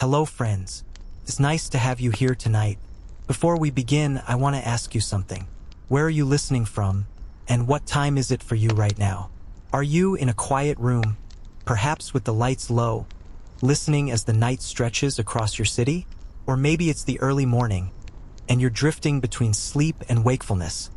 Hello, friends. It's nice to have you here tonight. Before we begin, I want to ask you something. Where are you listening from, and what time is it for you right now? Are you in a quiet room, perhaps with the lights low, listening as the night stretches across your city? Or maybe it's the early morning, and you're drifting between sleep and wakefulness,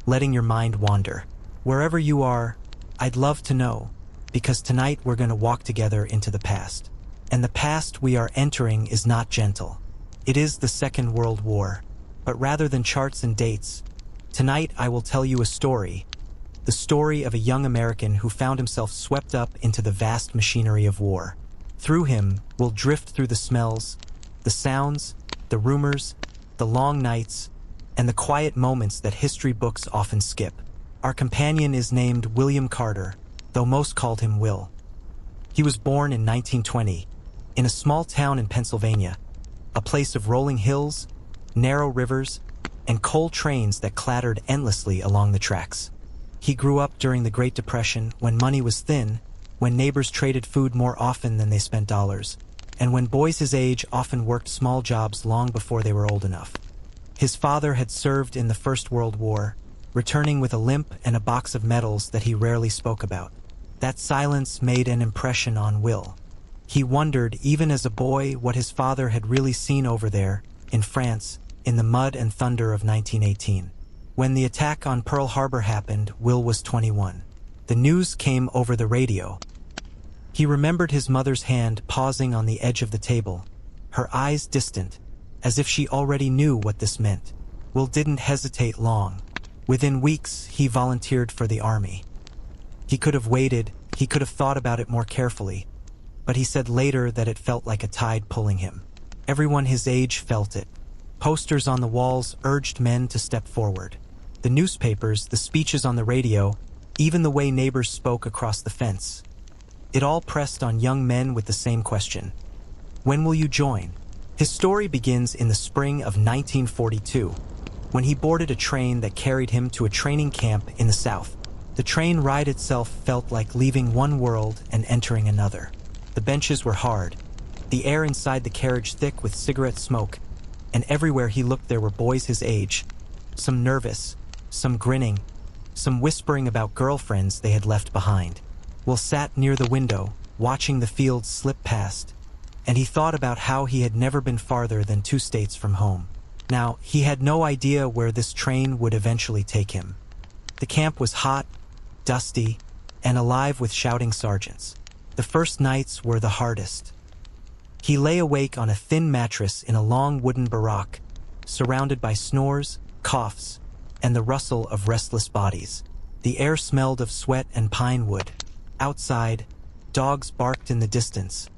letting your mind wander. Wherever you are, I'd love to know, because tonight we're going to walk together into the past. And the past we are entering is not gentle. It is the Second World War. But rather than charts and dates, tonight I will tell you a story. The story of a young American who found himself swept up into the vast machinery of war. Through him, we'll drift through the smells, the sounds, the rumors, the long nights, and the quiet moments that history books often skip. Our companion is named William Carter, though most called him Will. He was born in 1920, in a small town in Pennsylvania, a place of rolling hills, narrow rivers, and coal trains that clattered endlessly along the tracks. He grew up during the Great Depression, when money was thin, when neighbors traded food more often than they spent dollars, and when boys his age often worked small jobs long before they were old enough. His father had served in the First World War, returning with a limp and a box of medals that he rarely spoke about. That silence made an impression on Will. He wondered, even as a boy, what his father had really seen over there, in France, in the mud and thunder of 1918. When the attack on Pearl Harbor happened, Will was 21. The news came over the radio. He remembered his mother's hand pausing on the edge of the table, her eyes distant, as if she already knew what this meant. Will didn't hesitate long. Within weeks, he volunteered for the army. He could have waited, he could have thought about it more carefully, but he said later that it felt like a tide pulling him. Everyone his age felt it. Posters on the walls urged men to step forward. The newspapers, the speeches on the radio, even the way neighbors spoke across the fence. It all pressed on young men with the same question. When will you join? His story begins in the spring of 1942, when he boarded a train that carried him to a training camp in the South. The train ride itself felt like leaving one world and entering another. The benches were hard, the air inside the carriage thick with cigarette smoke, and everywhere he looked there were boys his age, some nervous, some grinning, some whispering about girlfriends they had left behind. Will sat near the window, watching the fields slip past, and he thought about how he had never been farther than 2 states from home. Now, he had no idea where this train would eventually take him. The camp was hot, dusty, and alive with shouting sergeants. The first nights were the hardest. He lay awake on a thin mattress in a long wooden barack, surrounded by snores, coughs, and the rustle of restless bodies. The air smelled of sweat and pine wood. Outside, dogs barked in the distance,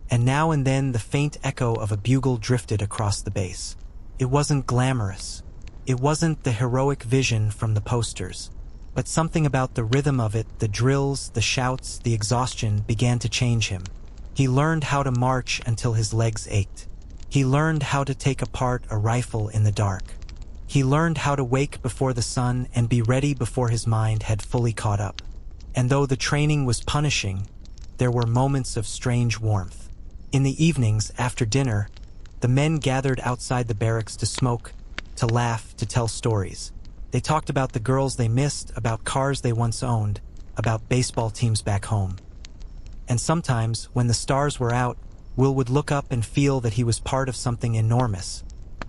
and now and then the faint echo of a bugle drifted across the base. It wasn't glamorous. It wasn't the heroic vision from the posters. But something about the rhythm of it, the drills, the shouts, the exhaustion, began to change him. He learned how to march until his legs ached. He learned how to take apart a rifle in the dark. He learned how to wake before the sun and be ready before his mind had fully caught up. And though the training was punishing, there were moments of strange warmth. In the evenings, after dinner, the men gathered outside the barracks to smoke, to laugh, to tell stories. They talked about the girls they missed, about cars they once owned, about baseball teams back home. And sometimes, when the stars were out, Will would look up and feel that he was part of something enormous,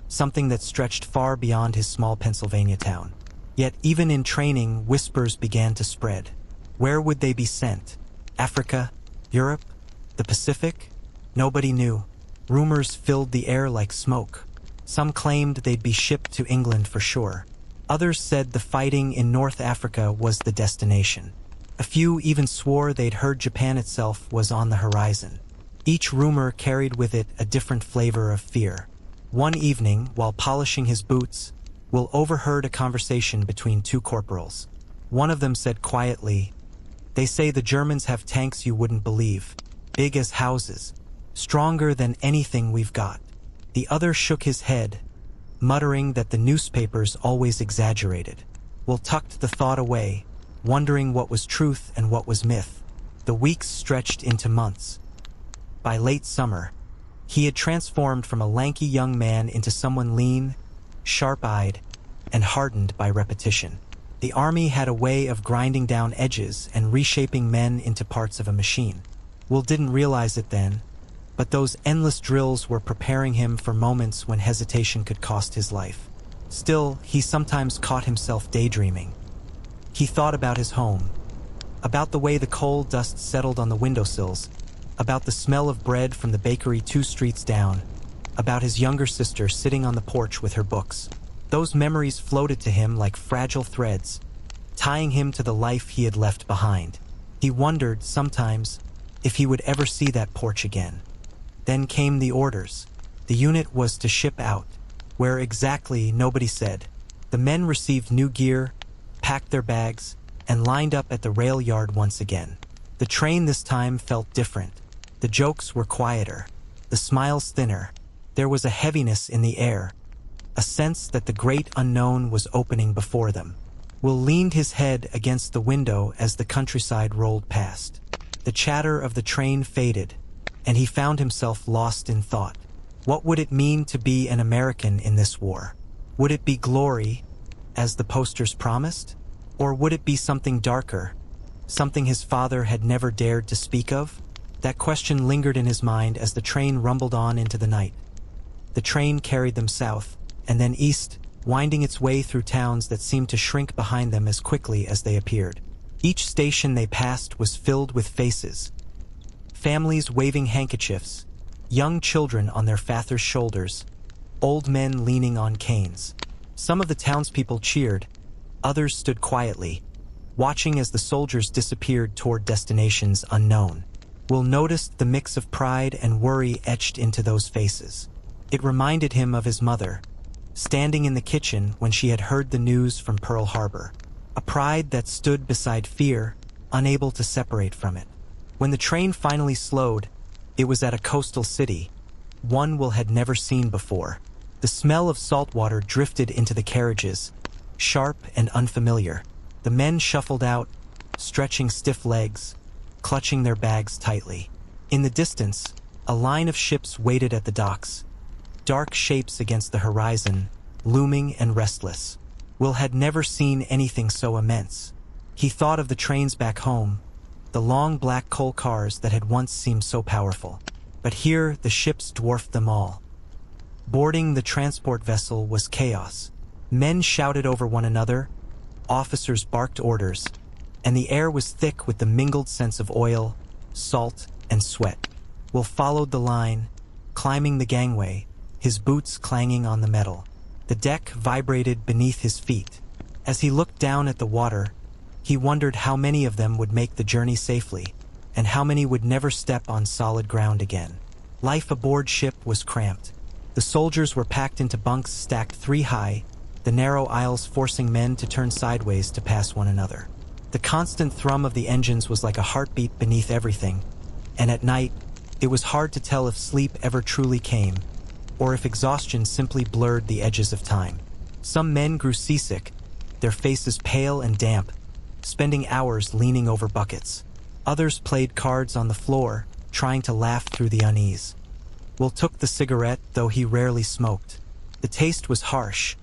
something that stretched far beyond his small Pennsylvania town. Yet even in training, whispers began to spread. Where would they be sent? Africa? Europe? The Pacific? Nobody knew. Rumors filled the air like smoke. Some claimed they'd be shipped to England for sure. Others said the fighting in North Africa was the destination. A few even swore they'd heard Japan itself was on the horizon. Each rumor carried with it a different flavor of fear. One evening, while polishing his boots, Will overheard a conversation between 2 corporals. One of them said quietly, "They say the Germans have tanks you wouldn't believe, big as houses, stronger than anything we've got." The other shook his head, muttering that the newspapers always exaggerated. Will tucked the thought away, wondering what was truth and what was myth. The weeks stretched into months. By late summer, He had transformed from a lanky young man into someone lean, sharp-eyed, and hardened by repetition. The army had a way of grinding down edges and reshaping men into parts of a machine. Will didn't realize it then, but those endless drills were preparing him for moments when hesitation could cost his life. Still, he sometimes caught himself daydreaming. He thought about his home, about the way the coal dust settled on the windowsills, about the smell of bread from the bakery 2 streets down, about his younger sister sitting on the porch with her books. Those memories floated to him like fragile threads, tying him to the life he had left behind. He wondered, sometimes, if he would ever see that porch again. Then came the orders. The unit was to ship out. Where exactly, nobody said. The men received new gear, packed their bags, and lined up at the rail yard once again. The train this time felt different. The jokes were quieter, the smiles thinner. There was a heaviness in the air, a sense that the great unknown was opening before them. Will leaned his head against the window as the countryside rolled past. The chatter of the train faded, and he found himself lost in thought. What would it mean to be an American in this war? Would it be glory, as the posters promised? Or would it be something darker, something his father had never dared to speak of? That question lingered in his mind as the train rumbled on into the night. The train carried them south, and then east, winding its way through towns that seemed to shrink behind them as quickly as they appeared. Each station they passed was filled with faces. Families waving handkerchiefs, young children on their fathers' shoulders, old men leaning on canes. Some of the townspeople cheered, others stood quietly, watching as the soldiers disappeared toward destinations unknown. Will noticed the mix of pride and worry etched into those faces. It reminded him of his mother, standing in the kitchen when she had heard the news from Pearl Harbor. A pride that stood beside fear, unable to separate from it. When the train finally slowed, it was at a coastal city, one Will had never seen before. The smell of salt water drifted into the carriages, sharp and unfamiliar. The men shuffled out, stretching stiff legs, clutching their bags tightly. In the distance, a line of ships waited at the docks, dark shapes against the horizon, looming and restless. Will had never seen anything so immense. He thought of the trains back home, the long black coal cars that had once seemed so powerful. But here the ships dwarfed them all. Boarding the transport vessel was chaos. Men shouted over one another, officers barked orders, and the air was thick with the mingled sense of oil, salt, and sweat. Will followed the line, climbing the gangway, his boots clanging on the metal. The deck vibrated beneath his feet. As he looked down at the water, he wondered how many of them would make the journey safely, and how many would never step on solid ground again. Life aboard ship was cramped. The soldiers were packed into bunks stacked 3 high, the narrow aisles forcing men to turn sideways to pass one another. The constant thrum of the engines was like a heartbeat beneath everything, and at night, it was hard to tell if sleep ever truly came, or if exhaustion simply blurred the edges of time. Some men grew seasick, their faces pale and damp, spending hours leaning over buckets. Others played cards on the floor, trying to laugh through the unease. Will took the cigarette, though he rarely smoked. The taste was harsh,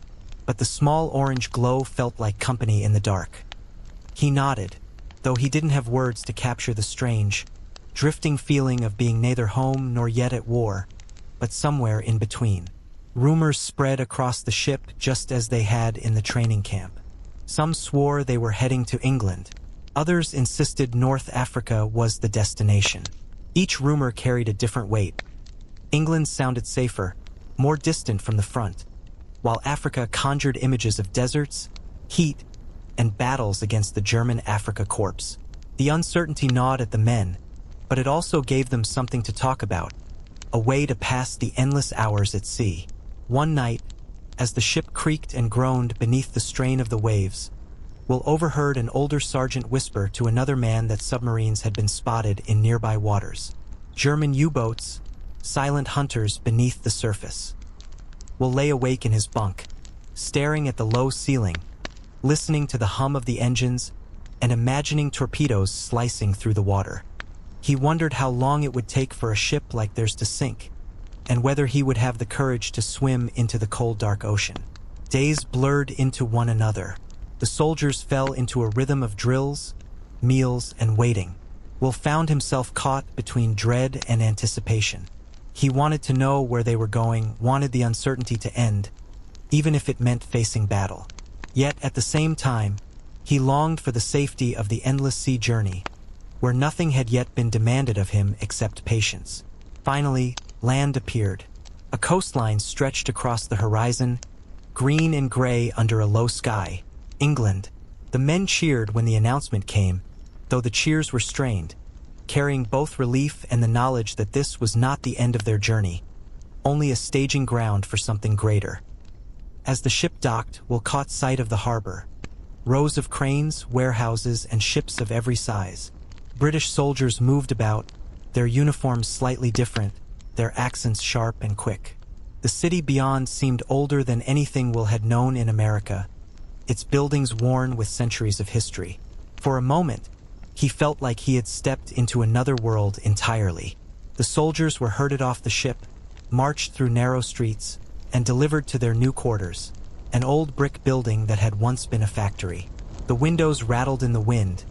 but the small orange glow felt like company in the dark. He nodded, though he didn't have words to capture the strange, drifting feeling of being neither home nor yet at war, but somewhere in between. Rumors spread across the ship just as they had in the training camp. Some swore they were heading to England. Others insisted North Africa was the destination. Each rumor carried a different weight. England sounded safer, more distant from the front, while Africa conjured images of deserts, heat, and battles against the German Afrika Korps. The uncertainty gnawed at the men, but it also gave them something to talk about, a way to pass the endless hours at sea. One night, as the ship creaked and groaned beneath the strain of the waves, Will overheard an older sergeant whisper to another man that submarines had been spotted in nearby waters. German U-boats, silent hunters beneath the surface. Will lay awake in his bunk, staring at the low ceiling, listening to the hum of the engines, and imagining torpedoes slicing through the water. He wondered how long it would take for a ship like theirs to sink, and whether he would have the courage to swim into the cold, dark ocean. Days blurred into one another. The soldiers fell into a rhythm of drills, meals, and waiting. Will found himself caught between dread and anticipation. He wanted to know where they were going, wanted the uncertainty to end, even if it meant facing battle. Yet, at the same time, he longed for the safety of the endless sea journey, where nothing had yet been demanded of him except patience. Finally, land appeared. A coastline stretched across the horizon, green and gray under a low sky. England. The men cheered when the announcement came, though the cheers were strained, carrying both relief and the knowledge that this was not the end of their journey, only a staging ground for something greater. As the ship docked, Will caught sight of the harbor. Rows of cranes, warehouses, and ships of every size. British soldiers moved about, their uniforms slightly different, their accents sharp and quick. The city beyond seemed older than anything Will had known in America, its buildings worn with centuries of history. For a moment, he felt like he had stepped into another world entirely. The soldiers were herded off the ship, marched through narrow streets, and delivered to their new quarters, an old brick building that had once been a factory. The windows rattled in the wind,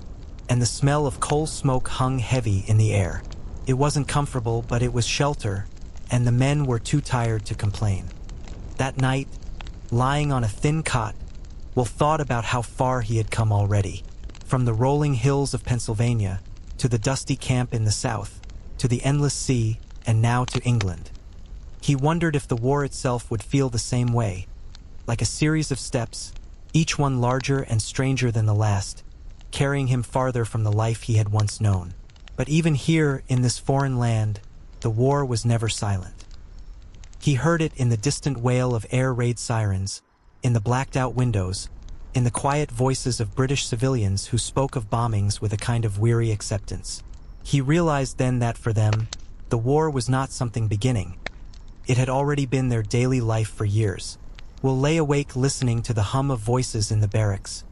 and the smell of coal smoke hung heavy in the air. It wasn't comfortable, but it was shelter, and the men were too tired to complain. That night, lying on a thin cot, Will thought about how far he had come already. From the rolling hills of Pennsylvania, to the dusty camp in the south, to the endless sea, and now to England. He wondered if the war itself would feel the same way, like a series of steps, each one larger and stranger than the last, carrying him farther from the life he had once known. But even here, in this foreign land, the war was never silent. He heard it in the distant wail of air raid sirens, in the blacked-out windows, in the quiet voices of British civilians who spoke of bombings with a kind of weary acceptance. He realized then that for them, the war was not something beginning. It had already been their daily life for years. Will lay awake listening to the hum of voices in the barracks,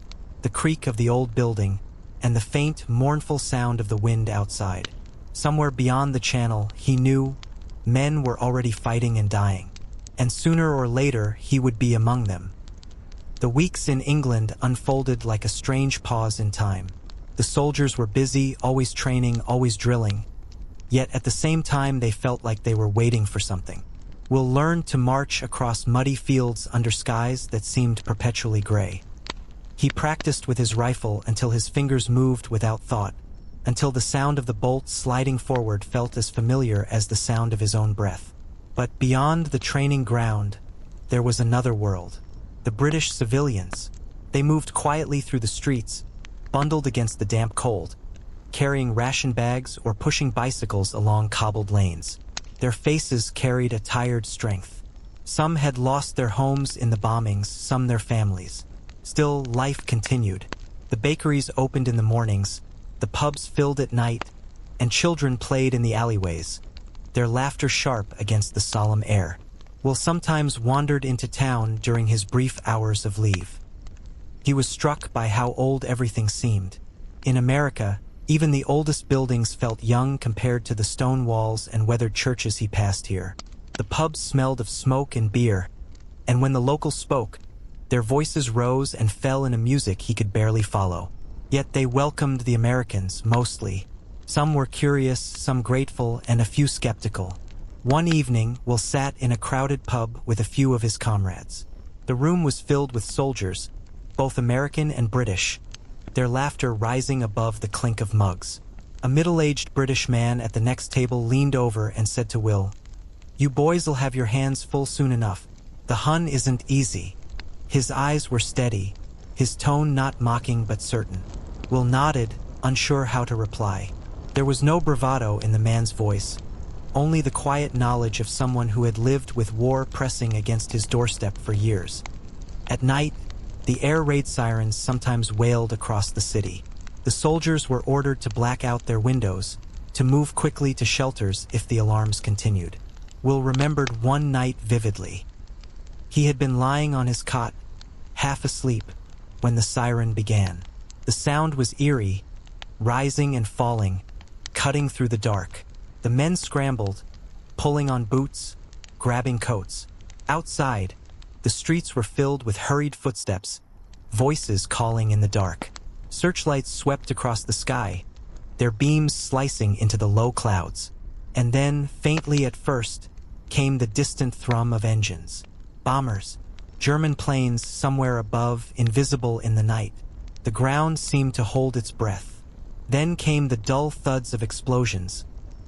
the creak of the old building, and the faint, mournful sound of the wind outside. Somewhere beyond the channel, he knew, men were already fighting and dying, and sooner or later he would be among them. The weeks in England unfolded like a strange pause in time. The soldiers were busy, always training, always drilling, yet at the same time they felt like they were waiting for something. Will learned to march across muddy fields under skies that seemed perpetually gray. He practiced with his rifle until his fingers moved without thought, until the sound of the bolt sliding forward felt as familiar as the sound of his own breath. But beyond the training ground, there was another world. The British civilians. They moved quietly through the streets, bundled against the damp cold, carrying ration bags or pushing bicycles along cobbled lanes. Their faces carried a tired strength. Some had lost their homes in the bombings, some their families. Still, life continued. The bakeries opened in the mornings, the pubs filled at night, and children played in the alleyways, their laughter sharp against the solemn air. Will sometimes wandered into town during his brief hours of leave. He was struck by how old everything seemed. In America, even the oldest buildings felt young compared to the stone walls and weathered churches he passed here. The pubs smelled of smoke and beer, and when the locals spoke, their voices rose and fell in a music he could barely follow. Yet they welcomed the Americans, mostly. Some were curious, some grateful, and a few skeptical. One evening, Will sat in a crowded pub with a few of his comrades. The room was filled with soldiers, both American and British, their laughter rising above the clink of mugs. A middle-aged British man at the next table leaned over and said to Will, "You boys'll have your hands full soon enough. The Hun isn't easy." His eyes were steady, his tone not mocking but certain. Will nodded, unsure how to reply. There was no bravado in the man's voice, only the quiet knowledge of someone who had lived with war pressing against his doorstep for years. At night, the air raid sirens sometimes wailed across the city. The soldiers were ordered to black out their windows, to move quickly to shelters if the alarms continued. Will remembered one night vividly. He had been lying on his cot, half asleep, when the siren began. The sound was eerie, rising and falling, cutting through the dark. The men scrambled, pulling on boots, grabbing coats. Outside, the streets were filled with hurried footsteps, voices calling in the dark. Searchlights swept across the sky, their beams slicing into the low clouds. And then, faintly at first, came the distant thrum of engines. Bombers, German planes somewhere above, invisible in the night. The ground seemed to hold its breath. Then came the dull thuds of explosions,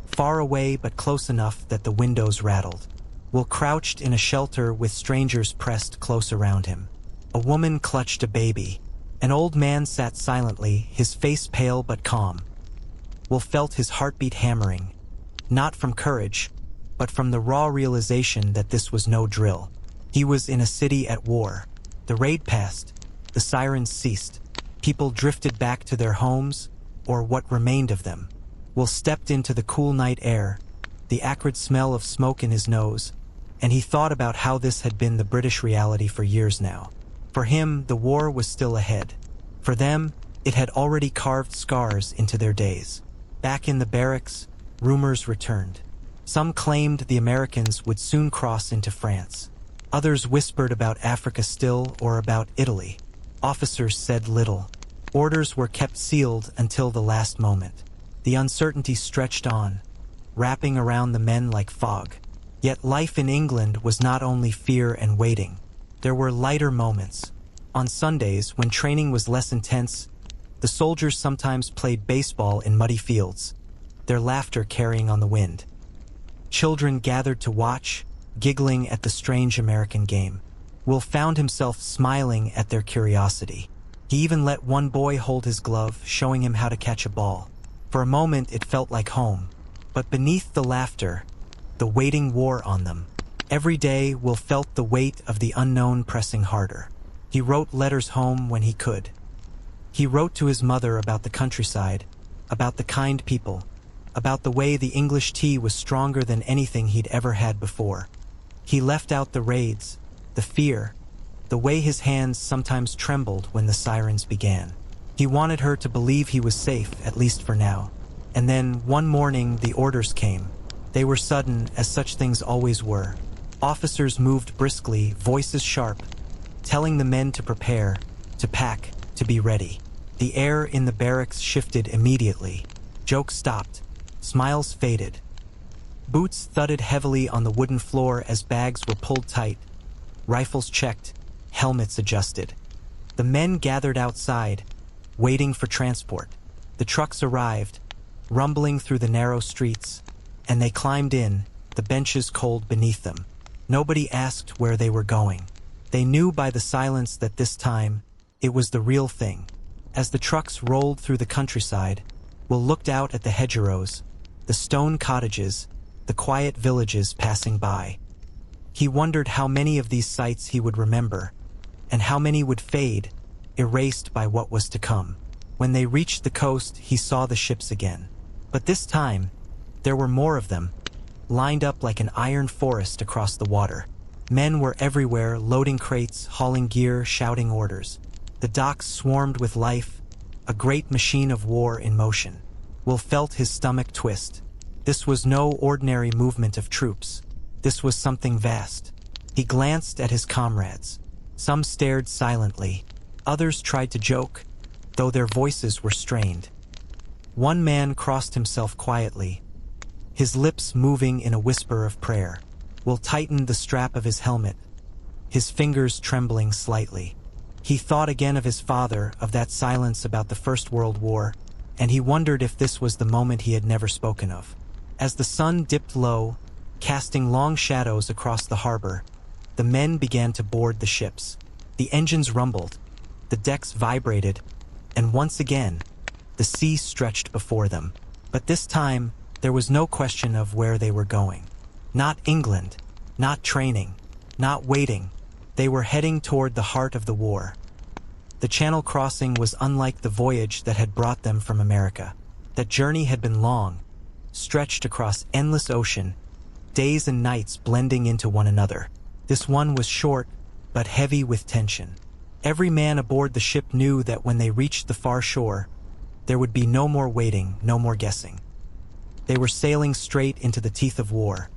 far away but close enough that the windows rattled. Will crouched in a shelter with strangers pressed close around him. A woman clutched a baby. An old man sat silently, his face pale but calm. Will felt his heartbeat hammering, not from courage, but from the raw realization that this was no drill. He was in a city at war. The raid passed, the sirens ceased. People drifted back to their homes, or what remained of them. Will stepped into the cool night air, the acrid smell of smoke in his nose, and he thought about how this had been the British reality for years now. For him, the war was still ahead. For them, it had already carved scars into their days. Back in the barracks, rumors returned. Some claimed the Americans would soon cross into France. Others whispered about Africa still, or about Italy. Officers said little. Orders were kept sealed until the last moment. The uncertainty stretched on, wrapping around the men like fog. Yet life in England was not only fear and waiting. There were lighter moments. On Sundays, when training was less intense, the soldiers sometimes played baseball in muddy fields, their laughter carrying on the wind. Children gathered to watch, giggling at the strange American game. Will found himself smiling at their curiosity. He even let one boy hold his glove, showing him how to catch a ball. For a moment it felt like home. But beneath the laughter, the waiting wore on them. Every day Will felt the weight of the unknown pressing harder. He wrote letters home when he could. He wrote to his mother about the countryside, about the kind people, about the way the English tea was stronger than anything he'd ever had before. He left out the raids, the fear, the way his hands sometimes trembled when the sirens began. He wanted her to believe he was safe, at least for now. And then, one morning, the orders came. They were sudden, as such things always were. Officers moved briskly, voices sharp, telling the men to prepare, to pack, to be ready. The air in the barracks shifted immediately. Jokes stopped. Smiles faded. Boots thudded heavily on the wooden floor as bags were pulled tight. Rifles checked, helmets adjusted. The men gathered outside, waiting for transport. The trucks arrived, rumbling through the narrow streets, and they climbed in, the benches cold beneath them. Nobody asked where they were going. They knew by the silence that this time, it was the real thing. As the trucks rolled through the countryside, Will looked out at the hedgerows, the stone cottages, the quiet villages passing by. He wondered how many of these sights he would remember, and how many would fade, erased by what was to come. When they reached the coast, he saw the ships again. But this time, there were more of them, lined up like an iron forest across the water. Men were everywhere, loading crates, hauling gear, shouting orders. The docks swarmed with life, a great machine of war in motion. Will felt his stomach twist. This was no ordinary movement of troops. This was something vast. He glanced at his comrades. Some stared silently. Others tried to joke, though their voices were strained. One man crossed himself quietly, his lips moving in a whisper of prayer. Will tightened the strap of his helmet, his fingers trembling slightly. He thought again of his father, of that silence about the First World War, and he wondered if this was the moment he had never spoken of. As the sun dipped low, casting long shadows across the harbor, the men began to board the ships. The engines rumbled, the decks vibrated, and once again, the sea stretched before them. But this time, there was no question of where they were going. Not England, not training, not waiting. They were heading toward the heart of the war. The Channel crossing was unlike the voyage that had brought them from America. That journey had been long, stretched across endless ocean, days and nights blending into one another. This one was short, but heavy with tension. Every man aboard the ship knew that when they reached the far shore, there would be no more waiting, no more guessing. They were sailing straight into the teeth of war.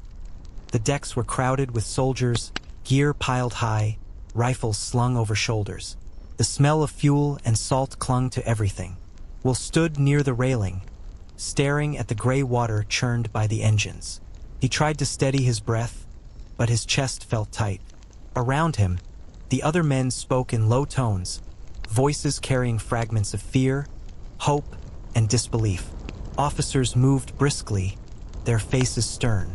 The decks were crowded with soldiers, gear piled high, rifles slung over shoulders. The smell of fuel and salt clung to everything. Will stood near the railing, staring at the gray water churned by the engines. He tried to steady his breath, but his chest felt tight. Around him, the other men spoke in low tones, voices carrying fragments of fear, hope, and disbelief. Officers moved briskly, their faces stern.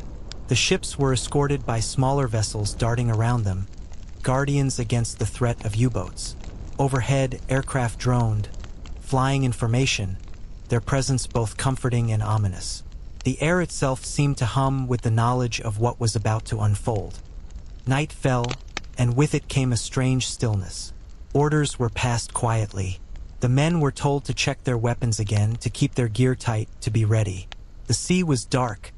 The ships were escorted by smaller vessels darting around them, guardians against the threat of U-boats. Overhead, aircraft droned, flying information, their presence both comforting and ominous. The air itself seemed to hum with the knowledge of what was about to unfold. Night fell, and with it came a strange stillness. Orders were passed quietly. The men were told to check their weapons again, to keep their gear tight, to be ready. The sea was dark,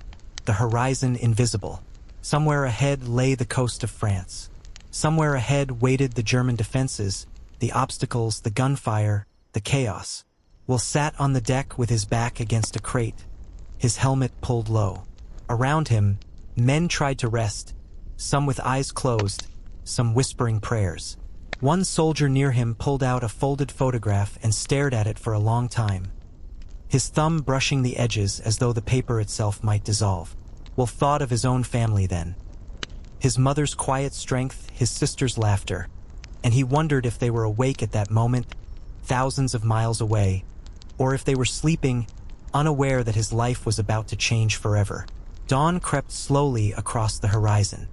the horizon invisible. Somewhere ahead lay the coast of France. Somewhere ahead waited the German defenses, the obstacles, the gunfire, the chaos. Will sat on the deck with his back against a crate, his helmet pulled low. Around him, men tried to rest, some with eyes closed, some whispering prayers. One soldier near him pulled out a folded photograph and stared at it for a long time, his thumb brushing the edges as though the paper itself might dissolve. Will thought of his own family then. His mother's quiet strength, his sister's laughter, and he wondered if they were awake at that moment, thousands of miles away, or if they were sleeping, unaware that his life was about to change forever. Dawn crept slowly across the horizon.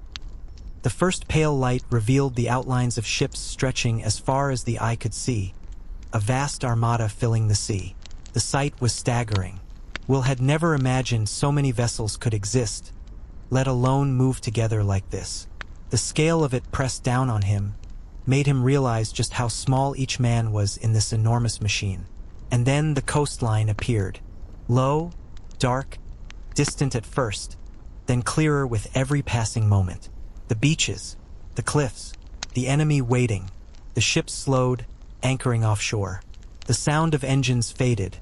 The first pale light revealed the outlines of ships stretching as far as the eye could see, a vast armada filling the sea. The sight was staggering. Will had never imagined so many vessels could exist, let alone move together like this. The scale of it pressed down on him, made him realize just how small each man was in this enormous machine. And then the coastline appeared. Low, dark, distant at first, then clearer with every passing moment. The beaches, the cliffs, the enemy waiting. The ships slowed, anchoring offshore. The sound of engines faded,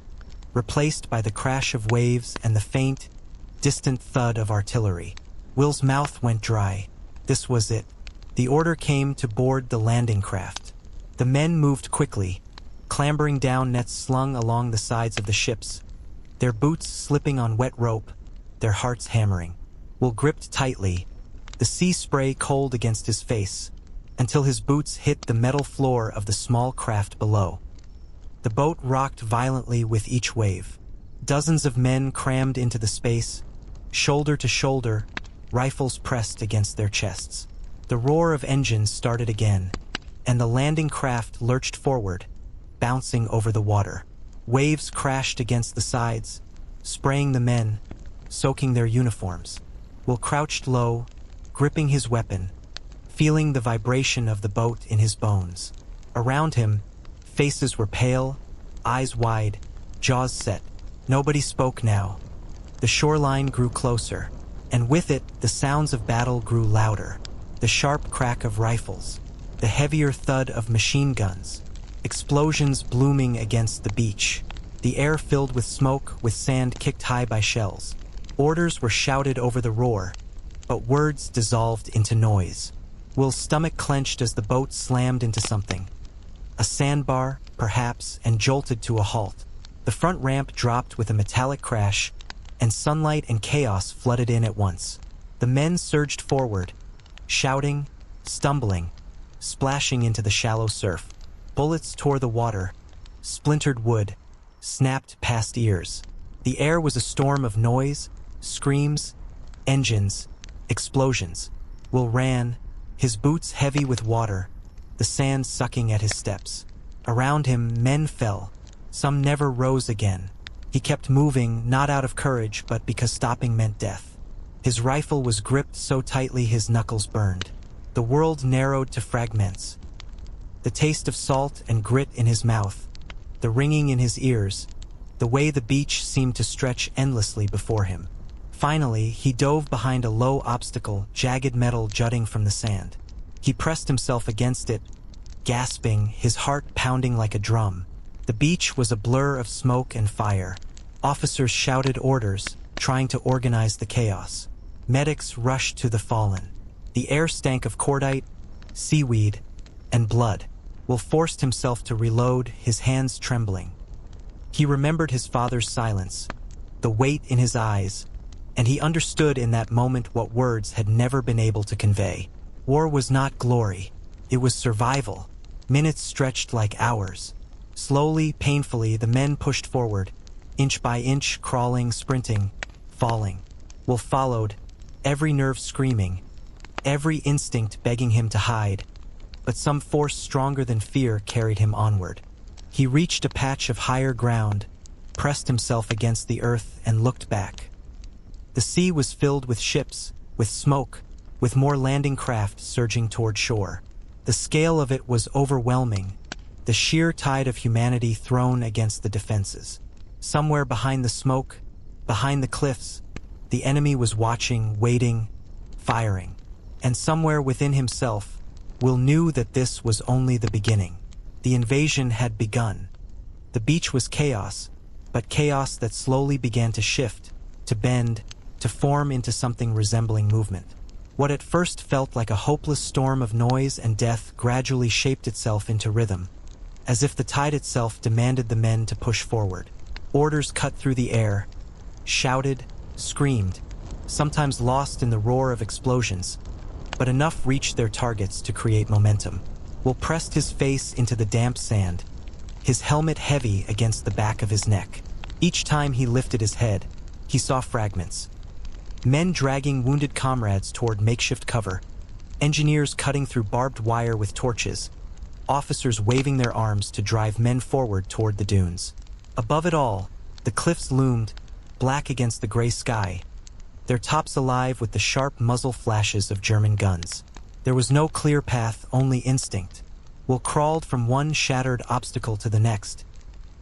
replaced by the crash of waves and the faint, distant thud of artillery. Will's mouth went dry. This was it. The order came to board the landing craft. The men moved quickly, clambering down nets slung along the sides of the ships, their boots slipping on wet rope, their hearts hammering. Will gripped tightly, the sea spray cold against his face, until his boots hit the metal floor of the small craft below. The boat rocked violently with each wave. Dozens of men crammed into the space, shoulder to shoulder, rifles pressed against their chests. The roar of engines started again, and the landing craft lurched forward, bouncing over the water. Waves crashed against the sides, spraying the men, soaking their uniforms. Will crouched low, gripping his weapon, feeling the vibration of the boat in his bones. Around him, faces were pale, eyes wide, jaws set. Nobody spoke now. The shoreline grew closer, and with it, the sounds of battle grew louder. The sharp crack of rifles, the heavier thud of machine guns, explosions blooming against the beach. The air filled with smoke, with sand kicked high by shells. Orders were shouted over the roar, but words dissolved into noise. Will's stomach clenched as the boat slammed into something. A sandbar, perhaps, and jolted to a halt. The front ramp dropped with a metallic crash, and sunlight and chaos flooded in at once. The men surged forward, shouting, stumbling, splashing into the shallow surf. Bullets tore the water, splintered wood, snapped past ears. The air was a storm of noise, screams, engines, explosions. Will ran, his boots heavy with water, the sand sucking at his steps. Around him, men fell. Some never rose again. He kept moving, not out of courage, but because stopping meant death. His rifle was gripped so tightly his knuckles burned. The world narrowed to fragments. The taste of salt and grit in his mouth, the ringing in his ears, the way the beach seemed to stretch endlessly before him. Finally, he dove behind a low obstacle, jagged metal jutting from the sand. He pressed himself against it, gasping, his heart pounding like a drum. The beach was a blur of smoke and fire. Officers shouted orders, trying to organize the chaos. Medics rushed to the fallen. The air stank of cordite, seaweed, and blood. Will forced himself to reload, his hands trembling. He remembered his father's silence, the weight in his eyes, and he understood in that moment what words had never been able to convey. War was not glory. It was survival. Minutes stretched like hours. Slowly, painfully, the men pushed forward, inch by inch, crawling, sprinting, falling. Wolf followed, every nerve screaming, every instinct begging him to hide, but some force stronger than fear carried him onward. He reached a patch of higher ground, pressed himself against the earth, and looked back. The sea was filled with ships, with smoke, with more landing craft surging toward shore. The scale of it was overwhelming, the sheer tide of humanity thrown against the defenses. Somewhere behind the smoke, behind the cliffs, the enemy was watching, waiting, firing. And somewhere within himself, Will knew that this was only the beginning. The invasion had begun. The beach was chaos, but chaos that slowly began to shift, to bend, to form into something resembling movement. What at first felt like a hopeless storm of noise and death gradually shaped itself into rhythm, as if the tide itself demanded the men to push forward. Orders cut through the air, shouted, screamed, sometimes lost in the roar of explosions, but enough reached their targets to create momentum. Will pressed his face into the damp sand, his helmet heavy against the back of his neck. Each time he lifted his head, he saw fragments. Men dragging wounded comrades toward makeshift cover, engineers cutting through barbed wire with torches, officers waving their arms to drive men forward toward the dunes. Above it all, the cliffs loomed, black against the gray sky, their tops alive with the sharp muzzle flashes of German guns. There was no clear path, only instinct. Will crawled from one shattered obstacle to the next,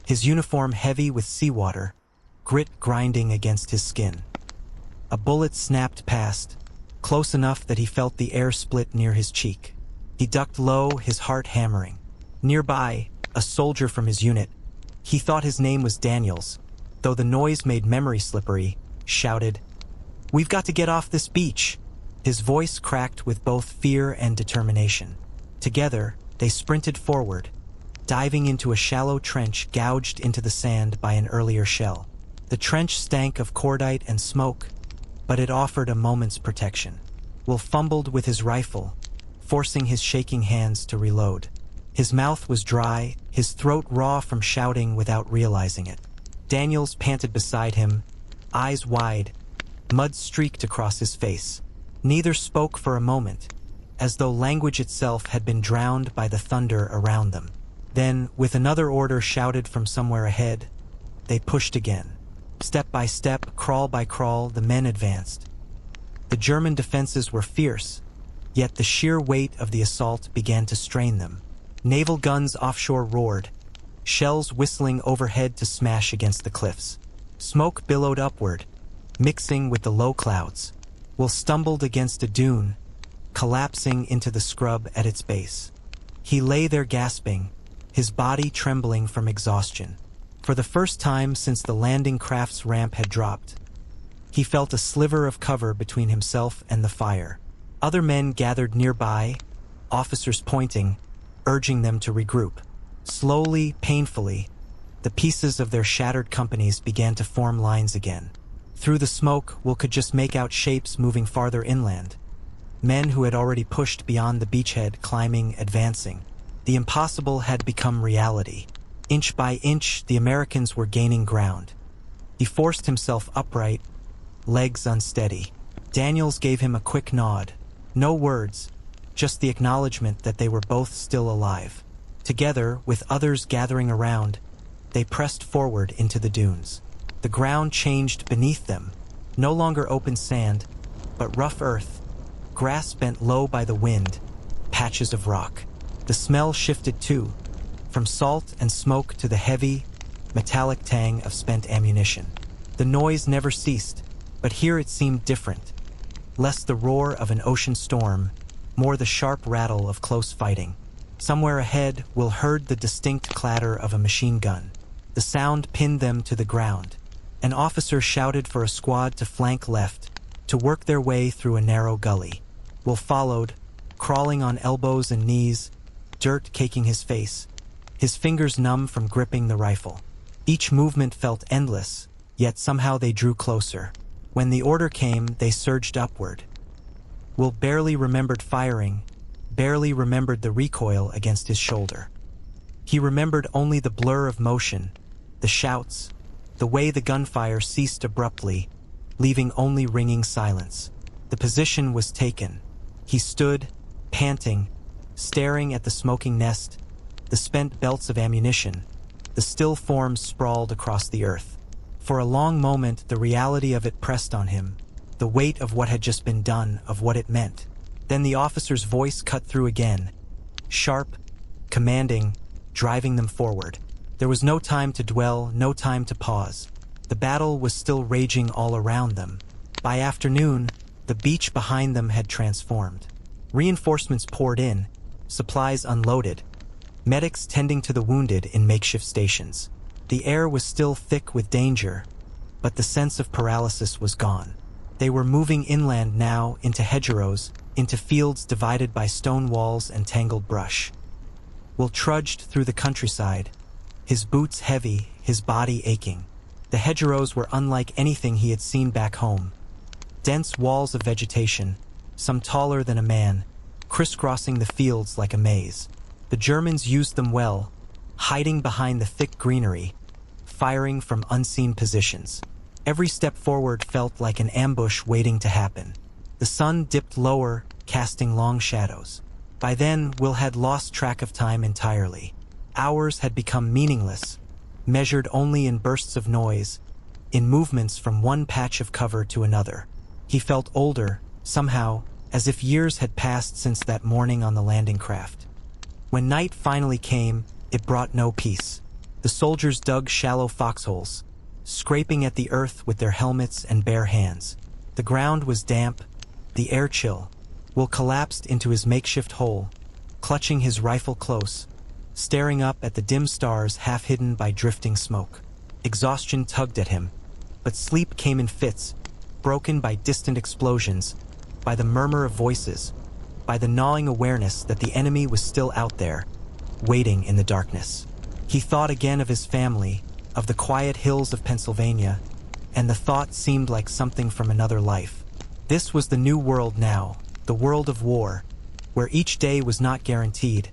his uniform heavy with seawater, grit grinding against his skin. A bullet snapped past, close enough that he felt the air split near his cheek. He ducked low, his heart hammering. Nearby, a soldier from his unit, he thought his name was Daniels, though the noise made memory slippery, shouted, "We've got to get off this beach." His voice cracked with both fear and determination. Together, they sprinted forward, diving into a shallow trench gouged into the sand by an earlier shell. The trench stank of cordite and smoke, but it offered a moment's protection. Will fumbled with his rifle, forcing his shaking hands to reload. His mouth was dry, his throat raw from shouting without realizing it. Daniels panted beside him, eyes wide, mud streaked across his face. Neither spoke for a moment, as though language itself had been drowned by the thunder around them. Then, with another order shouted from somewhere ahead, they pushed again. Step by step, crawl by crawl, the men advanced. The German defenses were fierce, yet the sheer weight of the assault began to strain them. Naval guns offshore roared, shells whistling overhead to smash against the cliffs. Smoke billowed upward, mixing with the low clouds. Will stumbled against a dune, collapsing into the scrub at its base. He lay there gasping, his body trembling from exhaustion. For the first time since the landing craft's ramp had dropped, he felt a sliver of cover between himself and the fire. Other men gathered nearby, officers pointing, urging them to regroup. Slowly, painfully, the pieces of their shattered companies began to form lines again. Through the smoke, Will could just make out shapes moving farther inland. Men who had already pushed beyond the beachhead, climbing, advancing. The impossible had become reality. Inch by inch, the Americans were gaining ground. He forced himself upright, legs unsteady. Daniels gave him a quick nod. No words, just the acknowledgement that they were both still alive. Together, with others gathering around, they pressed forward into the dunes. The ground changed beneath them, no longer open sand, but rough earth, grass bent low by the wind, patches of rock. The smell shifted too, from salt and smoke to the heavy, metallic tang of spent ammunition. The noise never ceased, but here it seemed different. Less the roar of an ocean storm, more the sharp rattle of close fighting. Somewhere ahead, Will heard the distinct clatter of a machine gun. The sound pinned them to the ground. An officer shouted for a squad to flank left, to work their way through a narrow gully. Will followed, crawling on elbows and knees, dirt caking his face, his fingers numb from gripping the rifle. Each movement felt endless, yet somehow they drew closer. When the order came, they surged upward. Will barely remembered firing, barely remembered the recoil against his shoulder. He remembered only the blur of motion, the shouts, the way the gunfire ceased abruptly, leaving only ringing silence. The position was taken. He stood, panting, staring at the smoking nest, the spent belts of ammunition, the still forms sprawled across the earth. For a long moment, the reality of it pressed on him, the weight of what had just been done, of what it meant. Then the officer's voice cut through again, sharp, commanding, driving them forward. There was no time to dwell, no time to pause. The battle was still raging all around them. By afternoon, the beach behind them had transformed. Reinforcements poured in, supplies unloaded, medics tending to the wounded in makeshift stations. The air was still thick with danger, but the sense of paralysis was gone. They were moving inland now, into hedgerows, into fields divided by stone walls and tangled brush. Will trudged through the countryside, his boots heavy, his body aching. The hedgerows were unlike anything he had seen back home. Dense walls of vegetation, some taller than a man, crisscrossing the fields like a maze. The Germans used them well, hiding behind the thick greenery, firing from unseen positions. Every step forward felt like an ambush waiting to happen. The sun dipped lower, casting long shadows. By then, Will had lost track of time entirely. Hours had become meaningless, measured only in bursts of noise, in movements from one patch of cover to another. He felt older, somehow, as if years had passed since that morning on the landing craft. When night finally came, it brought no peace. The soldiers dug shallow foxholes, scraping at the earth with their helmets and bare hands. The ground was damp, the air chill. Will collapsed into his makeshift hole, clutching his rifle close, staring up at the dim stars half hidden by drifting smoke. Exhaustion tugged at him, but sleep came in fits, broken by distant explosions, by the murmur of voices, by the gnawing awareness that the enemy was still out there, waiting in the darkness. He thought again of his family, of the quiet hills of Pennsylvania, and the thought seemed like something from another life. This was the new world now, the world of war, where each day was not guaranteed,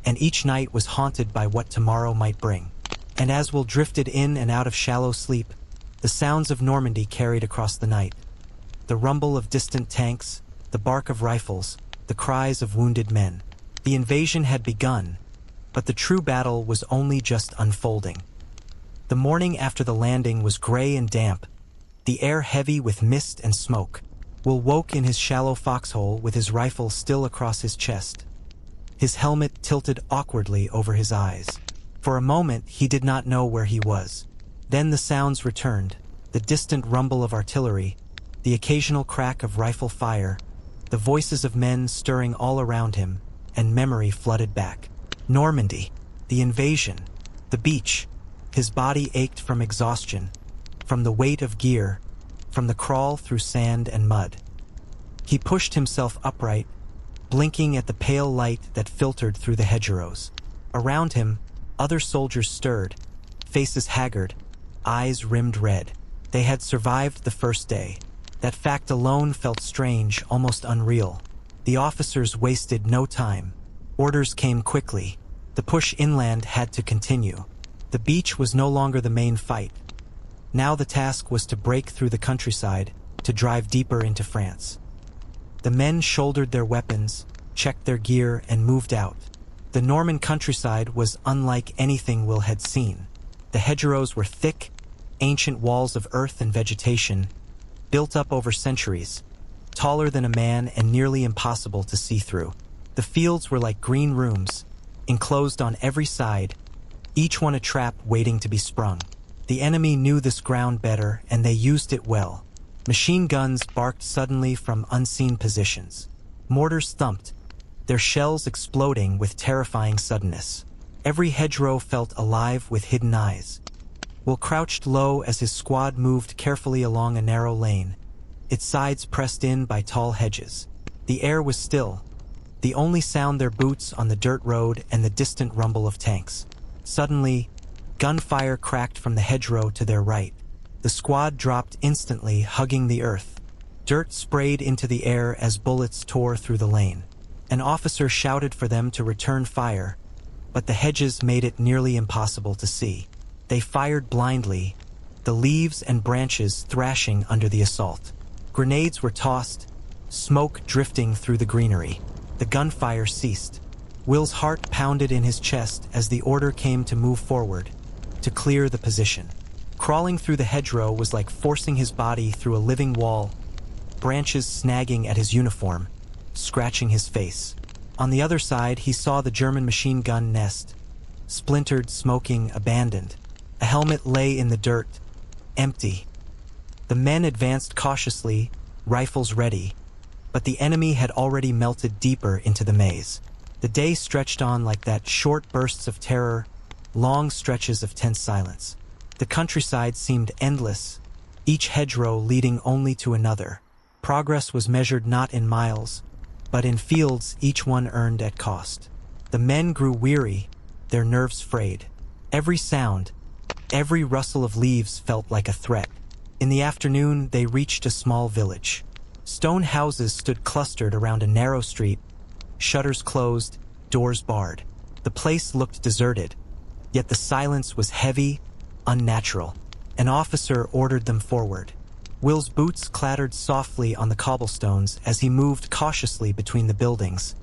and each night was haunted by what tomorrow might bring. And as Will drifted in and out of shallow sleep, the sounds of Normandy carried across the night. The rumble of distant tanks, the bark of rifles, the cries of wounded men. The invasion had begun, but the true battle was only just unfolding. The morning after the landing was gray and damp, the air heavy with mist and smoke. Will woke in his shallow foxhole with his rifle still across his chest, his helmet tilted awkwardly over his eyes. For a moment he did not know where he was. Then the sounds returned, the distant rumble of artillery, the occasional crack of rifle fire, the voices of men stirring all around him, and memory flooded back. Normandy, the invasion, the beach. His body ached from exhaustion, from the weight of gear, from the crawl through sand and mud. He pushed himself upright, blinking at the pale light that filtered through the hedgerows. Around him, other soldiers stirred, faces haggard, eyes rimmed red. They had survived the first day. That fact alone felt strange, almost unreal. The officers wasted no time. Orders came quickly. The push inland had to continue. The beach was no longer the main fight. Now the task was to break through the countryside, to drive deeper into France. The men shouldered their weapons, checked their gear, and moved out. The Norman countryside was unlike anything Will had seen. The hedgerows were thick, ancient walls of earth and vegetation, built up over centuries, taller than a man and nearly impossible to see through. The fields were like green rooms, enclosed on every side, each one a trap waiting to be sprung. The enemy knew this ground better, and they used it well. Machine guns barked suddenly from unseen positions. Mortars thumped, their shells exploding with terrifying suddenness. Every hedgerow felt alive with hidden eyes. Will crouched low as his squad moved carefully along a narrow lane, its sides pressed in by tall hedges. The air was still, the only sound their boots on the dirt road and the distant rumble of tanks. Suddenly, gunfire cracked from the hedgerow to their right. The squad dropped instantly, hugging the earth. Dirt sprayed into the air as bullets tore through the lane. An officer shouted for them to return fire, but the hedges made it nearly impossible to see. They fired blindly, the leaves and branches thrashing under the assault. Grenades were tossed, smoke drifting through the greenery. The gunfire ceased. Will's heart pounded in his chest as the order came to move forward, to clear the position. Crawling through the hedgerow was like forcing his body through a living wall, branches snagging at his uniform, scratching his face. On the other side, he saw the German machine gun nest, splintered, smoking, abandoned. A helmet lay in the dirt, empty. The men advanced cautiously, rifles ready, but the enemy had already melted deeper into the maze. The day stretched on like that, short bursts of terror, long stretches of tense silence. The countryside seemed endless, each hedgerow leading only to another. Progress was measured not in miles, but in fields each one earned at cost. The men grew weary, their nerves frayed. Every sound, every rustle of leaves felt like a threat. In the afternoon, they reached a small village. Stone houses stood clustered around a narrow street, shutters closed, doors barred. The place looked deserted, yet the silence was heavy, unnatural. An officer ordered them forward. Will's boots clattered softly on the cobblestones as he moved cautiously between the buildings,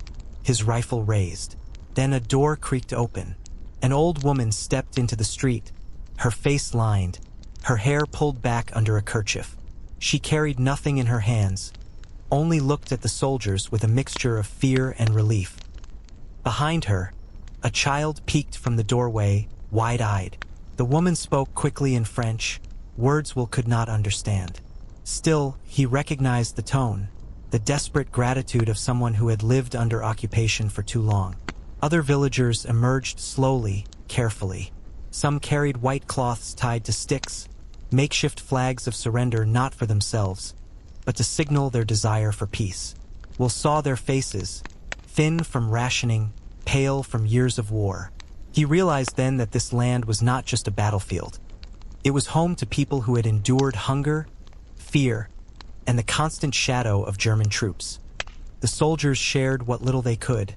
his rifle raised. Then a door creaked open. An old woman stepped into the street, her face lined, her hair pulled back under a kerchief. She carried nothing in her hands, only looked at the soldiers with a mixture of fear and relief. Behind her, a child peeked from the doorway, wide-eyed. The woman spoke quickly in French, words Will could not understand. Still, he recognized the tone, the desperate gratitude of someone who had lived under occupation for too long. Other villagers emerged slowly, carefully. Some carried white cloths tied to sticks, makeshift flags of surrender not for themselves, but to signal their desire for peace. Will saw their faces, thin from rationing, pale from years of war. He realized then that this land was not just a battlefield. It was home to people who had endured hunger, fear, and the constant shadow of German troops. The soldiers shared what little they could: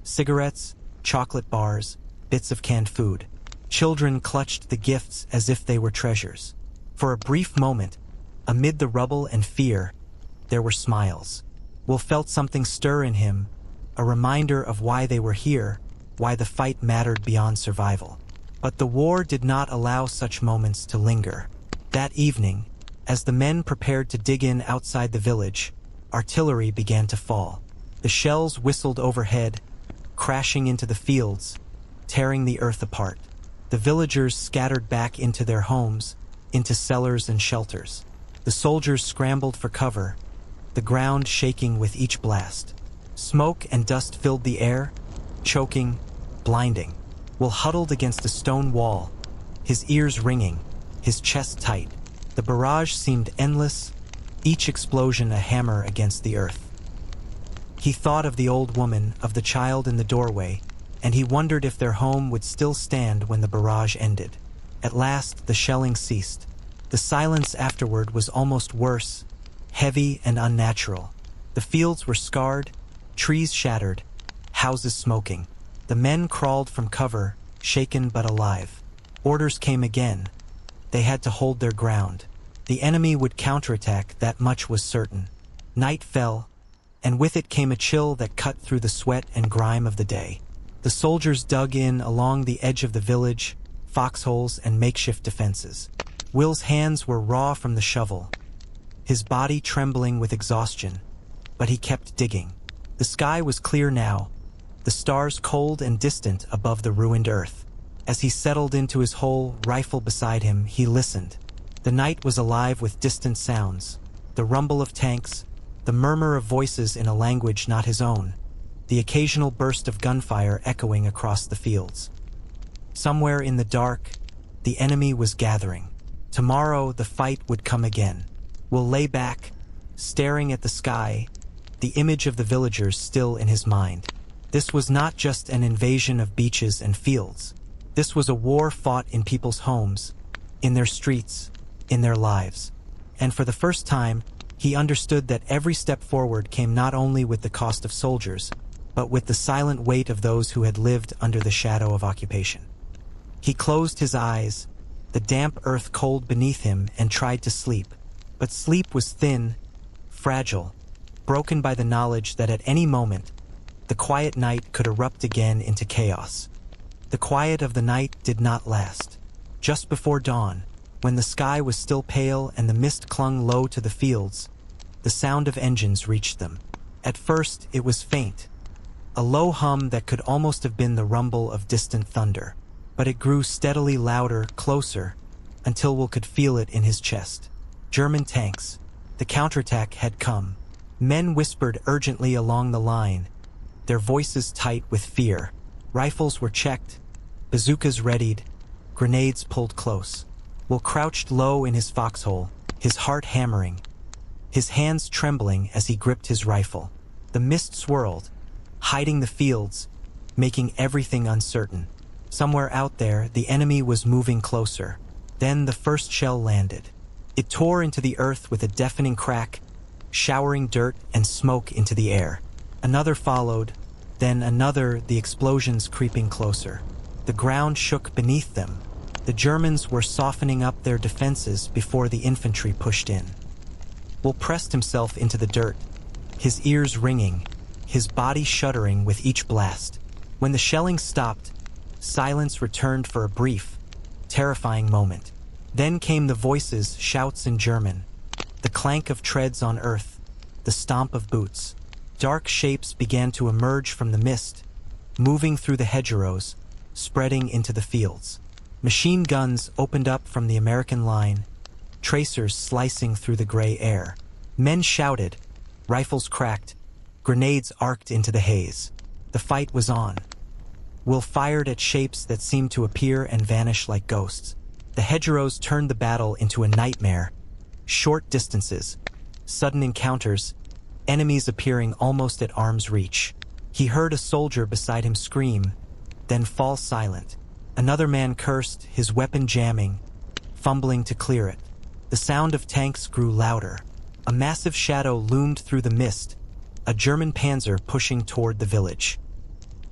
cigarettes, chocolate bars, bits of canned food. Children clutched the gifts as if they were treasures. For a brief moment, amid the rubble and fear, there were smiles. Will felt something stir in him, a reminder of why they were here, why the fight mattered beyond survival. But the war did not allow such moments to linger. That evening, as the men prepared to dig in outside the village, artillery began to fall. The shells whistled overhead, crashing into the fields, tearing the earth apart. The villagers scattered back into their homes, into cellars and shelters. The soldiers scrambled for cover, the ground shaking with each blast. Smoke and dust filled the air, choking, blinding. Will huddled against a stone wall, his ears ringing, his chest tight. The barrage seemed endless, each explosion a hammer against the earth. He thought of the old woman, of the child in the doorway, and he wondered if their home would still stand when the barrage ended. At last, the shelling ceased. The silence afterward was almost worse, heavy and unnatural. The fields were scarred, trees shattered, houses smoking. The men crawled from cover, shaken but alive. Orders came again. They had to hold their ground. The enemy would counterattack, that much was certain. Night fell, and with it came a chill that cut through the sweat and grime of the day. The soldiers dug in along the edge of the village, foxholes and makeshift defenses. Will's hands were raw from the shovel, his body trembling with exhaustion, but he kept digging. The sky was clear now, the stars cold and distant above the ruined earth. As he settled into his hole, rifle beside him, he listened. The night was alive with distant sounds, the rumble of tanks, the murmur of voices in a language not his own, the occasional burst of gunfire echoing across the fields. Somewhere in the dark, the enemy was gathering. Tomorrow the fight would come again. Will lay back, staring at the sky, the image of the villagers still in his mind. This was not just an invasion of beaches and fields. This was a war fought in people's homes, in their streets, in their lives. And for the first time, he understood that every step forward came not only with the cost of soldiers, but with the silent weight of those who had lived under the shadow of occupation. He closed his eyes, the damp earth cold beneath him, and tried to sleep. But sleep was thin, fragile, broken by the knowledge that at any moment, the quiet night could erupt again into chaos. The quiet of the night did not last. Just before dawn, when the sky was still pale and the mist clung low to the fields, the sound of engines reached them. At first, it was faint, a low hum that could almost have been the rumble of distant thunder. But it grew steadily louder, closer, until Will could feel it in his chest. German tanks. The counterattack had come. Men whispered urgently along the line, their voices tight with fear. Rifles were checked, bazookas readied, grenades pulled close. Will crouched low in his foxhole, his heart hammering, his hands trembling as he gripped his rifle. The mist swirled, hiding the fields, making everything uncertain. Somewhere out there, the enemy was moving closer. Then the first shell landed. It tore into the earth with a deafening crack, showering dirt and smoke into the air. Another followed, then another, the explosions creeping closer. The ground shook beneath them. The Germans were softening up their defenses before the infantry pushed in. Will pressed himself into the dirt, his ears ringing, his body shuddering with each blast. When the shelling stopped, silence returned for a brief, terrifying moment. Then came the voices, shouts in German, the clank of treads on earth, the stomp of boots. Dark shapes began to emerge from the mist, moving through the hedgerows, spreading into the fields. Machine guns opened up from the American line, tracers slicing through the gray air. Men shouted, rifles cracked, grenades arced into the haze. The fight was on. Will fired at shapes that seemed to appear and vanish like ghosts. The hedgerows turned the battle into a nightmare. Short distances, sudden encounters, enemies appearing almost at arm's reach. He heard a soldier beside him scream, then fall silent. Another man cursed, his weapon jamming, fumbling to clear it. The sound of tanks grew louder. A massive shadow loomed through the mist, a German panzer pushing toward the village.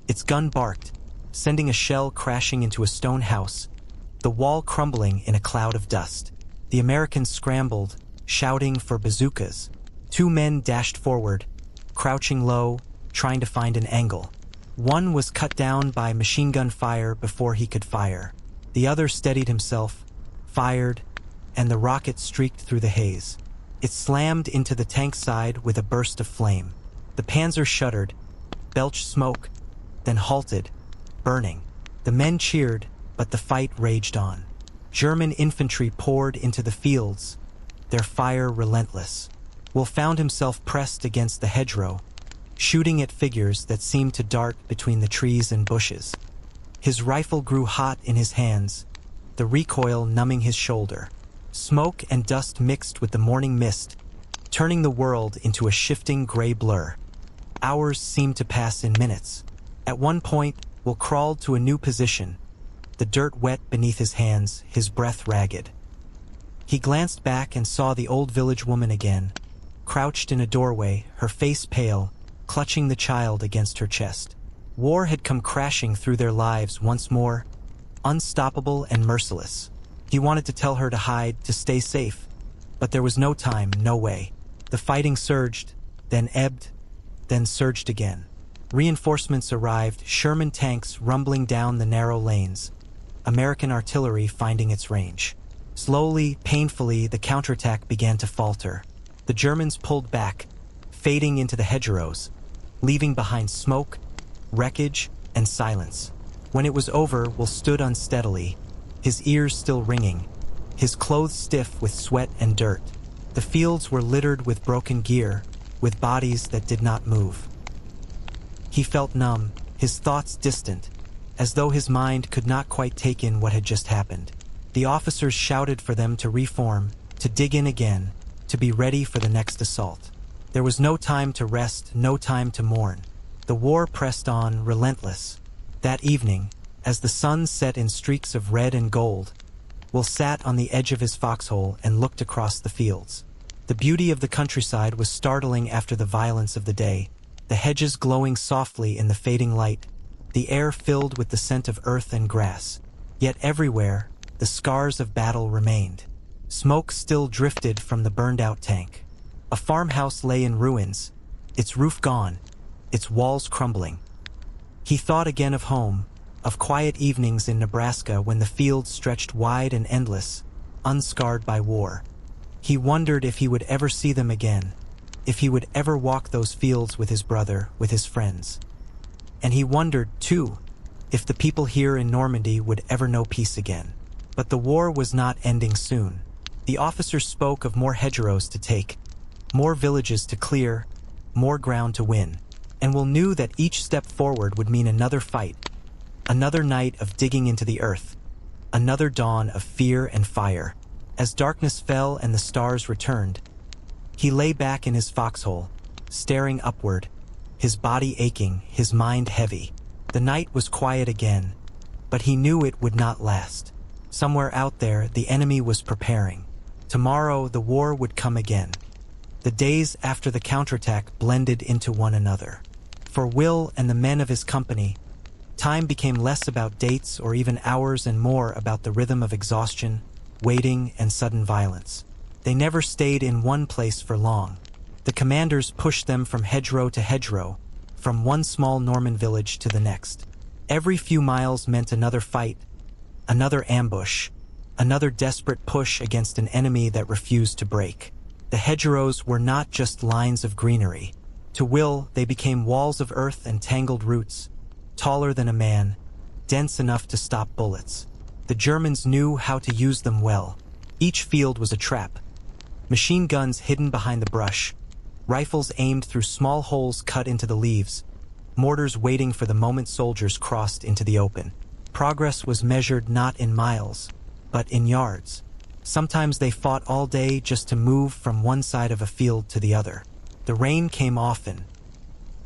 Its gun barked, sending a shell crashing into a stone house, the wall crumbling in a cloud of dust. The Americans scrambled, shouting for bazookas. Two men dashed forward, crouching low, trying to find an angle. One was cut down by machine gun fire before he could fire. The other steadied himself, fired, and the rocket streaked through the haze. It slammed into the tank's side with a burst of flame. The panzer shuddered, belched smoke, then halted, burning. The men cheered, but the fight raged on. German infantry poured into the fields, their fire relentless. Will found himself pressed against the hedgerow, shooting at figures that seemed to dart between the trees and bushes. His rifle grew hot in his hands, the recoil numbing his shoulder. Smoke and dust mixed with the morning mist, turning the world into a shifting gray blur. Hours seemed to pass in minutes. At one point, Will crawled to a new position, the dirt wet beneath his hands, his breath ragged. He glanced back and saw the old village woman again, crouched in a doorway, her face pale, clutching the child against her chest. War had come crashing through their lives once more, unstoppable and merciless. He wanted to tell her to hide, to stay safe, but there was no time, no way. The fighting surged, then ebbed, then surged again. Reinforcements arrived, Sherman tanks rumbling down the narrow lanes, American artillery finding its range. Slowly, painfully, the counterattack began to falter. The Germans pulled back, fading into the hedgerows, leaving behind smoke, wreckage, and silence. When it was over, Will stood unsteadily, his ears still ringing, his clothes stiff with sweat and dirt. The fields were littered with broken gear, with bodies that did not move. He felt numb, his thoughts distant, as though his mind could not quite take in what had just happened. The officers shouted for them to reform, to dig in again, to be ready for the next assault. There was no time to rest, no time to mourn. The war pressed on, relentless. That evening, as the sun set in streaks of red and gold, Will sat on the edge of his foxhole and looked across the fields. The beauty of the countryside was startling after the violence of the day, the hedges glowing softly in the fading light, the air filled with the scent of earth and grass. Yet everywhere, the scars of battle remained. Smoke still drifted from the burned-out tank. A farmhouse lay in ruins, its roof gone, its walls crumbling. He thought again of home, of quiet evenings in Nebraska when the fields stretched wide and endless, unscarred by war. He wondered if he would ever see them again, if he would ever walk those fields with his brother, with his friends. And he wondered, too, if the people here in Normandy would ever know peace again. But the war was not ending soon. The officers spoke of more hedgerows to take, more villages to clear, more ground to win, and Will knew that each step forward would mean another fight, another night of digging into the earth, another dawn of fear and fire. As darkness fell and the stars returned, he lay back in his foxhole, staring upward, his body aching, his mind heavy. The night was quiet again, but he knew it would not last. Somewhere out there, the enemy was preparing. Tomorrow, the war would come again. The days after the counterattack blended into one another. For Will and the men of his company, time became less about dates or even hours and more about the rhythm of exhaustion, waiting, and sudden violence. They never stayed in one place for long. The commanders pushed them from hedgerow to hedgerow, from one small Norman village to the next. Every few miles meant another fight, another ambush, another desperate push against an enemy that refused to break. The hedgerows were not just lines of greenery. To Will, they became walls of earth and tangled roots, taller than a man, dense enough to stop bullets. The Germans knew how to use them well. Each field was a trap. Machine guns hidden behind the brush, rifles aimed through small holes cut into the leaves, mortars waiting for the moment soldiers crossed into the open. Progress was measured not in miles, but in yards. Sometimes they fought all day just to move from one side of a field to the other. The rain came often.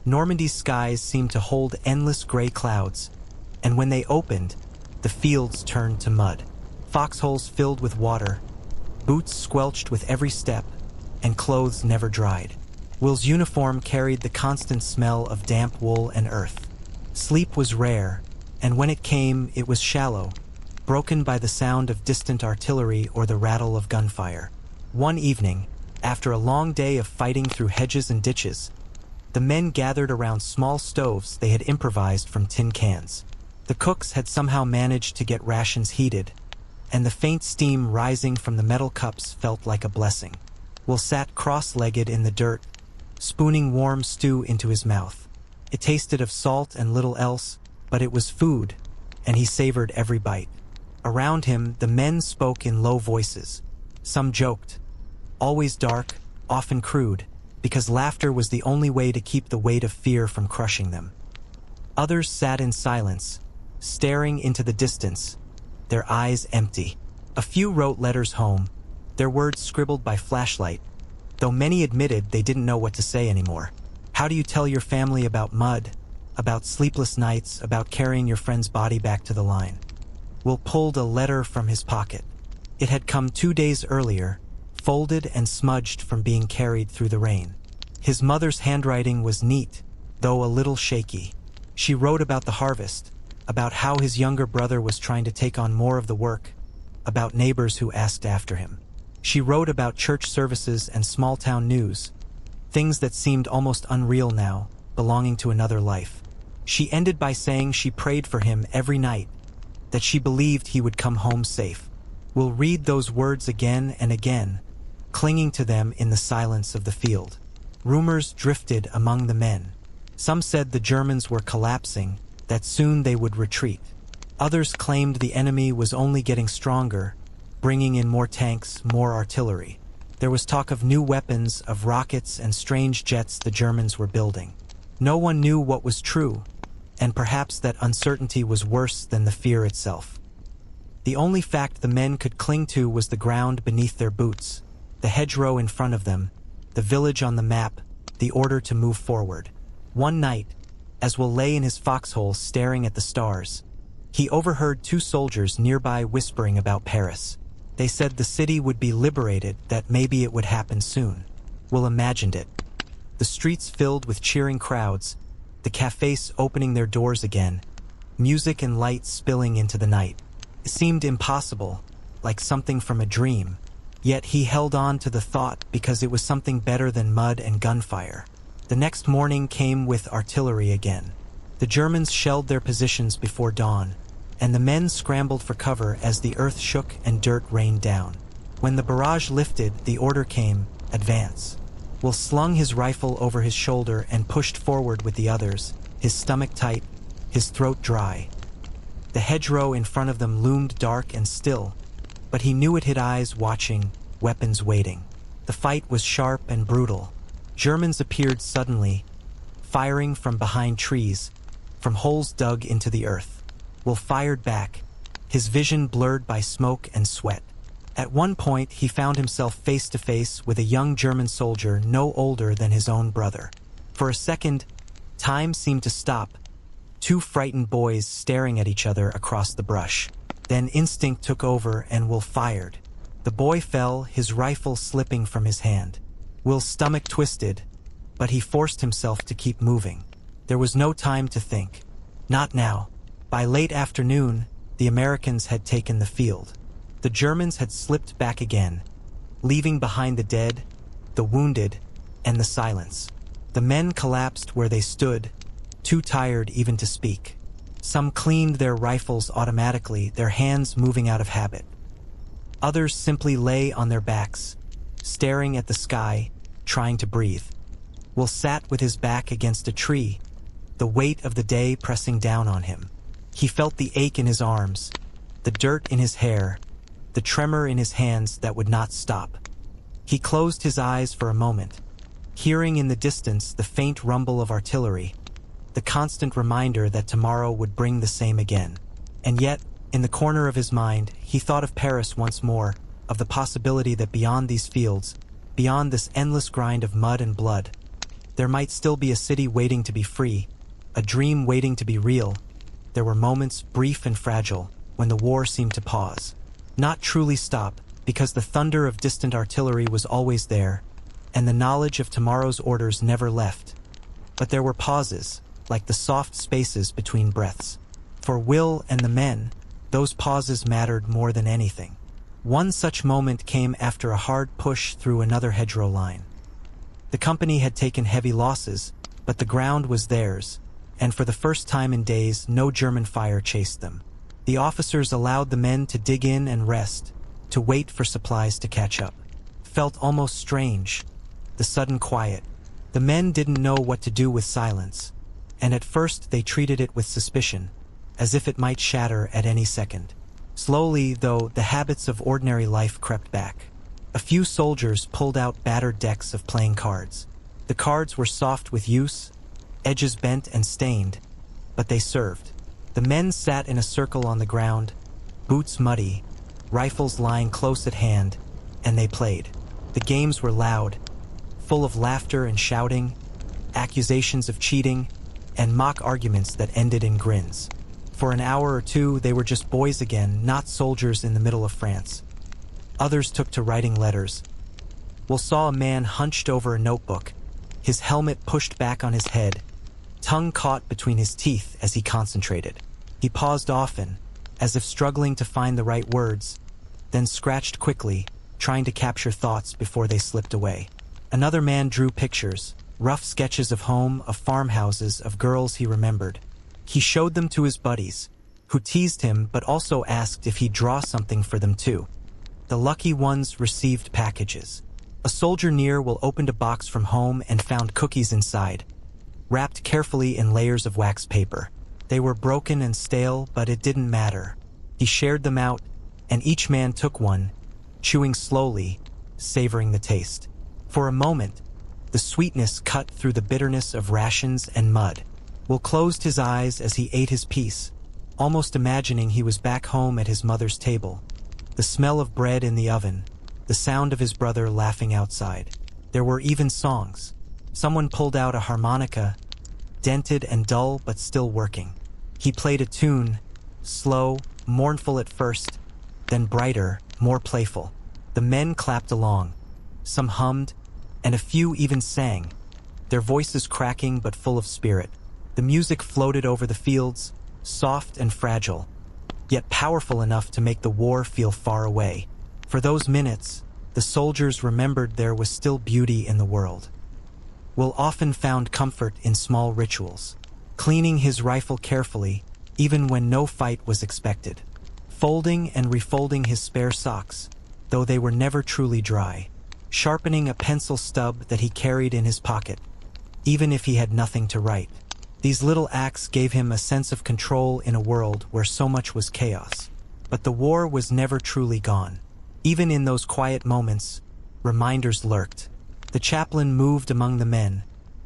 Normandy's skies seemed to hold endless gray clouds, and when they opened, the fields turned to mud. Foxholes filled with water, boots squelched with every step, and clothes never dried. Will's uniform carried the constant smell of damp wool and earth. Sleep was rare, and when it came, it was shallow, broken by the sound of distant artillery or the rattle of gunfire. One evening, after a long day of fighting through hedges and ditches, the men gathered around small stoves they had improvised from tin cans. The cooks had somehow managed to get rations heated, and the faint steam rising from the metal cups felt like a blessing. Will sat cross-legged in the dirt, spooning warm stew into his mouth. It tasted of salt and little else, but it was food, and he savored every bite. Around him, the men spoke in low voices. Some joked, always dark, often crude, because laughter was the only way to keep the weight of fear from crushing them. Others sat in silence, staring into the distance, their eyes empty. A few wrote letters home, their words scribbled by flashlight, though many admitted they didn't know what to say anymore. How do you tell your family about mud, about sleepless nights, about carrying your friend's body back to the line? Will pulled a letter from his pocket. It had come 2 days earlier, folded and smudged from being carried through the rain. His mother's handwriting was neat, though a little shaky. She wrote about the harvest, about how his younger brother was trying to take on more of the work, about neighbors who asked after him. She wrote about church services and small-town news, things that seemed almost unreal now, belonging to another life. She ended by saying she prayed for him every night, that she believed he would come home safe. We'll read those words again and again, clinging to them in the silence of the field. Rumors drifted among the men. Some said the Germans were collapsing, that soon they would retreat. Others claimed the enemy was only getting stronger, bringing in more tanks, more artillery. There was talk of new weapons, of rockets and strange jets the Germans were building. No one knew what was true, and perhaps that uncertainty was worse than the fear itself. The only fact the men could cling to was the ground beneath their boots, the hedgerow in front of them, the village on the map, the order to move forward. One night, as Will lay in his foxhole staring at the stars, he overheard two soldiers nearby whispering about Paris. They said the city would be liberated, that maybe it would happen soon. Will imagined it. The streets filled with cheering crowds, the cafes opening their doors again, music and light spilling into the night. It seemed impossible, like something from a dream, yet he held on to the thought because it was something better than mud and gunfire. The next morning came with artillery again. The Germans shelled their positions before dawn, and the men scrambled for cover as the earth shook and dirt rained down. When the barrage lifted, the order came, advance. Will slung his rifle over his shoulder and pushed forward with the others, his stomach tight, his throat dry. The hedgerow in front of them loomed dark and still, but he knew it had eyes watching, weapons waiting. The fight was sharp and brutal. Germans appeared suddenly, firing from behind trees, from holes dug into the earth. Will fired back, his vision blurred by smoke and sweat. At one point, he found himself face to face with a young German soldier no older than his own brother. For a second, time seemed to stop, two frightened boys staring at each other across the brush. Then instinct took over and Will fired. The boy fell, his rifle slipping from his hand. Will's stomach twisted, but he forced himself to keep moving. There was no time to think. Not now. By late afternoon, the Americans had taken the field. The Germans had slipped back again, leaving behind the dead, the wounded, and the silence. The men collapsed where they stood, too tired even to speak. Some cleaned their rifles automatically, their hands moving out of habit. Others simply lay on their backs, staring at the sky, trying to breathe. Will sat with his back against a tree, the weight of the day pressing down on him. He felt the ache in his arms, the dirt in his hair, the tremor in his hands that would not stop. He closed his eyes for a moment, hearing in the distance the faint rumble of artillery, the constant reminder that tomorrow would bring the same again. And yet, in the corner of his mind, he thought of Paris once more, of the possibility that beyond these fields, beyond this endless grind of mud and blood, there might still be a city waiting to be free, a dream waiting to be real. There were moments, brief and fragile, when the war seemed to pause. Not truly stop, because the thunder of distant artillery was always there, and the knowledge of tomorrow's orders never left. But there were pauses, like the soft spaces between breaths. For Will and the men, those pauses mattered more than anything. One such moment came after a hard push through another hedgerow line. The company had taken heavy losses, but the ground was theirs, and for the first time in days, no German fire chased them. The officers allowed the men to dig in and rest, to wait for supplies to catch up. Felt almost strange, the sudden quiet. The men didn't know what to do with silence, and at first they treated it with suspicion, as if it might shatter at any second. Slowly, though, the habits of ordinary life crept back. A few soldiers pulled out battered decks of playing cards. The cards were soft with use, edges bent and stained, but they served. The men sat in a circle on the ground, boots muddy, rifles lying close at hand, and they played. The games were loud, full of laughter and shouting, accusations of cheating, and mock arguments that ended in grins. For an hour or two, they were just boys again, not soldiers in the middle of France. Others took to writing letters. Will saw a man hunched over a notebook, his helmet pushed back on his head, tongue caught between his teeth as he concentrated. He paused often, as if struggling to find the right words, then scratched quickly, trying to capture thoughts before they slipped away. Another man drew pictures, rough sketches of home, of farmhouses, of girls he remembered. He showed them to his buddies, who teased him but also asked if he'd draw something for them too. The lucky ones received packages. A soldier near Will opened a box from home and found cookies inside, wrapped carefully in layers of wax paper. They were broken and stale, but it didn't matter. He shared them out, and each man took one, chewing slowly, savoring the taste. For a moment, the sweetness cut through the bitterness of rations and mud. Will closed his eyes as he ate his piece, almost imagining he was back home at his mother's table. The smell of bread in the oven, the sound of his brother laughing outside. There were even songs. Someone pulled out a harmonica, dented and dull but still working. He played a tune, slow, mournful at first, then brighter, more playful. The men clapped along. Some hummed, and a few even sang, their voices cracking but full of spirit. The music floated over the fields, soft and fragile, yet powerful enough to make the war feel far away. For those minutes, the soldiers remembered there was still beauty in the world. Will often found comfort in small rituals, cleaning his rifle carefully, even when no fight was expected, folding and refolding his spare socks, though they were never truly dry, sharpening a pencil stub that he carried in his pocket, even if he had nothing to write. These little acts gave him a sense of control in a world where so much was chaos. But the war was never truly gone. Even in those quiet moments, reminders lurked. The chaplain moved among the men,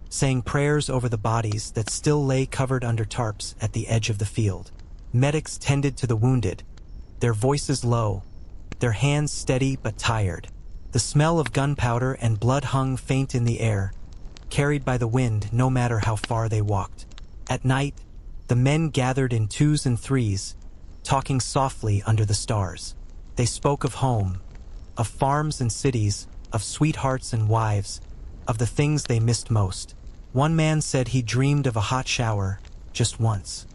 saying prayers over the bodies that still lay covered under tarps at the edge of the field. Medics tended to the wounded, their voices low, their hands steady but tired. The smell of gunpowder and blood hung faint in the air, carried by the wind no matter how far they walked. At night, the men gathered in twos and threes, talking softly under the stars. They spoke of home, of farms and cities, of sweethearts and wives, of the things they missed most. One man said he dreamed of a hot shower, just once.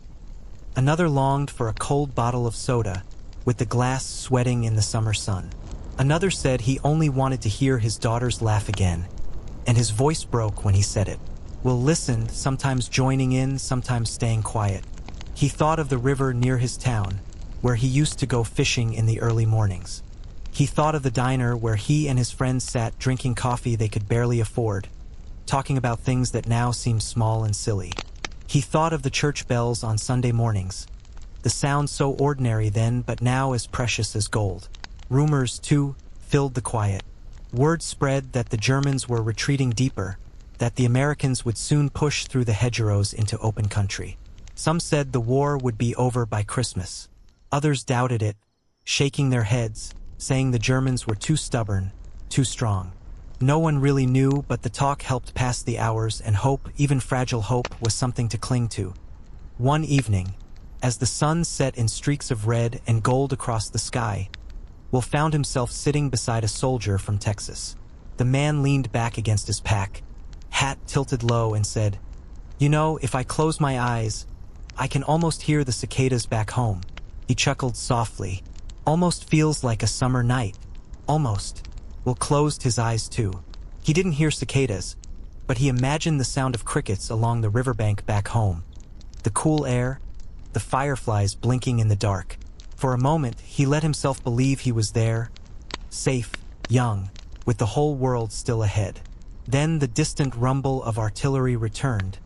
Another longed for a cold bottle of soda, with the glass sweating in the summer sun. Another said he only wanted to hear his daughters laugh again, and his voice broke when he said it. Will listened, sometimes joining in, sometimes staying quiet. He thought of the river near his town, where he used to go fishing in the early mornings. He thought of the diner where he and his friends sat drinking coffee they could barely afford, talking about things that now seem small and silly. He thought of the church bells on Sunday mornings, the sound so ordinary then but now as precious as gold. Rumors, too, filled the quiet. Word spread that the Germans were retreating deeper, that the Americans would soon push through the hedgerows into open country. Some said the war would be over by Christmas. Others doubted it, shaking their heads, saying the Germans were too stubborn, too strong. No one really knew, but the talk helped pass the hours, and hope, even fragile hope, was something to cling to. One evening, as the sun set in streaks of red and gold across the sky, Will found himself sitting beside a soldier from Texas. The man leaned back against his pack, hat tilted low, and said, "You know, if I close my eyes, I can almost hear the cicadas back home." He chuckled softly. "Almost feels like a summer night. Almost." Will closed his eyes too. He didn't hear cicadas, but he imagined the sound of crickets along the riverbank back home. The cool air, the fireflies blinking in the dark. For a moment, he let himself believe he was there, safe, young, with the whole world still ahead. Then the distant rumble of artillery returned,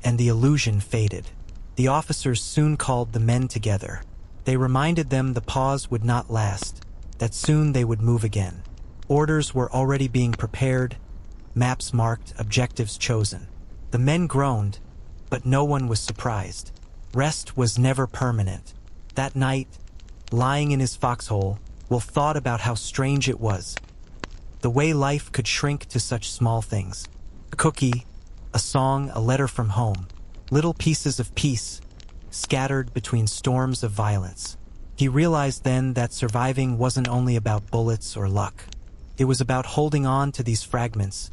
and the illusion faded. The officers soon called the men together. They reminded them the pause would not last, that soon they would move again. Orders were already being prepared, maps marked, objectives chosen. The men groaned, but no one was surprised. Rest was never permanent. That night, lying in his foxhole, Will thought about how strange it was. The way life could shrink to such small things. A cookie, a song, a letter from home. Little pieces of peace, scattered between storms of violence. He realized then that surviving wasn't only about bullets or luck. It was about holding on to these fragments,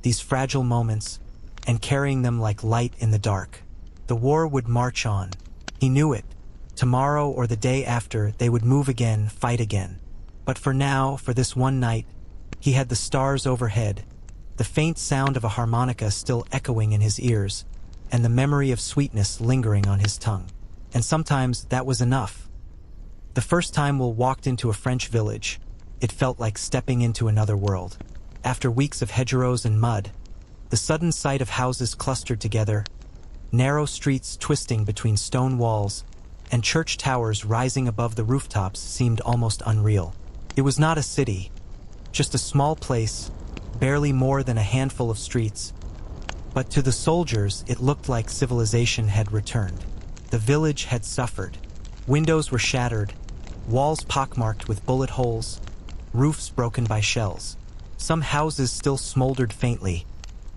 these fragile moments, and carrying them like light in the dark. The war would march on. He knew it. Tomorrow or the day after, they would move again, fight again. But for now, for this one night, he had the stars overhead, the faint sound of a harmonica still echoing in his ears, and the memory of sweetness lingering on his tongue. And sometimes that was enough. The first time Will walked into a French village, it felt like stepping into another world. After weeks of hedgerows and mud, the sudden sight of houses clustered together, narrow streets twisting between stone walls, and church towers rising above the rooftops seemed almost unreal. It was not a city, just a small place, barely more than a handful of streets. But to the soldiers, it looked like civilization had returned. The village had suffered. Windows were shattered, walls pockmarked with bullet holes, roofs broken by shells. Some houses still smoldered faintly,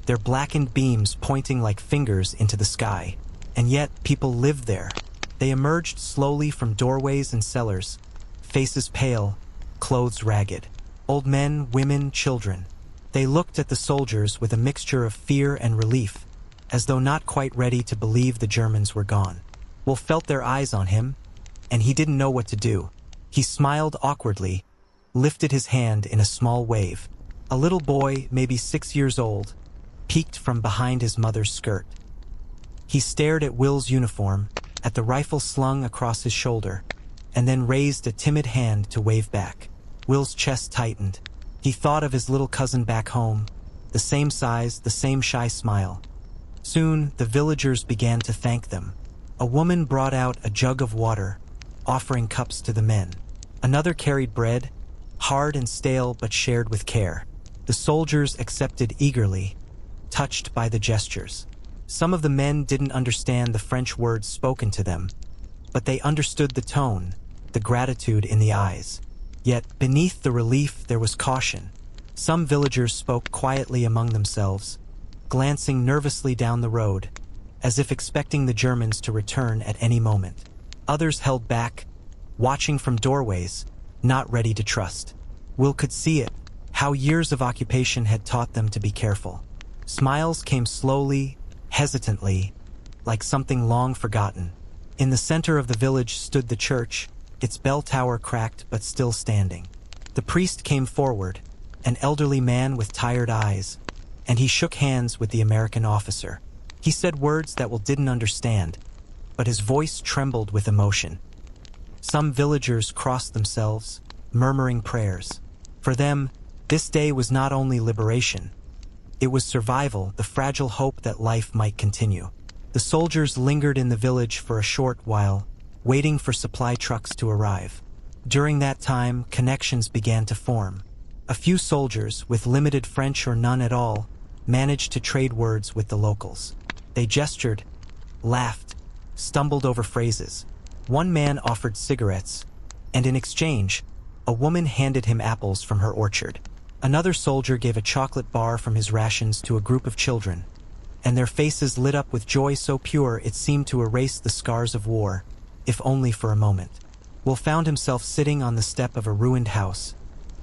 their blackened beams pointing like fingers into the sky. And yet, people lived there. They emerged slowly from doorways and cellars, faces pale, clothes ragged. Old men, women, children. They looked at the soldiers with a mixture of fear and relief, as though not quite ready to believe the Germans were gone. Will felt their eyes on him, and he didn't know what to do. He smiled awkwardly, lifted his hand in a small wave. A little boy, maybe 6 years old, peeked from behind his mother's skirt. He stared at Will's uniform, at the rifle slung across his shoulder, and then raised a timid hand to wave back. Will's chest tightened. He thought of his little cousin back home, the same size, the same shy smile. Soon, the villagers began to thank them. A woman brought out a jug of water, offering cups to the men. Another carried bread, hard and stale but shared with care. The soldiers accepted eagerly, touched by the gestures. Some of the men didn't understand the French words spoken to them, but they understood the tone, the gratitude in the eyes. Yet, beneath the relief there was caution. Some villagers spoke quietly among themselves, glancing nervously down the road, as if expecting the Germans to return at any moment. Others held back, watching from doorways, not ready to trust. Will could see it, how years of occupation had taught them to be careful. Smiles came slowly, hesitantly, like something long forgotten. In the center of the village stood the church, its bell tower cracked but still standing. The priest came forward, an elderly man with tired eyes, and he shook hands with the American officer. He said words that Will didn't understand, but his voice trembled with emotion. Some villagers crossed themselves, murmuring prayers. For them, this day was not only liberation. It was survival, the fragile hope that life might continue. The soldiers lingered in the village for a short while, waiting for supply trucks to arrive. During that time, connections began to form. A few soldiers, with limited French or none at all, managed to trade words with the locals. They gestured, laughed, stumbled over phrases. One man offered cigarettes, and in exchange, a woman handed him apples from her orchard. Another soldier gave a chocolate bar from his rations to a group of children, and their faces lit up with joy so pure it seemed to erase the scars of war, if only for a moment. Will found himself sitting on the step of a ruined house,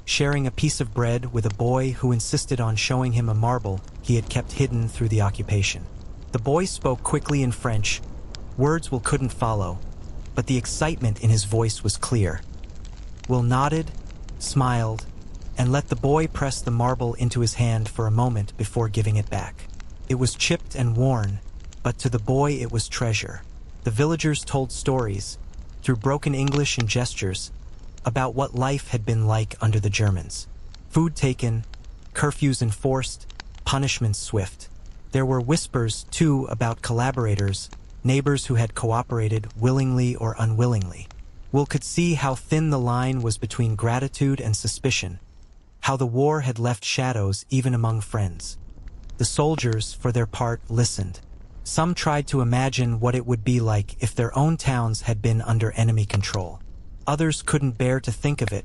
sharing a piece of bread with a boy who insisted on showing him a marble he had kept hidden through the occupation. The boy spoke quickly in French. Words Will couldn't follow, but the excitement in his voice was clear. Will nodded, smiled, and let the boy press the marble into his hand for a moment before giving it back. It was chipped and worn, but to the boy it was treasure. The villagers told stories, through broken English and gestures, about what life had been like under the Germans. Food taken, curfews enforced, punishments swift. There were whispers, too, about collaborators, neighbors who had cooperated willingly or unwillingly. Will could see how thin the line was between gratitude and suspicion, how the war had left shadows even among friends. The soldiers, for their part, listened. Some tried to imagine what it would be like if their own towns had been under enemy control. Others couldn't bear to think of it,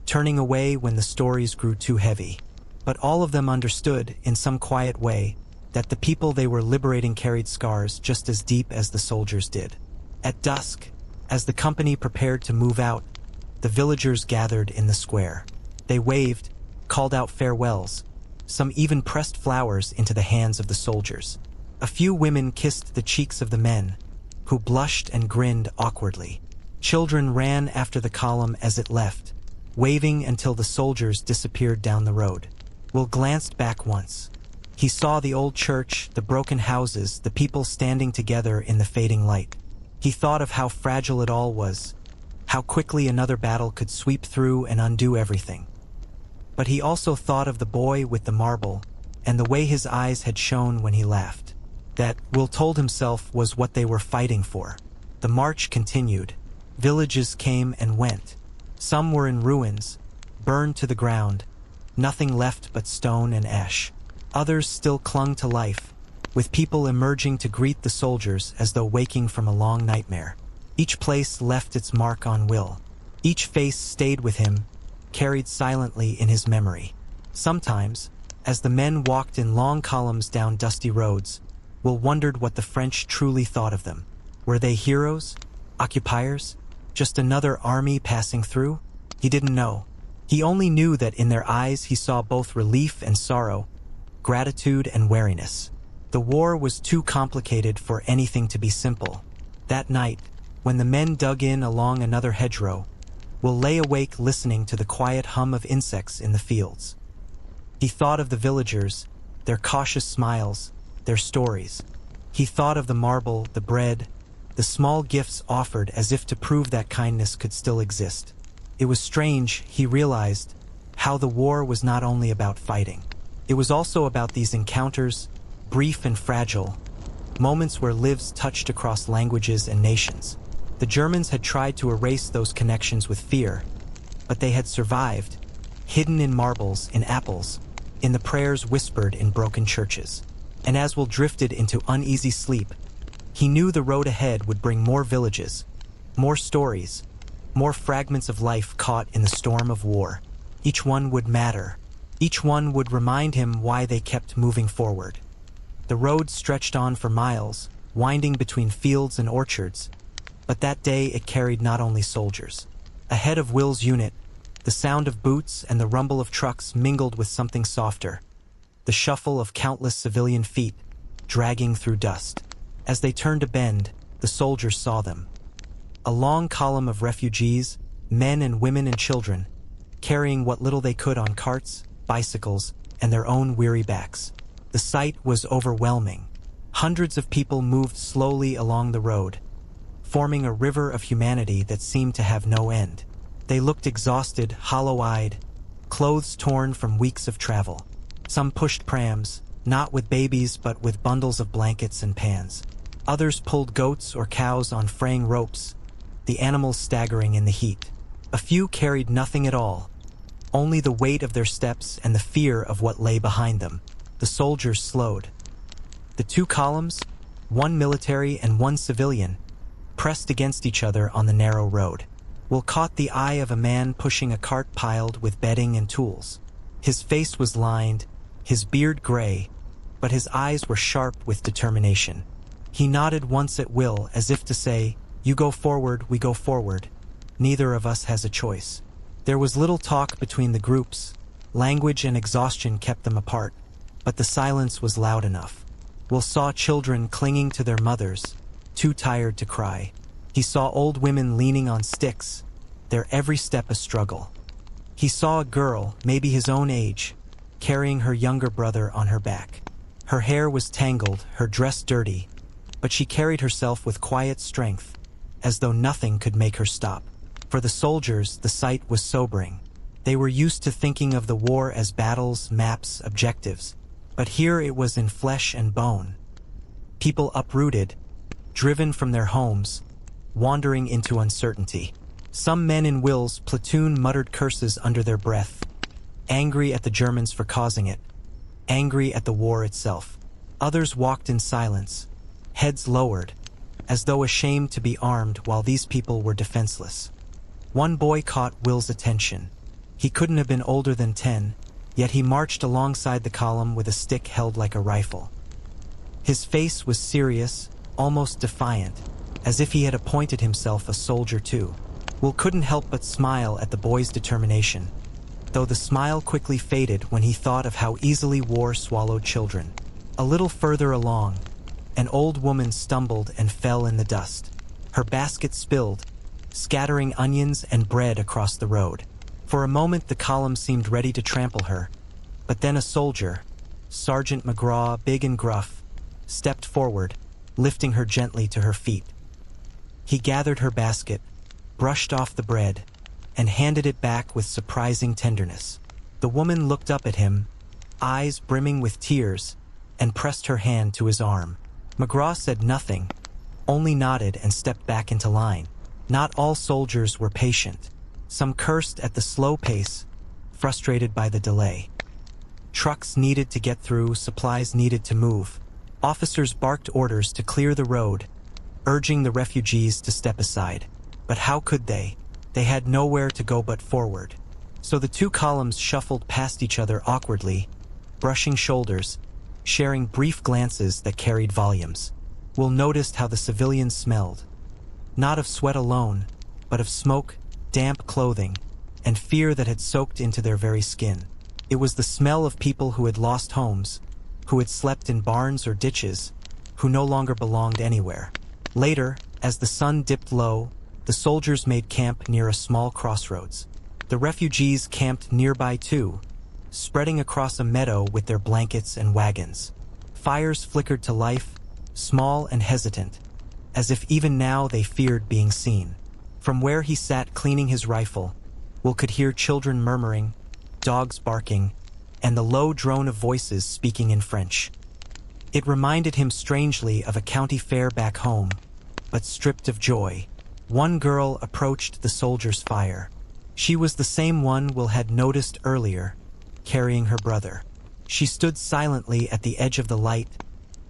turning away when the stories grew too heavy. But all of them understood, in some quiet way, that the people they were liberating carried scars just as deep as the soldiers did. At dusk, as the company prepared to move out, the villagers gathered in the square. They waved, called out farewells. Some even pressed flowers into the hands of the soldiers. A few women kissed the cheeks of the men, who blushed and grinned awkwardly. Children ran after the column as it left, waving until the soldiers disappeared down the road. Will glanced back once. He saw the old church, the broken houses, the people standing together in the fading light. He thought of how fragile it all was, how quickly another battle could sweep through and undo everything. But he also thought of the boy with the marble, and the way his eyes had shone when he laughed. That, Will told himself, was what they were fighting for. The march continued. Villages came and went. Some were in ruins, burned to the ground, nothing left but stone and ash. Others still clung to life, with people emerging to greet the soldiers as though waking from a long nightmare. Each place left its mark on Will. Each face stayed with him, carried silently in his memory. Sometimes, as the men walked in long columns down dusty roads, Will wondered what the French truly thought of them. Were they heroes? Occupiers? Just another army passing through? He didn't know. He only knew that in their eyes he saw both relief and sorrow, gratitude and wariness. The war was too complicated for anything to be simple. That night, when the men dug in along another hedgerow, Will lay awake listening to the quiet hum of insects in the fields. He thought of the villagers, their cautious smiles, their stories. He thought of the marble, the bread, the small gifts offered as if to prove that kindness could still exist. It was strange, he realized, how the war was not only about fighting. It was also about these encounters, brief and fragile, moments where lives touched across languages and nations. The Germans had tried to erase those connections with fear, but they had survived, hidden in marbles, in apples, in the prayers whispered in broken churches. And as Will drifted into uneasy sleep, he knew the road ahead would bring more villages, more stories, more fragments of life caught in the storm of war. Each one would matter. Each one would remind him why they kept moving forward. The road stretched on for miles, winding between fields and orchards, but that day it carried not only soldiers. Ahead of Will's unit, the sound of boots and the rumble of trucks mingled with something softer, the shuffle of countless civilian feet dragging through dust. As they turned a bend, the soldiers saw them. A long column of refugees, men and women and children, carrying what little they could on carts, bicycles, and their own weary backs. The sight was overwhelming. Hundreds of people moved slowly along the road, forming a river of humanity that seemed to have no end. They looked exhausted, hollow-eyed, clothes torn from weeks of travel. Some pushed prams, not with babies but with bundles of blankets and pans. Others pulled goats or cows on fraying ropes, the animals staggering in the heat. A few carried nothing at all, only the weight of their steps and the fear of what lay behind them. The soldiers slowed. The two columns, one military and one civilian, pressed against each other on the narrow road. Will caught the eye of a man pushing a cart piled with bedding and tools. His face was lined, his beard gray, but his eyes were sharp with determination. He nodded once at Will as if to say, "You go forward, we go forward. Neither of us has a choice." There was little talk between the groups. Language and exhaustion kept them apart, but the silence was loud enough. Will saw children clinging to their mothers, too tired to cry. He saw old women leaning on sticks, their every step a struggle. He saw a girl, maybe his own age, carrying her younger brother on her back. Her hair was tangled, her dress dirty, but she carried herself with quiet strength, as though nothing could make her stop. For the soldiers, the sight was sobering. They were used to thinking of the war as battles, maps, objectives, but here it was in flesh and bone. People uprooted, driven from their homes, wandering into uncertainty. Some men in Will's platoon muttered curses under their breath, angry at the Germans for causing it, angry at the war itself. Others walked in silence, heads lowered, as though ashamed to be armed while these people were defenseless. One boy caught Will's attention. He couldn't have been older than 10, yet he marched alongside the column with a stick held like a rifle. His face was serious, almost defiant, as if he had appointed himself a soldier too. Will couldn't help but smile at the boy's determination, though the smile quickly faded when he thought of how easily war swallowed children. A little further along, an old woman stumbled and fell in the dust. Her basket spilled, scattering onions and bread across the road. For a moment the column seemed ready to trample her, but then a soldier, Sergeant McGraw, big and gruff, stepped forward, lifting her gently to her feet. He gathered her basket, brushed off the bread, and handed it back with surprising tenderness. The woman looked up at him, eyes brimming with tears, and pressed her hand to his arm. McGraw said nothing, only nodded and stepped back into line. Not all soldiers were patient. Some cursed at the slow pace, frustrated by the delay. Trucks needed to get through, supplies needed to move. Officers barked orders to clear the road, urging the refugees to step aside. But how could they? They had nowhere to go but forward. So the two columns shuffled past each other awkwardly, brushing shoulders, sharing brief glances that carried volumes. Will noticed how the civilians smelled. Not of sweat alone, but of smoke, damp clothing, and fear that had soaked into their very skin. It was the smell of people who had lost homes, who had slept in barns or ditches, who no longer belonged anywhere. Later, as the sun dipped low, the soldiers made camp near a small crossroads. The refugees camped nearby too, spreading across a meadow with their blankets and wagons. Fires flickered to life, small and hesitant, as if even now they feared being seen. From where he sat cleaning his rifle, Will could hear children murmuring, dogs barking, and the low drone of voices speaking in French. It reminded him strangely of a county fair back home, but stripped of joy. One girl approached the soldier's fire. She was the same one Will had noticed earlier, carrying her brother. She stood silently at the edge of the light,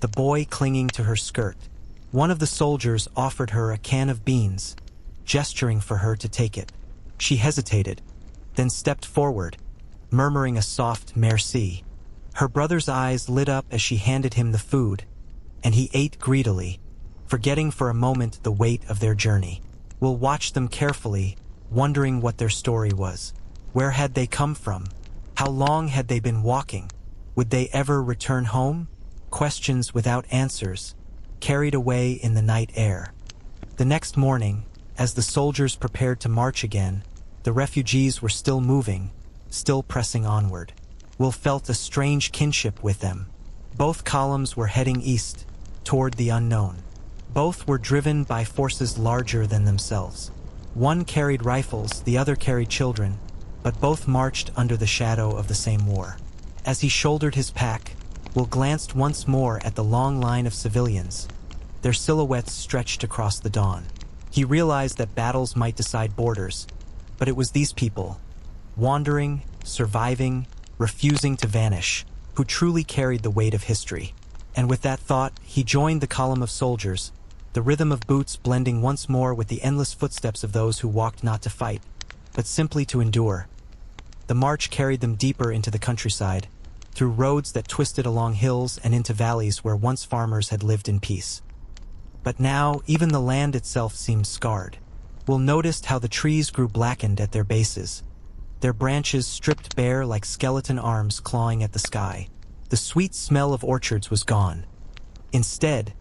the boy clinging to her skirt. One of the soldiers offered her a can of beans, gesturing for her to take it. She hesitated, then stepped forward, murmuring a soft merci. Her brother's eyes lit up as she handed him the food, and he ate greedily, forgetting for a moment the weight of their journey. Will watched them carefully, wondering what their story was. Where had they come from? How long had they been walking? Would they ever return home? Questions without answers, carried away in the night air. The next morning, as the soldiers prepared to march again, the refugees were still moving, still pressing onward. Will felt a strange kinship with them. Both columns were heading east, toward the unknown. Both were driven by forces larger than themselves. One carried rifles, the other carried children, but both marched under the shadow of the same war. As he shouldered his pack, Will glanced once more at the long line of civilians, their silhouettes stretched across the dawn. He realized that battles might decide borders, but it was these people, wandering, surviving, refusing to vanish, who truly carried the weight of history. And with that thought, he joined the column of soldiers, the rhythm of boots blending once more with the endless footsteps of those who walked not to fight, but simply to endure. The march carried them deeper into the countryside, through roads that twisted along hills and into valleys where once farmers had lived in peace. But now, even the land itself seemed scarred. Will noticed how the trees grew blackened at their bases, their branches stripped bare like skeleton arms clawing at the sky. The sweet smell of orchards was gone. Instead,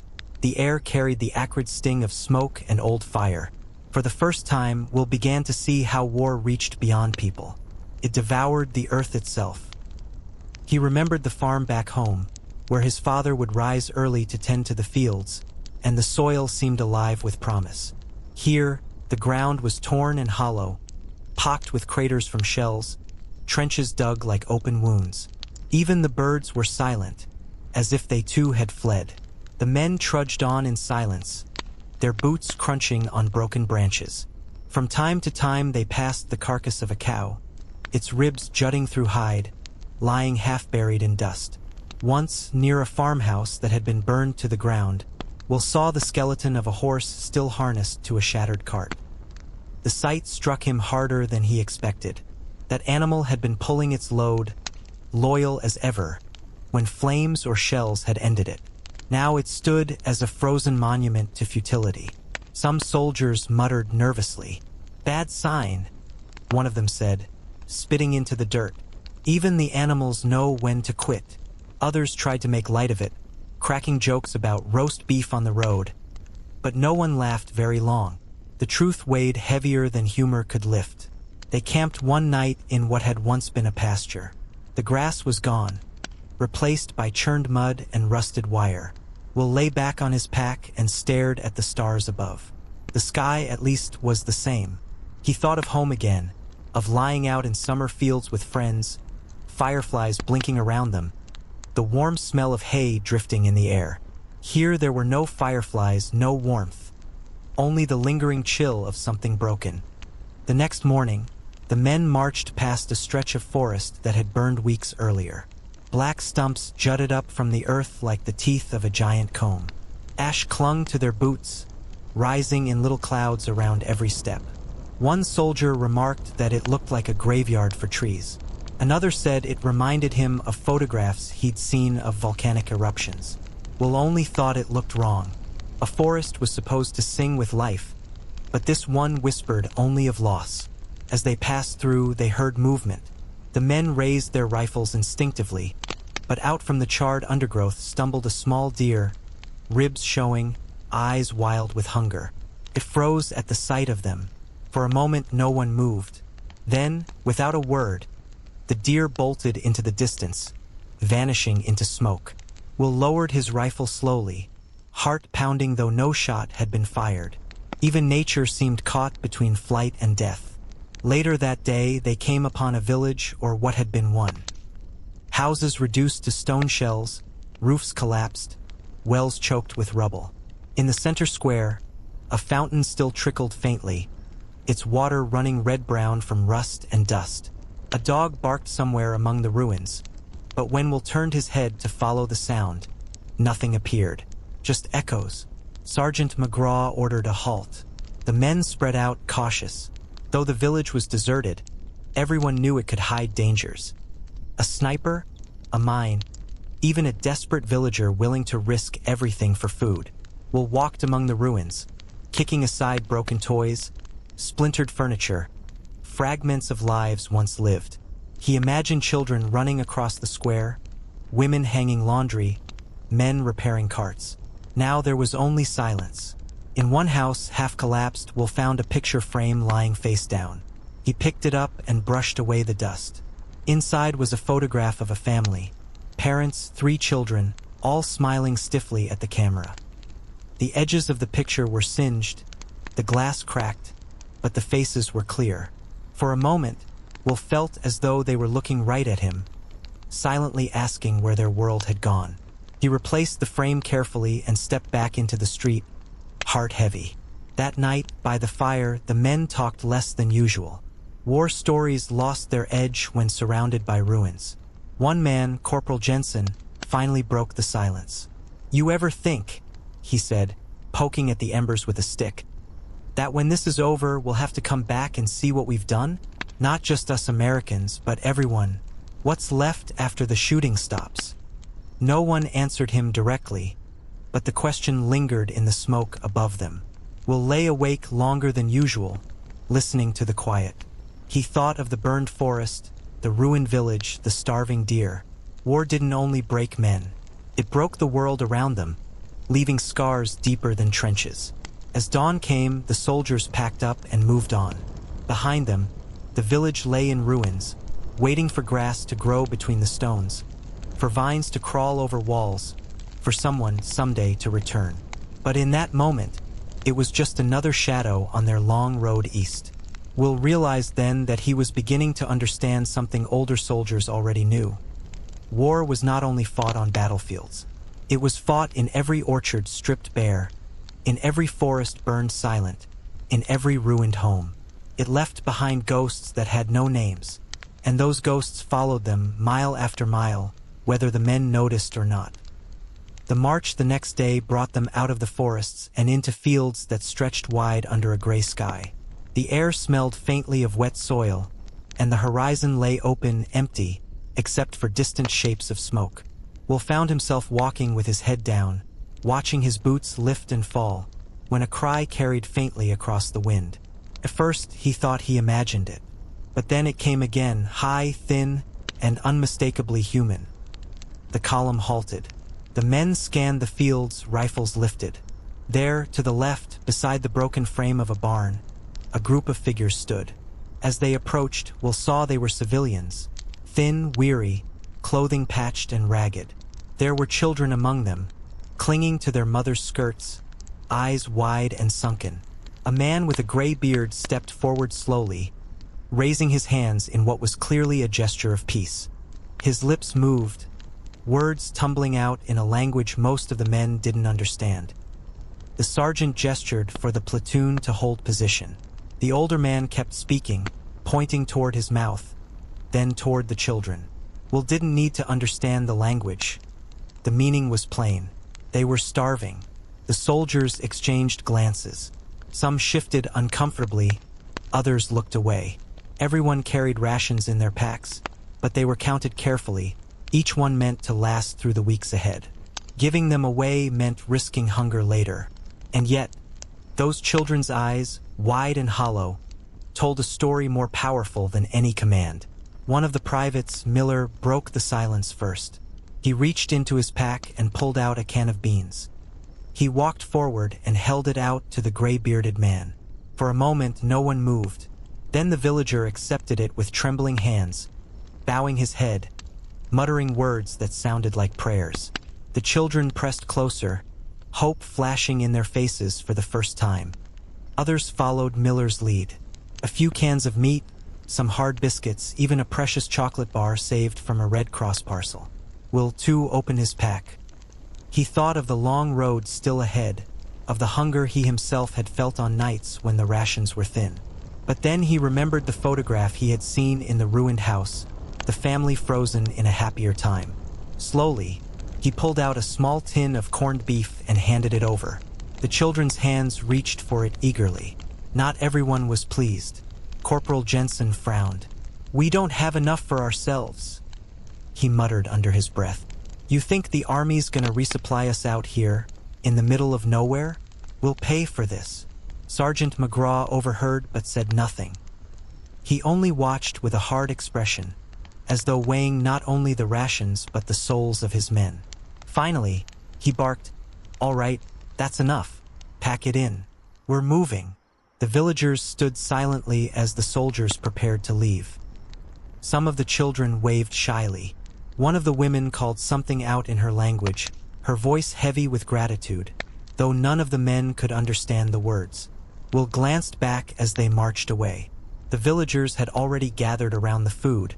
the air carried the acrid sting of smoke and old fire. For the first time, Will began to see how war reached beyond people. It devoured the earth itself. He remembered the farm back home, where his father would rise early to tend to the fields, and the soil seemed alive with promise. Here, the ground was torn and hollow, pocked with craters from shells, trenches dug like open wounds. Even the birds were silent, as if they too had fled. The men trudged on in silence, their boots crunching on broken branches. From time to time they passed the carcass of a cow, its ribs jutting through hide, lying half-buried in dust. Once, near a farmhouse that had been burned to the ground, Will saw the skeleton of a horse still harnessed to a shattered cart. The sight struck him harder than he expected. That animal had been pulling its load, loyal as ever, when flames or shells had ended it. Now it stood as a frozen monument to futility. Some soldiers muttered nervously. "Bad sign," one of them said, spitting into the dirt. "Even the animals know when to quit." Others tried to make light of it, cracking jokes about roast beef on the road. But no one laughed very long. The truth weighed heavier than humor could lift. They camped one night in what had once been a pasture. The grass was gone, replaced by churned mud and rusted wire. Will lay back on his pack and stared at the stars above. The sky, at least, was the same. He thought of home again, of lying out in summer fields with friends, fireflies blinking around them, the warm smell of hay drifting in the air. Here there were no fireflies, no warmth, only the lingering chill of something broken. The next morning, the men marched past a stretch of forest that had burned weeks earlier. Black stumps jutted up from the earth like the teeth of a giant comb. Ash clung to their boots, rising in little clouds around every step. One soldier remarked that it looked like a graveyard for trees. Another said it reminded him of photographs he'd seen of volcanic eruptions. Will only thought it looked wrong. A forest was supposed to sing with life, but this one whispered only of loss. As they passed through, they heard movement. The men raised their rifles instinctively, but out from the charred undergrowth stumbled a small deer, ribs showing, eyes wild with hunger. It froze at the sight of them. For a moment no one moved. Then, without a word, the deer bolted into the distance, vanishing into smoke. Will lowered his rifle slowly, heart pounding though no shot had been fired. Even nature seemed caught between flight and death. Later that day they came upon a village, or what had been one. Houses reduced to stone shells, roofs collapsed, wells choked with rubble. In the center square, a fountain still trickled faintly, its water running red-brown from rust and dust. A dog barked somewhere among the ruins, but when Will turned his head to follow the sound, nothing appeared. Just echoes. Sergeant McGraw ordered a halt. The men spread out, cautious. Though the village was deserted, everyone knew it could hide dangers. A sniper, a mine, even a desperate villager willing to risk everything for food. Will walked among the ruins, kicking aside broken toys, splintered furniture, fragments of lives once lived. He imagined children running across the square, women hanging laundry, men repairing carts. Now there was only silence. In one house, half collapsed, Will found a picture frame lying face down. He picked it up and brushed away the dust. Inside was a photograph of a family. Parents, 3 children, all smiling stiffly at the camera. The edges of the picture were singed, the glass cracked, but the faces were clear. For a moment, Will felt as though they were looking right at him, silently asking where their world had gone. He replaced the frame carefully and stepped back into the street, heart heavy. That night, by the fire, the men talked less than usual. War stories lost their edge when surrounded by ruins. One man, Corporal Jensen, finally broke the silence. "You ever think," he said, poking at the embers with a stick, "that when this is over, we'll have to come back and see what we've done? Not just us Americans, but everyone. What's left after the shooting stops?" No one answered him directly, but the question lingered in the smoke above them. Will lay awake longer than usual, listening to the quiet. He thought of the burned forest, the ruined village, the starving deer. War didn't only break men. It broke the world around them, leaving scars deeper than trenches. As dawn came, the soldiers packed up and moved on. Behind them, the village lay in ruins, waiting for grass to grow between the stones, for vines to crawl over walls, for someone someday to return. But in that moment, it was just another shadow on their long road east. Will realized then that he was beginning to understand something older soldiers already knew. War was not only fought on battlefields. It was fought in every orchard stripped bare, in every forest burned silent, in every ruined home. It left behind ghosts that had no names, and those ghosts followed them mile after mile, whether the men noticed or not. The march the next day brought them out of the forests and into fields that stretched wide under a gray sky. The air smelled faintly of wet soil, and the horizon lay open, empty, except for distant shapes of smoke. Will found himself walking with his head down, watching his boots lift and fall, when a cry carried faintly across the wind. At first he thought he imagined it, but then it came again, high, thin, and unmistakably human. The column halted. The men scanned the fields, rifles lifted. There, to the left, beside the broken frame of a barn, a group of figures stood. As they approached, Will saw they were civilians, thin, weary, clothing patched and ragged. There were children among them, clinging to their mothers' skirts, eyes wide and sunken. A man with a gray beard stepped forward slowly, raising his hands in what was clearly a gesture of peace. His lips moved, words tumbling out in a language most of the men didn't understand. The sergeant gestured for the platoon to hold position. The older man kept speaking, pointing toward his mouth, then toward the children. Will didn't need to understand the language. The meaning was plain. They were starving. The soldiers exchanged glances. Some shifted uncomfortably, Others looked away. Everyone carried rations in their packs, but they were counted carefully. Each one meant to last through the weeks ahead. Giving them away meant risking hunger later. And yet, those children's eyes, wide and hollow, told a story more powerful than any command. One of the privates, Miller, broke the silence first. He reached into his pack and pulled out a can of beans. He walked forward and held it out to the gray-bearded man. For a moment, no one moved. Then the villager accepted it with trembling hands, bowing his head, muttering words that sounded like prayers. The children pressed closer, hope flashing in their faces for the first time. Others followed Miller's lead. A few cans of meat, some hard biscuits, even a precious chocolate bar saved from a Red Cross parcel. Will too opened his pack. He thought of the long road still ahead, of the hunger he himself had felt on nights when the rations were thin. But then he remembered the photograph he had seen in the ruined house, the family frozen in a happier time. Slowly, he pulled out a small tin of corned beef and handed it over. The children's hands reached for it eagerly. Not everyone was pleased. Corporal Jensen frowned. "We don't have enough for ourselves," he muttered under his breath. "You think the army's gonna resupply us out here, in the middle of nowhere? We'll pay for this." Sergeant McGraw overheard but said nothing. He only watched with a hard expression, as though weighing not only the rations but the souls of his men. Finally, he barked, "All right, that's enough. Pack it in. We're moving." The villagers stood silently as the soldiers prepared to leave. Some of the children waved shyly. One of the women called something out in her language, her voice heavy with gratitude, though none of the men could understand the words. Will glanced back as they marched away. The villagers had already gathered around the food,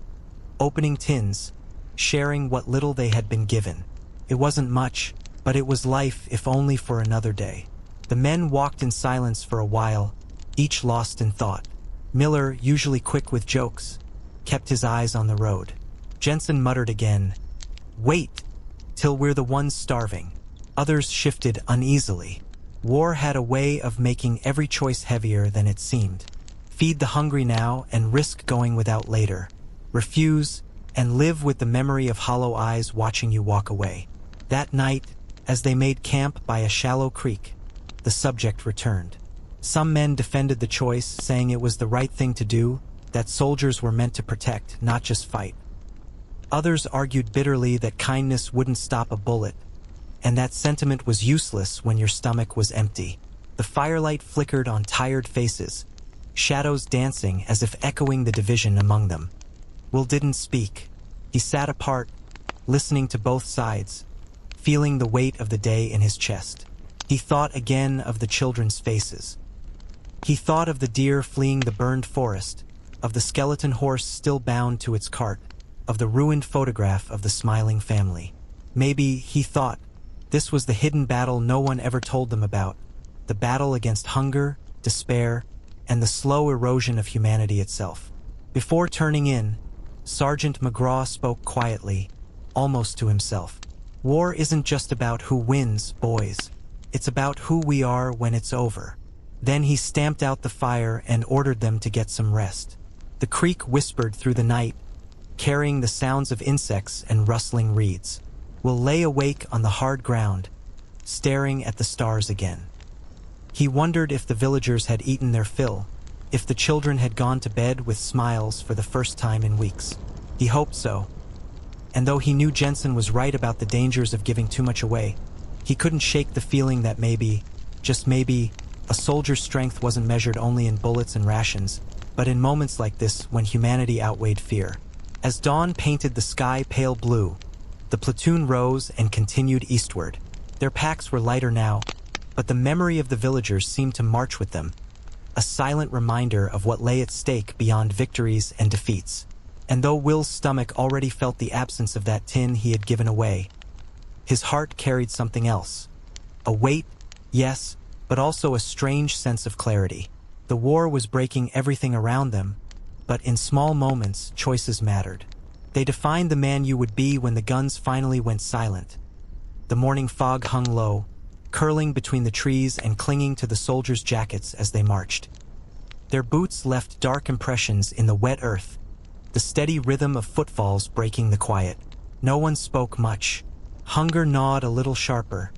opening tins, sharing what little they had been given. It wasn't much, but it was life if only for another day. The men walked in silence for a while, each lost in thought. Miller, usually quick with jokes, kept his eyes on the road. Jensen muttered again, "Wait, till we're the ones starving." Others shifted uneasily. War had a way of making every choice heavier than it seemed. Feed the hungry now and risk going without later. Refuse and live with the memory of hollow eyes watching you walk away. That night, as they made camp by a shallow creek, the subject returned. Some men defended the choice, saying it was the right thing to do, that soldiers were meant to protect, not just fight. Others argued bitterly that kindness wouldn't stop a bullet, and that sentiment was useless when your stomach was empty. The firelight flickered on tired faces, shadows dancing as if echoing the division among them. Will didn't speak. He sat apart, listening to both sides, feeling the weight of the day in his chest. He thought again of the children's faces. He thought of the deer fleeing the burned forest, of the skeleton horse still bound to its cart, of the ruined photograph of the smiling family. Maybe, he thought, this was the hidden battle no one ever told them about, the battle against hunger, despair, and the slow erosion of humanity itself. Before turning in, Sergeant McGraw spoke quietly, almost to himself. "War isn't just about who wins, boys. It's about who we are when it's over." Then he stamped out the fire and ordered them to get some rest. The creek whispered through the night, carrying the sounds of insects and rustling reeds. Will lay awake on the hard ground, staring at the stars again. He wondered if the villagers had eaten their fill, if the children had gone to bed with smiles for the first time in weeks. He hoped so. And though he knew Jensen was right about the dangers of giving too much away, he couldn't shake the feeling that maybe, just maybe, a soldier's strength wasn't measured only in bullets and rations, but in moments like this when humanity outweighed fear. As dawn painted the sky pale blue, the platoon rose and continued eastward. Their packs were lighter now, but the memory of the villagers seemed to march with them, a silent reminder of what lay at stake beyond victories and defeats. And though Will's stomach already felt the absence of that tin he had given away, his heart carried something else. A weight, yes, but also a strange sense of clarity. The war was breaking everything around them, but in small moments, choices mattered. They defined the man you would be when the guns finally went silent. The morning fog hung low, curling between the trees and clinging to the soldiers' jackets as they marched. Their boots left dark impressions in the wet earth, the steady rhythm of footfalls breaking the quiet. No one spoke much. Hunger gnawed a little sharper,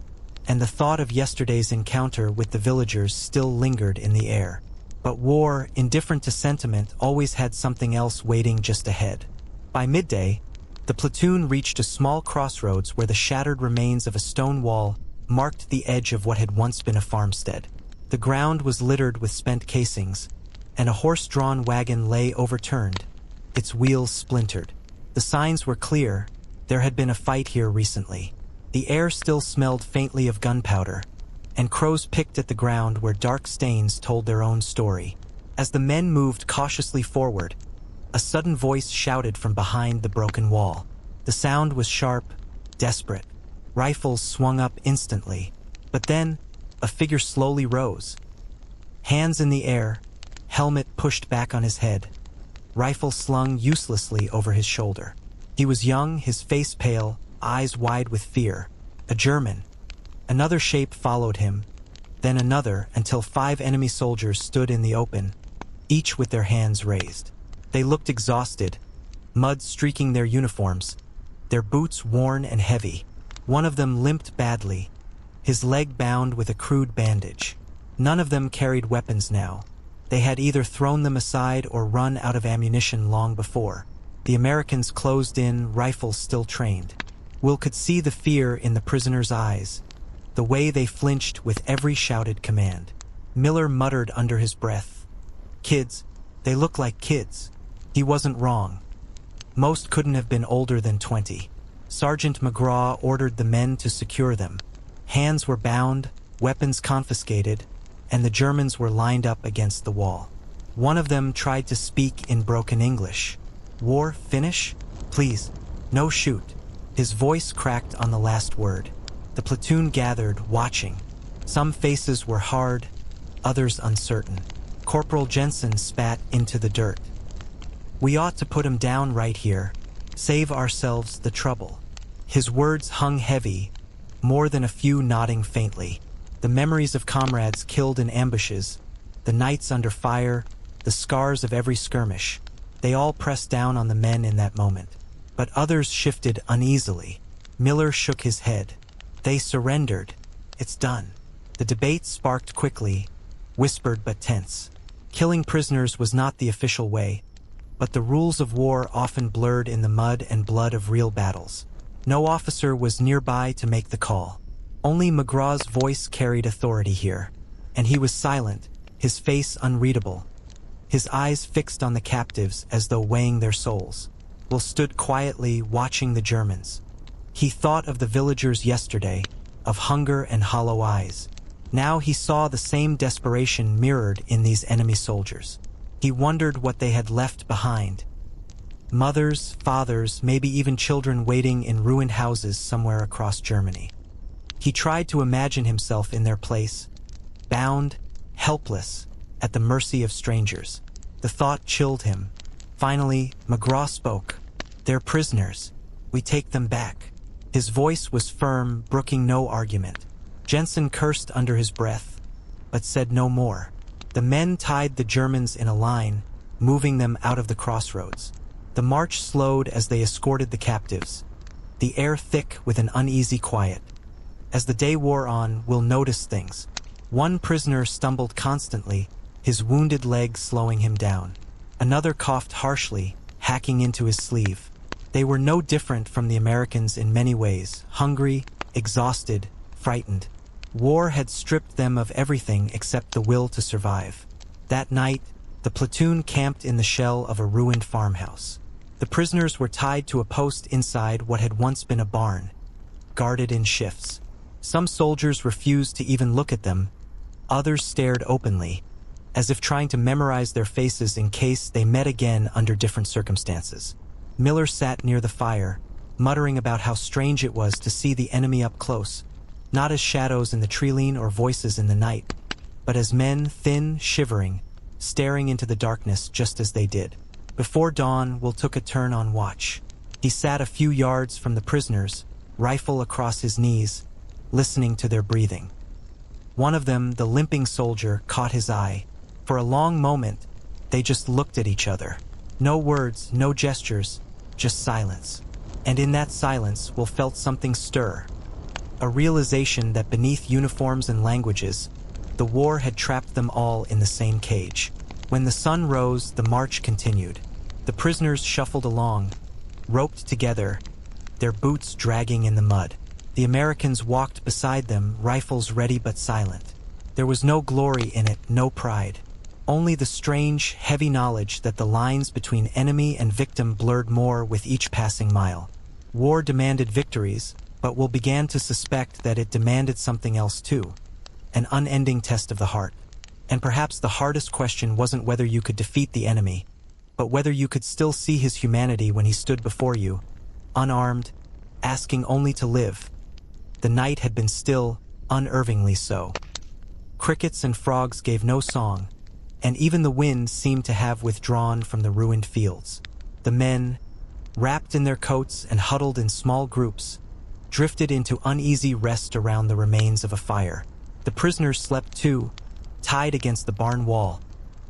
and the thought of yesterday's encounter with the villagers still lingered in the air. But war, indifferent to sentiment, always had something else waiting just ahead. By midday, the platoon reached a small crossroads where the shattered remains of a stone wall marked the edge of what had once been a farmstead. The ground was littered with spent casings, and a horse-drawn wagon lay overturned, its wheels splintered. The signs were clear. There had been a fight here recently. The air still smelled faintly of gunpowder, and crows picked at the ground where dark stains told their own story. As the men moved cautiously forward, a sudden voice shouted from behind the broken wall. The sound was sharp, desperate. Rifles swung up instantly, but then a figure slowly rose. Hands in the air, helmet pushed back on his head, rifle slung uselessly over his shoulder. He was young, his face pale, eyes wide with fear. A German. Another shape followed him, then another, until 5 enemy soldiers stood in the open, each with their hands raised. They looked exhausted, mud streaking their uniforms, their boots worn and heavy. One of them limped badly, his leg bound with a crude bandage. None of them carried weapons now. They had either thrown them aside or run out of ammunition long before. The Americans closed in, rifles still trained. Will could see the fear in the prisoners' eyes, the way they flinched with every shouted command. Miller muttered under his breath, "Kids, they look like kids." He wasn't wrong. Most couldn't have been older than 20. Sergeant McGraw ordered the men to secure them. Hands were bound, weapons confiscated, and the Germans were lined up against the wall. One of them tried to speak in broken English. "War finish? Please, no shoot." His voice cracked on the last word. The platoon gathered, watching. Some faces were hard, others uncertain. Corporal Jensen spat into the dirt. "We ought to put him down right here. Save ourselves the trouble." His words hung heavy, more than a few nodding faintly. The memories of comrades killed in ambushes, the nights under fire, the scars of every skirmish. They all pressed down on the men in that moment. But others shifted uneasily. Miller shook his head. "They surrendered. It's done." The debate sparked quickly, whispered but tense. Killing prisoners was not the official way, but the rules of war often blurred in the mud and blood of real battles. No officer was nearby to make the call. Only McGraw's voice carried authority here, and he was silent, his face unreadable, his eyes fixed on the captives as though weighing their souls. Will stood quietly watching the Germans. He thought of the villagers yesterday, of hunger and hollow eyes. Now he saw the same desperation mirrored in these enemy soldiers. He wondered what they had left behind. Mothers, fathers, maybe even children waiting in ruined houses somewhere across Germany. He tried to imagine himself in their place, bound, helpless, at the mercy of strangers. The thought chilled him. Finally, McGraw spoke. "They're prisoners. We take them back." His voice was firm, brooking no argument. Jensen cursed under his breath, but said no more. The men tied the Germans in a line, moving them out of the crossroads. The march slowed as they escorted the captives, the air thick with an uneasy quiet. As the day wore on, Will noticed things. One prisoner stumbled constantly, his wounded leg slowing him down. Another coughed harshly, hacking into his sleeve. They were no different from the Americans in many ways, hungry, exhausted, frightened. War had stripped them of everything except the will to survive. That night, the platoon camped in the shell of a ruined farmhouse. The prisoners were tied to a post inside what had once been a barn, guarded in shifts. Some soldiers refused to even look at them. Others stared openly, as if trying to memorize their faces in case they met again under different circumstances. Miller sat near the fire, muttering about how strange it was to see the enemy up close, not as shadows in the treeline or voices in the night, but as men, thin, shivering, staring into the darkness just as they did. Before dawn, Will took a turn on watch. He sat a few yards from the prisoners, rifle across his knees, listening to their breathing. One of them, the limping soldier, caught his eye. For a long moment, they just looked at each other. No words, no gestures, just silence. And in that silence, Will felt something stir. A realization that beneath uniforms and languages, the war had trapped them all in the same cage. When the sun rose, the march continued. The prisoners shuffled along, roped together, their boots dragging in the mud. The Americans walked beside them, rifles ready but silent. There was no glory in it, no pride. Only the strange, heavy knowledge that the lines between enemy and victim blurred more with each passing mile. War demanded victories, but Will began to suspect that it demanded something else too. An unending test of the heart. And perhaps the hardest question wasn't whether you could defeat the enemy, but whether you could still see his humanity when he stood before you, unarmed, asking only to live. The night had been still, unervingly so. Crickets and frogs gave no song, and even the wind seemed to have withdrawn from the ruined fields. The men, wrapped in their coats and huddled in small groups, drifted into uneasy rest around the remains of a fire. The prisoners slept too, tied against the barn wall,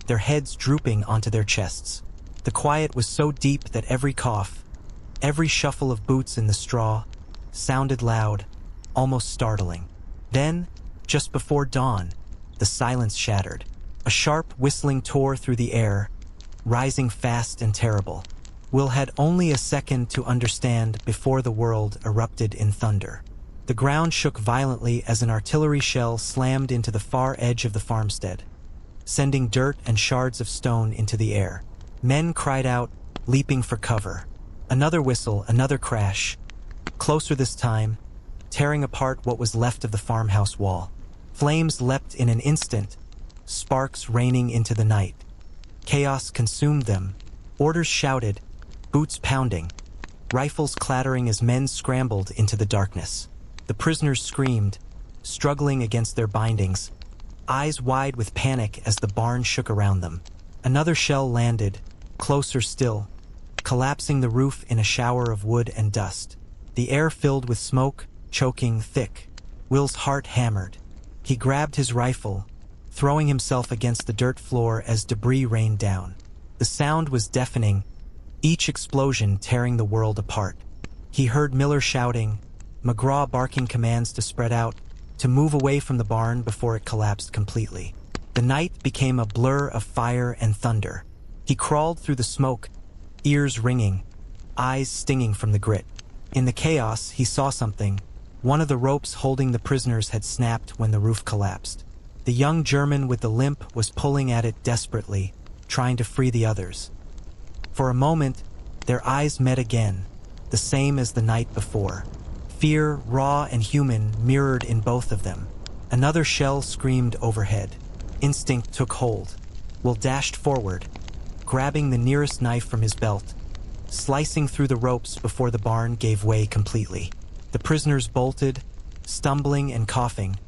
their heads drooping onto their chests. The quiet was so deep that every cough, every shuffle of boots in the straw, sounded loud, almost startling. Then, just before dawn, the silence shattered. A sharp whistling tore through the air, rising fast and terrible. Will had only a second to understand before the world erupted in thunder. The ground shook violently as an artillery shell slammed into the far edge of the farmstead, sending dirt and shards of stone into the air. Men cried out, leaping for cover. Another whistle, another crash. Closer this time, tearing apart what was left of the farmhouse wall. Flames leapt in an instant, sparks raining into the night. Chaos consumed them. Orders shouted, boots pounding, rifles clattering as men scrambled into the darkness. The prisoners screamed, struggling against their bindings, eyes wide with panic as the barn shook around them. Another shell landed, closer still, collapsing the roof in a shower of wood and dust. The air filled with smoke, choking thick. Will's heart hammered. He grabbed his rifle, throwing himself against the dirt floor as debris rained down. The sound was deafening, each explosion tearing the world apart. He heard Miller shouting, McGraw barking commands to spread out, to move away from the barn before it collapsed completely. The night became a blur of fire and thunder. He crawled through the smoke, ears ringing, eyes stinging from the grit. In the chaos, he saw something. One of the ropes holding the prisoners had snapped when the roof collapsed. The young German with the limp was pulling at it desperately, trying to free the others. For a moment, their eyes met again, the same as the night before. Fear, raw and human, mirrored in both of them. Another shell screamed overhead. Instinct took hold. Will dashed forward, grabbing the nearest knife from his belt, slicing through the ropes before the barn gave way completely. The prisoners bolted, stumbling and coughing,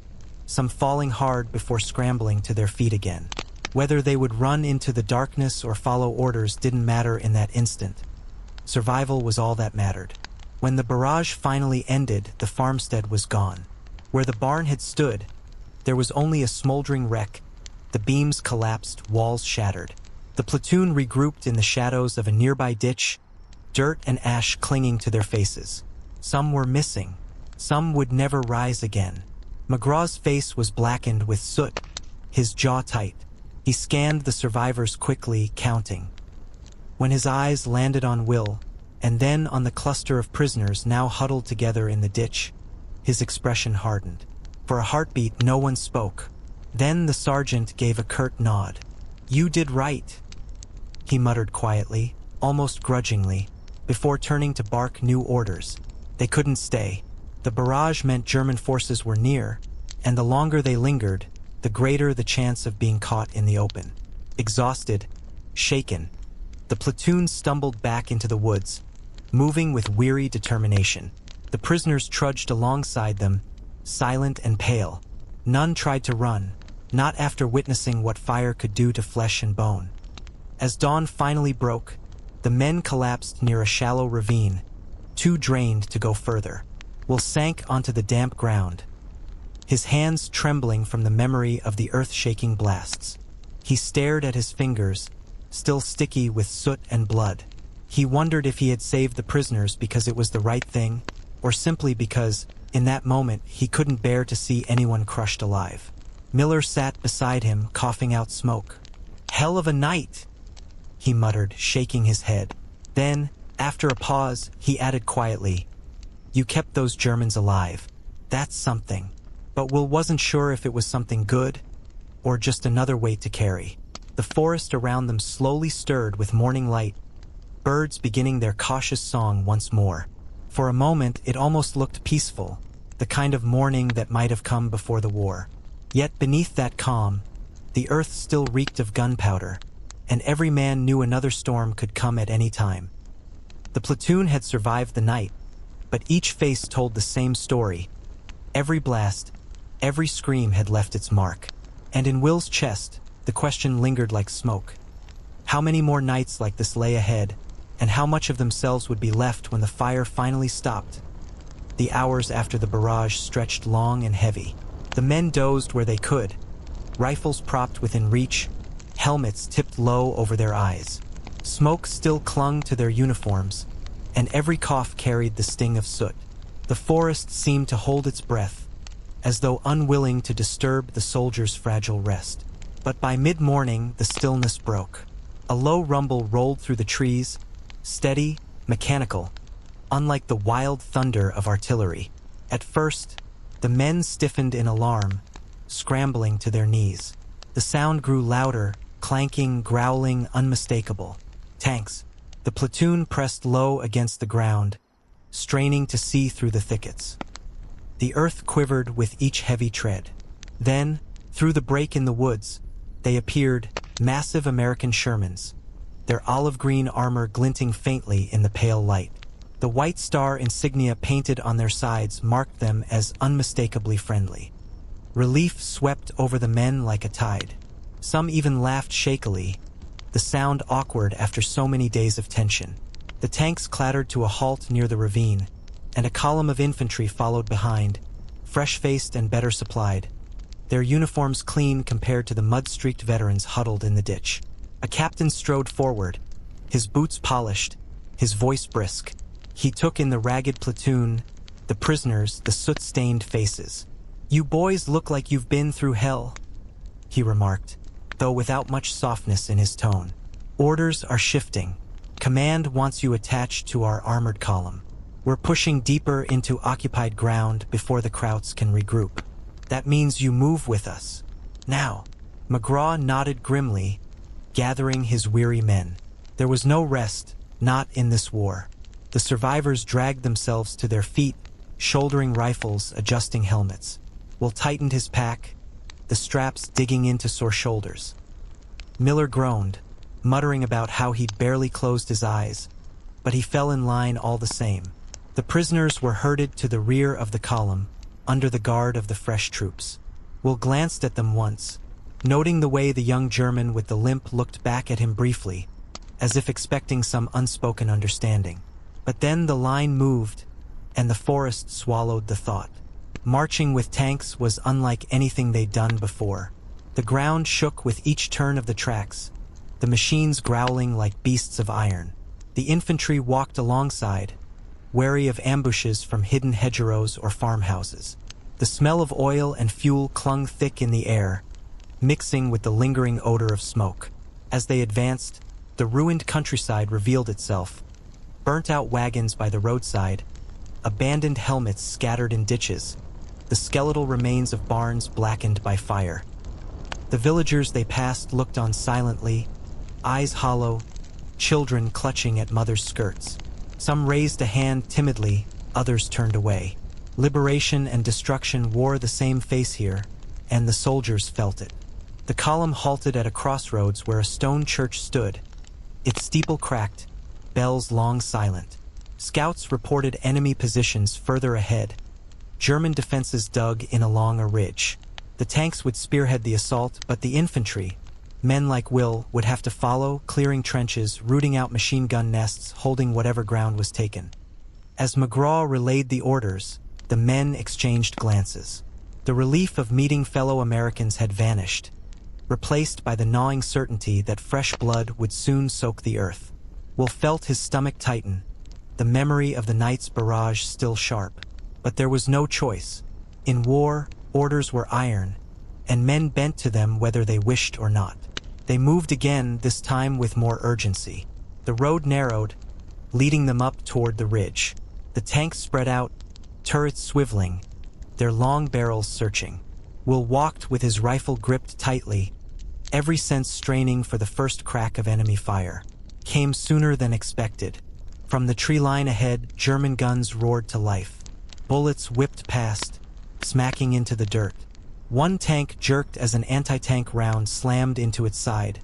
some falling hard before scrambling to their feet again. Whether they would run into the darkness or follow orders didn't matter in that instant. Survival was all that mattered. When the barrage finally ended, the farmstead was gone. Where the barn had stood, there was only a smoldering wreck. The beams collapsed, walls shattered. The platoon regrouped in the shadows of a nearby ditch, dirt and ash clinging to their faces. Some were missing. Some would never rise again. McGraw's face was blackened with soot, his jaw tight. He scanned the survivors quickly, counting. When his eyes landed on Will, and then on the cluster of prisoners now huddled together in the ditch, his expression hardened. For a heartbeat, no one spoke. Then the sergeant gave a curt nod. "You did right," he muttered quietly, almost grudgingly, before turning to bark new orders. They couldn't stay. The barrage meant German forces were near, and the longer they lingered, the greater the chance of being caught in the open. Exhausted, shaken, the platoon stumbled back into the woods, moving with weary determination. The prisoners trudged alongside them, silent and pale. None tried to run, not after witnessing what fire could do to flesh and bone. As dawn finally broke, the men collapsed near a shallow ravine, too drained to go further. Will sank onto the damp ground, his hands trembling from the memory of the earth-shaking blasts. He stared at his fingers, still sticky with soot and blood. He wondered if he had saved the prisoners because it was the right thing, or simply because, in that moment, he couldn't bear to see anyone crushed alive. Miller sat beside him, coughing out smoke. "Hell of a night," he muttered, shaking his head. Then, after a pause, he added quietly, "You kept those Germans alive. That's something." But Will wasn't sure if it was something good, or just another weight to carry. The forest around them slowly stirred with morning light, birds beginning their cautious song once more. For a moment, it almost looked peaceful, the kind of morning that might have come before the war. Yet beneath that calm, the earth still reeked of gunpowder, and every man knew another storm could come at any time. The platoon had survived the night, but each face told the same story. Every blast, every scream had left its mark. And in Will's chest, the question lingered like smoke. How many more nights like this lay ahead, and how much of themselves would be left when the fire finally stopped? The hours after the barrage stretched long and heavy. The men dozed where they could, rifles propped within reach, helmets tipped low over their eyes. Smoke still clung to their uniforms, and every cough carried the sting of soot. The forest seemed to hold its breath, as though unwilling to disturb the soldiers' fragile rest. But by mid-morning, the stillness broke. A low rumble rolled through the trees, steady, mechanical, unlike the wild thunder of artillery. At first, the men stiffened in alarm, scrambling to their knees. The sound grew louder, clanking, growling, unmistakable. Tanks. The platoon pressed low against the ground, straining to see through the thickets. The earth quivered with each heavy tread. Then, through the break in the woods, they appeared, massive American Shermans, their olive-green armor glinting faintly in the pale light. The white star insignia painted on their sides marked them as unmistakably friendly. Relief swept over the men like a tide. Some even laughed shakily, the sound awkward after so many days of tension. The tanks clattered to a halt near the ravine, and a column of infantry followed behind, fresh-faced and better supplied, their uniforms clean compared to the mud-streaked veterans huddled in the ditch. A captain strode forward, his boots polished, his voice brisk. He took in the ragged platoon, the prisoners, the soot-stained faces. "You boys look like you've been through hell," he remarked, though without much softness in his tone. "Orders are shifting. Command wants you attached to our armored column. We're pushing deeper into occupied ground before the Krauts can regroup. That means you move with us. Now." McGraw nodded grimly, gathering his weary men. There was no rest, not in this war. The survivors dragged themselves to their feet, shouldering rifles, adjusting helmets. Will tightened his pack, the straps digging into sore shoulders. Miller groaned, muttering about how he'd barely closed his eyes, but he fell in line all the same. The prisoners were herded to the rear of the column, under the guard of the fresh troops. Will glanced at them once, noting the way the young German with the limp looked back at him briefly, as if expecting some unspoken understanding. But then the line moved, and the forest swallowed the thought. Marching with tanks was unlike anything they'd done before. The ground shook with each turn of the tracks, the machines growling like beasts of iron. The infantry walked alongside, wary of ambushes from hidden hedgerows or farmhouses. The smell of oil and fuel clung thick in the air, mixing with the lingering odor of smoke. As they advanced, the ruined countryside revealed itself. Burnt-out wagons by the roadside, abandoned helmets scattered in ditches, the skeletal remains of barns blackened by fire. The villagers they passed looked on silently, eyes hollow, children clutching at mothers' skirts. Some raised a hand timidly, others turned away. Liberation and destruction wore the same face here, and the soldiers felt it. The column halted at a crossroads where a stone church stood, its steeple cracked, bells long silent. Scouts reported enemy positions further ahead. German defenses dug in along a ridge. The tanks would spearhead the assault, but the infantry, men like Will, would have to follow, clearing trenches, rooting out machine gun nests, holding whatever ground was taken. As McGraw relayed the orders, the men exchanged glances. The relief of meeting fellow Americans had vanished. replaced by the gnawing certainty that fresh blood would soon soak the earth. Will felt his stomach tighten, the memory of the night's barrage still sharp. But there was no choice. In war, orders were iron, and men bent to them whether they wished or not. They moved again, this time with more urgency. The road narrowed, leading them up toward the ridge. The tanks spread out, turrets swiveling, their long barrels searching. Will walked with his rifle gripped tightly, every sense straining for the first crack of enemy fire. Came sooner than expected. From the tree line ahead, German guns roared to life. Bullets whipped past, smacking into the dirt. One tank jerked as an anti-tank round slammed into its side,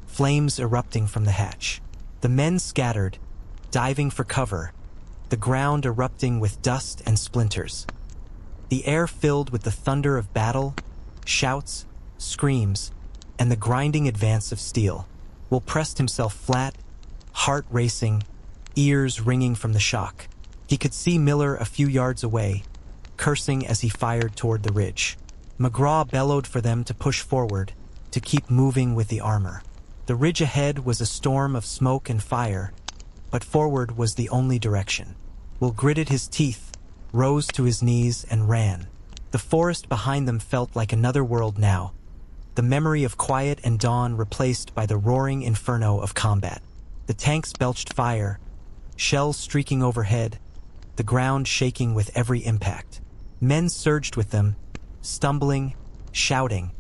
flames erupting from the hatch. The men scattered, diving for cover, the ground erupting with dust and splinters. The air filled with the thunder of battle, shouts, screams, and the grinding advance of steel. Will pressed himself flat, heart racing, ears ringing from the shock. He could see Miller a few yards away, cursing as he fired toward the ridge. McGraw bellowed for them to push forward, to keep moving with the armor. The ridge ahead was a storm of smoke and fire, but forward was the only direction. Will gritted his teeth, rose to his knees, and ran. The forest behind them felt like another world now, the memory of quiet and dawn replaced by the roaring inferno of combat. The tanks belched fire, shells streaking overhead, the ground shaking with every impact. Men surged with them, stumbling, shouting,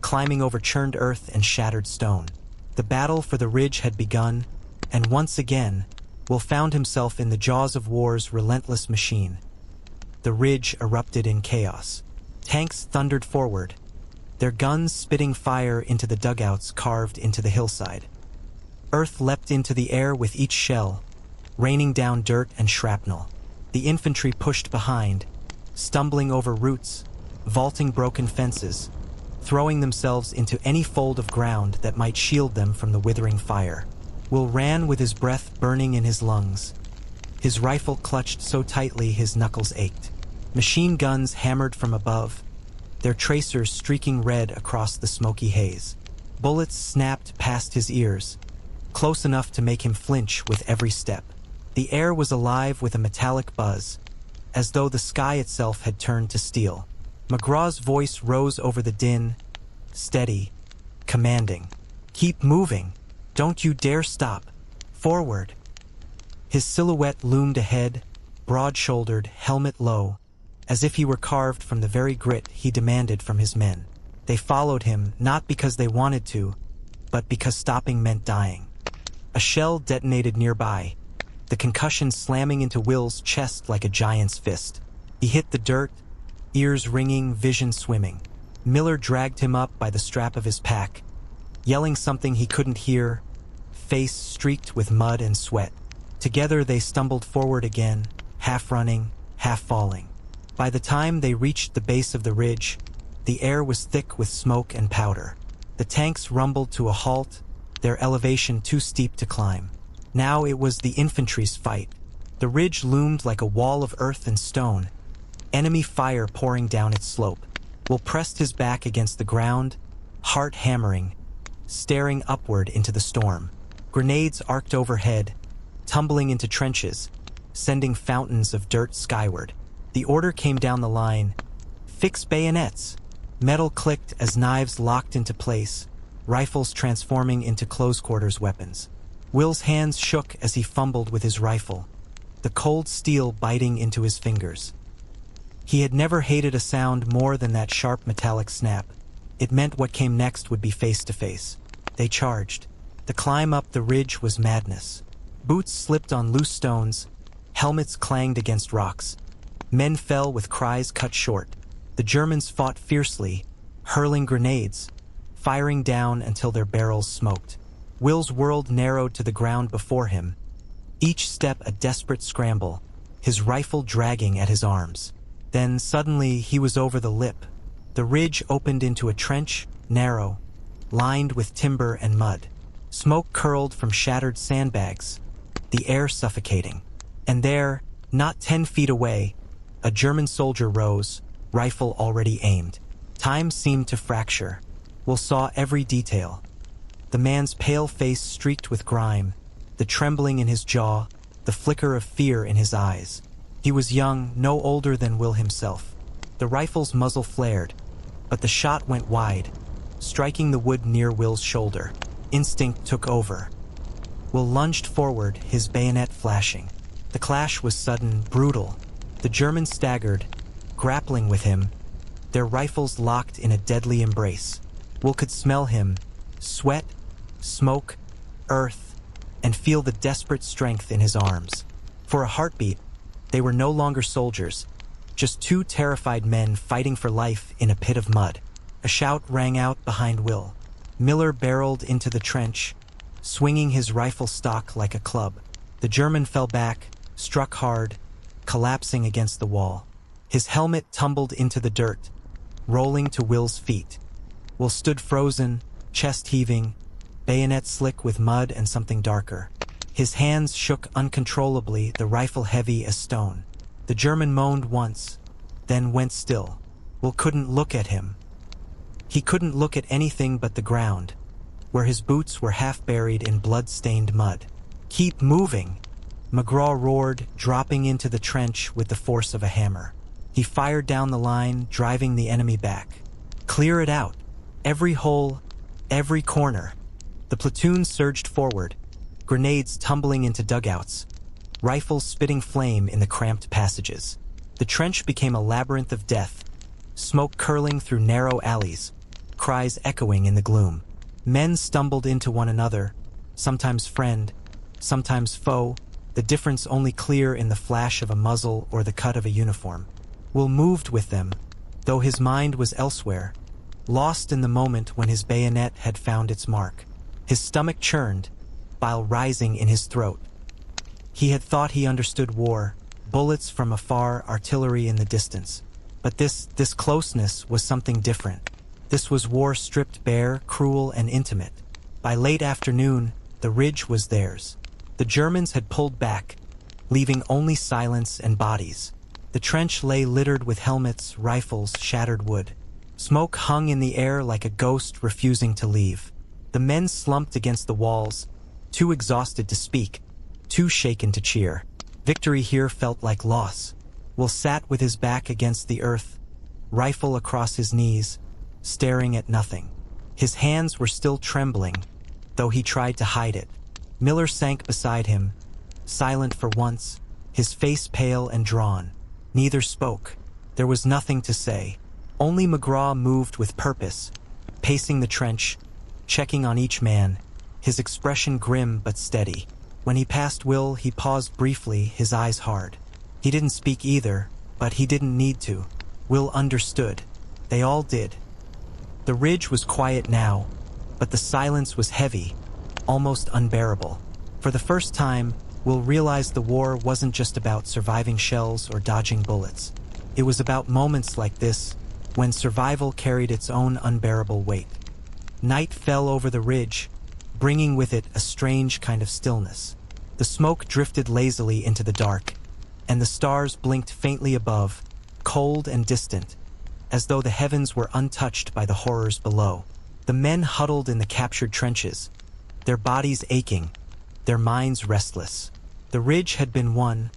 climbing over churned earth and shattered stone. The battle for the ridge had begun, and once again, Will found himself in the jaws of war's relentless machine. The ridge erupted in chaos. Tanks thundered forward, their guns spitting fire into the dugouts carved into the hillside. Earth leapt into the air with each shell, raining down dirt and shrapnel. The infantry pushed behind, stumbling over roots, vaulting broken fences, throwing themselves into any fold of ground that might shield them from the withering fire. Will ran with his breath burning in his lungs, his rifle clutched so tightly his knuckles ached. Machine guns hammered from above, their tracers streaking red across the smoky haze. Bullets snapped past his ears, close enough to make him flinch with every step. The air was alive with a metallic buzz, as though the sky itself had turned to steel. McGraw's voice rose over the din, steady, commanding. "Keep moving! Don't you dare stop! Forward!" His silhouette loomed ahead, broad-shouldered, helmet low, as if he were carved from the very grit he demanded from his men. They followed him, not because they wanted to, but because stopping meant dying. A shell detonated nearby, the concussion slamming into Will's chest like a giant's fist. He hit the dirt, ears ringing, vision swimming. Miller dragged him up by the strap of his pack, yelling something he couldn't hear, face streaked with mud and sweat. Together they stumbled forward again, half running, half falling. By the time they reached the base of the ridge, the air was thick with smoke and powder. The tanks rumbled to a halt, their elevation too steep to climb. Now it was the infantry's fight. The ridge loomed like a wall of earth and stone, enemy fire pouring down its slope. Will pressed his back against the ground, heart hammering, staring upward into the storm. Grenades arced overhead, tumbling into trenches, sending fountains of dirt skyward. The order came down the line, "Fix bayonets!" Metal clicked as knives locked into place, rifles transforming into close-quarters weapons. Will's hands shook as he fumbled with his rifle, the cold steel biting into his fingers. He had never hated a sound more than that sharp metallic snap. It meant what came next would be face-to-face. They charged. The climb up the ridge was madness. Boots slipped on loose stones, helmets clanged against rocks. Men fell with cries cut short. The Germans fought fiercely, hurling grenades, firing down until their barrels smoked. Will's world narrowed to the ground before him, each step a desperate scramble, his rifle dragging at his arms. Then suddenly he was over the lip. The ridge opened into a trench, narrow, lined with timber and mud. Smoke curled from shattered sandbags, the air suffocating. And there, not 10 feet away, a German soldier rose, rifle already aimed. Time seemed to fracture. Will saw every detail. The man's pale face streaked with grime, the trembling in his jaw, the flicker of fear in his eyes. He was young, no older than Will himself. The rifle's muzzle flared, but the shot went wide, striking the wood near Will's shoulder. Instinct took over. Will lunged forward, his bayonet flashing. The clash was sudden, brutal. The German staggered, grappling with him, their rifles locked in a deadly embrace. Will could smell him, sweat, smoke, earth, and feel the desperate strength in his arms. For a heartbeat, they were no longer soldiers, just two terrified men fighting for life in a pit of mud. A shout rang out behind Will. Miller barreled into the trench, swinging his rifle stock like a club. The German fell back, struck hard, collapsing against the wall. His helmet tumbled into the dirt, rolling to Will's feet. Will stood frozen, chest heaving, bayonet slick with mud and something darker. His hands shook uncontrollably, the rifle heavy as stone. The German moaned once, then went still. Will couldn't look at him. He couldn't look at anything but the ground, where his boots were half buried in blood-stained mud. "Keep moving!" McGraw roared, dropping into the trench with the force of a hammer. He fired down the line, driving the enemy back. Clear it out. Every hole, every corner. The platoon surged forward, grenades tumbling into dugouts, rifles spitting flame in the cramped passages. The trench became a labyrinth of death, smoke curling through narrow alleys, cries echoing in the gloom. Men stumbled into one another, sometimes friend, sometimes foe, the difference only clear in the flash of a muzzle or the cut of a uniform. Will moved with them, though his mind was elsewhere, lost in the moment when his bayonet had found its mark. His stomach churned, bile rising in his throat. He had thought he understood war, bullets from afar, artillery in the distance. But this closeness was something different. This was war stripped bare, cruel, and intimate. By late afternoon, the ridge was theirs. The Germans had pulled back, leaving only silence and bodies. The trench lay littered with helmets, rifles, shattered wood. Smoke hung in the air like a ghost refusing to leave. The men slumped against the walls, too exhausted to speak, too shaken to cheer. Victory here felt like loss. Will sat with his back against the earth, rifle across his knees, staring at nothing. His hands were still trembling, though he tried to hide it. Miller sank beside him, silent for once, his face pale and drawn. Neither spoke. There was nothing to say. Only McGraw moved with purpose, pacing the trench, checking on each man, his expression grim but steady. When he passed Will, he paused briefly, his eyes hard. He didn't speak either, but he didn't need to. Will understood. They all did. The ridge was quiet now, but the silence was heavy, almost unbearable. For the first time, Will realized the war wasn't just about surviving shells or dodging bullets. It was about moments like this, when survival carried its own unbearable weight. Night fell over the ridge, bringing with it a strange kind of stillness. The smoke drifted lazily into the dark, and the stars blinked faintly above, cold and distant, as though the heavens were untouched by the horrors below. The men huddled in the captured trenches, their bodies aching, their minds restless. The ridge had been won,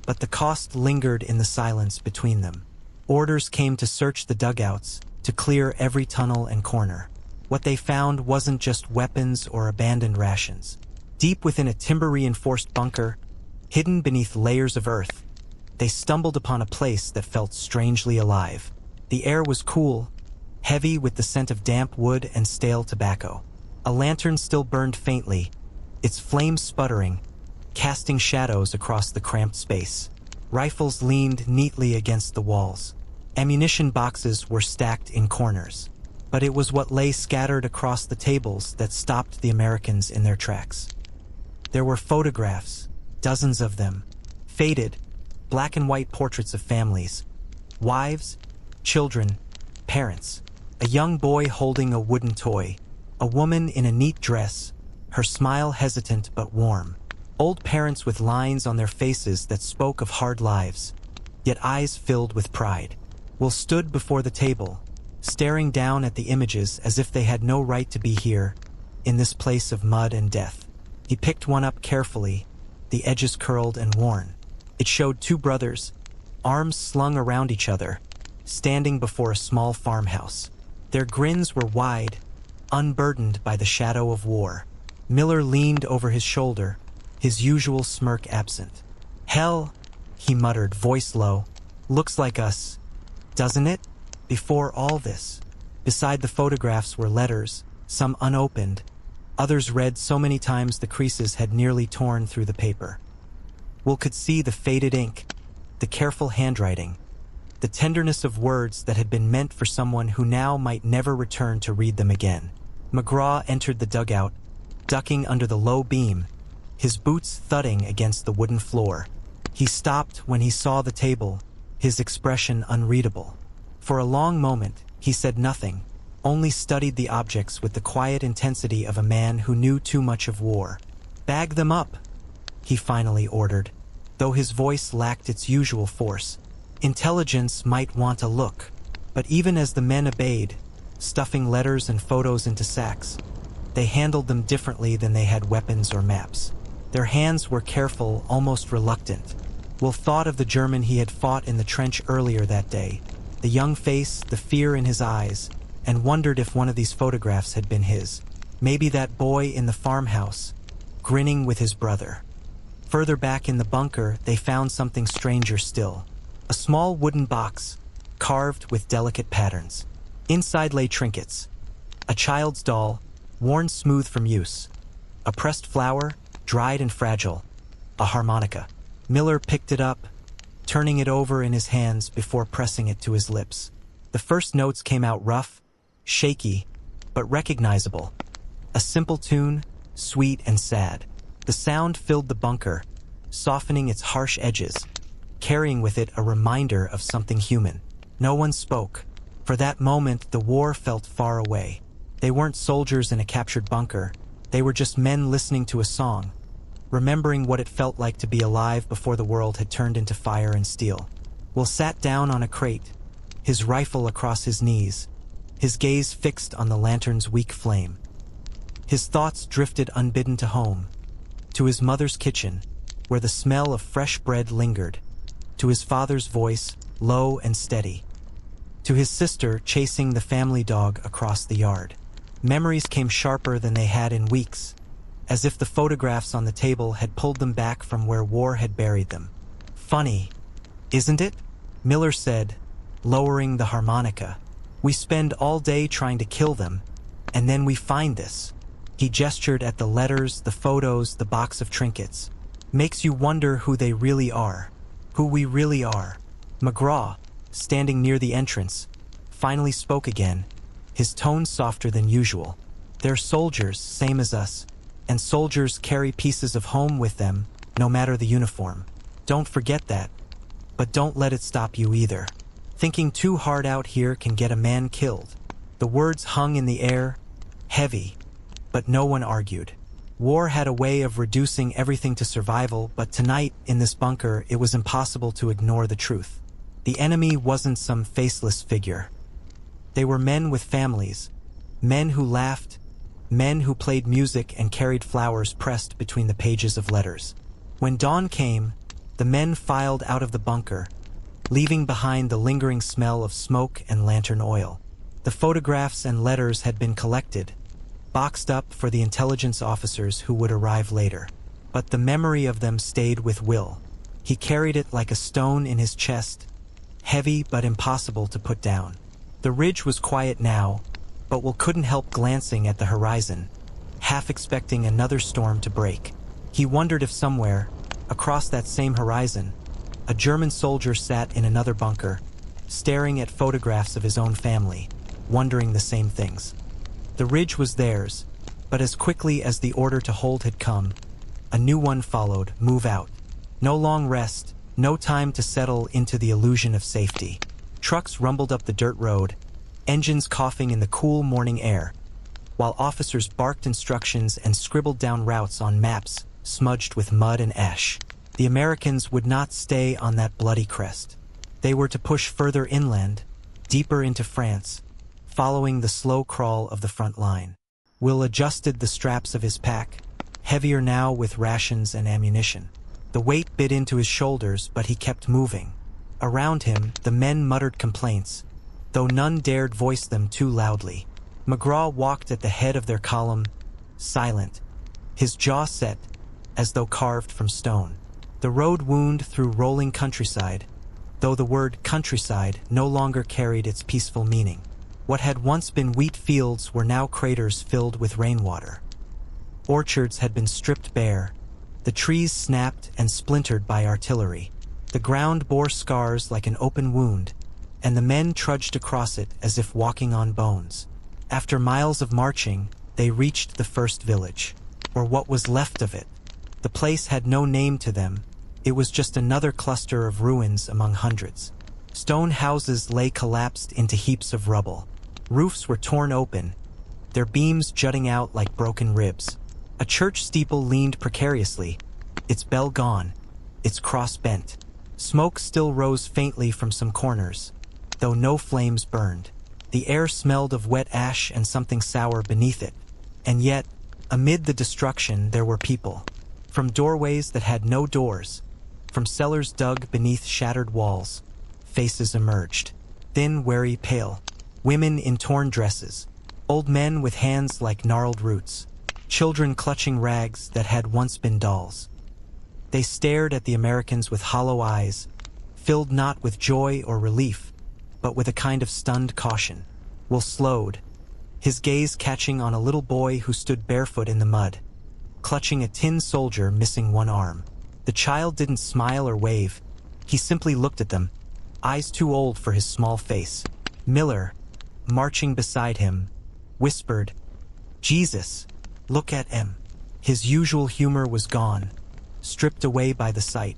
but the cost lingered in the silence between them. Orders came to search the dugouts, to clear every tunnel and corner. What they found wasn't just weapons or abandoned rations. Deep within a timber-reinforced bunker, hidden beneath layers of earth, they stumbled upon a place that felt strangely alive. The air was cool, heavy with the scent of damp wood and stale tobacco. A lantern still burned faintly, its flame sputtering, casting shadows across the cramped space. Rifles leaned neatly against the walls. Ammunition boxes were stacked in corners. But it was what lay scattered across the tables that stopped the Americans in their tracks. There were photographs, dozens of them, faded, black and white portraits of families, wives, children, parents, a young boy holding a wooden toy, a woman in a neat dress, her smile hesitant but warm, old parents with lines on their faces that spoke of hard lives, yet eyes filled with pride. Will stood before the table, staring down at the images as if they had no right to be here, in this place of mud and death. He picked one up carefully, the edges curled and worn. It showed two brothers, arms slung around each other, standing before a small farmhouse. Their grins were wide, unburdened by the shadow of war. Miller leaned over his shoulder, his usual smirk absent. "Hell," he muttered, voice low, "looks like us, doesn't it?" Before all this, beside the photographs were letters, some unopened, others read so many times the creases had nearly torn through the paper. Will could see the faded ink, the careful handwriting, the tenderness of words that had been meant for someone who now might never return to read them again. McGraw entered the dugout, ducking under the low beam, his boots thudding against the wooden floor. He stopped when he saw the table, his expression unreadable. For a long moment, he said nothing, only studied the objects with the quiet intensity of a man who knew too much of war. "Bag them up," he finally ordered, though his voice lacked its usual force. Intelligence might want a look, but even as the men obeyed, stuffing letters and photos into sacks, they handled them differently than they had weapons or maps. Their hands were careful, almost reluctant. Will thought of the German he had fought in the trench earlier that day, the young face, the fear in his eyes, and wondered if one of these photographs had been his. Maybe that boy in the farmhouse, grinning with his brother. Further back in the bunker, they found something stranger still. A small wooden box, carved with delicate patterns. Inside lay trinkets. A child's doll, worn smooth from use. A pressed flower, dried and fragile. A harmonica. Miller picked it up, turning it over in his hands before pressing it to his lips. The first notes came out rough, shaky, but recognizable. A simple tune, sweet and sad. The sound filled the bunker, softening its harsh edges, carrying with it a reminder of something human. No one spoke. For that moment, the war felt far away. They weren't soldiers in a captured bunker. They were just men listening to a song, remembering what it felt like to be alive before the world had turned into fire and steel. Will sat down on a crate, his rifle across his knees, his gaze fixed on the lantern's weak flame. His thoughts drifted unbidden to home, to his mother's kitchen, where the smell of fresh bread lingered, to his father's voice, low and steady, to his sister chasing the family dog across the yard. Memories came sharper than they had in weeks, as if the photographs on the table had pulled them back from where war had buried them. "Funny, isn't it?" Miller said, lowering the harmonica. "We spend all day trying to kill them, and then we find this." He gestured at the letters, the photos, the box of trinkets. "Makes you wonder who they really are, who we really are." McGraw, standing near the entrance, finally spoke again, his tone softer than usual. "They're soldiers, same as us. And soldiers carry pieces of home with them, no matter the uniform. Don't forget that. But don't let it stop you either. Thinking too hard out here can get a man killed." The words hung in the air, heavy, but no one argued. War had a way of reducing everything to survival, but tonight, in this bunker, it was impossible to ignore the truth. The enemy wasn't some faceless figure. They were men with families, men who laughed, men who played music and carried flowers pressed between the pages of letters. When dawn came, the men filed out of the bunker, leaving behind the lingering smell of smoke and lantern oil. The photographs and letters had been collected, boxed up for the intelligence officers who would arrive later. But the memory of them stayed with Will. He carried it like a stone in his chest, heavy but impossible to put down. The ridge was quiet now, but Will couldn't help glancing at the horizon, half expecting another storm to break. He wondered if somewhere, across that same horizon, a German soldier sat in another bunker, staring at photographs of his own family, wondering the same things. The ridge was theirs, but as quickly as the order to hold had come, a new one followed: move out. No long rest, no time to settle into the illusion of safety. Trucks rumbled up the dirt road, engines coughing in the cool morning air, while officers barked instructions and scribbled down routes on maps smudged with mud and ash. The Americans would not stay on that bloody crest. They were to push further inland, deeper into France, following the slow crawl of the front line. Will adjusted the straps of his pack, heavier now with rations and ammunition. The weight bit into his shoulders, but he kept moving. Around him, the men muttered complaints, though none dared voice them too loudly. McGraw walked at the head of their column, silent, his jaw set, as though carved from stone. The road wound through rolling countryside, though the word countryside no longer carried its peaceful meaning. What had once been wheat fields were now craters filled with rainwater. Orchards had been stripped bare, the trees snapped and splintered by artillery. The ground bore scars like an open wound, and the men trudged across it as if walking on bones. After miles of marching, they reached the first village, or what was left of it. The place had no name to them. It was just another cluster of ruins among hundreds. Stone houses lay collapsed into heaps of rubble. Roofs were torn open, their beams jutting out like broken ribs. A church steeple leaned precariously, its bell gone, its cross bent. Smoke still rose faintly from some corners, though no flames burned. The air smelled of wet ash and something sour beneath it. And yet, amid the destruction, there were people. From doorways that had no doors, from cellars dug beneath shattered walls, faces emerged. Thin, wary, pale. Women in torn dresses. Old men with hands like gnarled roots. Children clutching rags that had once been dolls. They stared at the Americans with hollow eyes, filled not with joy or relief, but with a kind of stunned caution. Will slowed, his gaze catching on a little boy who stood barefoot in the mud, clutching a tin soldier missing one arm. The child didn't smile or wave. He simply looked at them, eyes too old for his small face. Miller, marching beside him, whispered, "Jesus, look at him." His usual humor was gone, stripped away by the sight.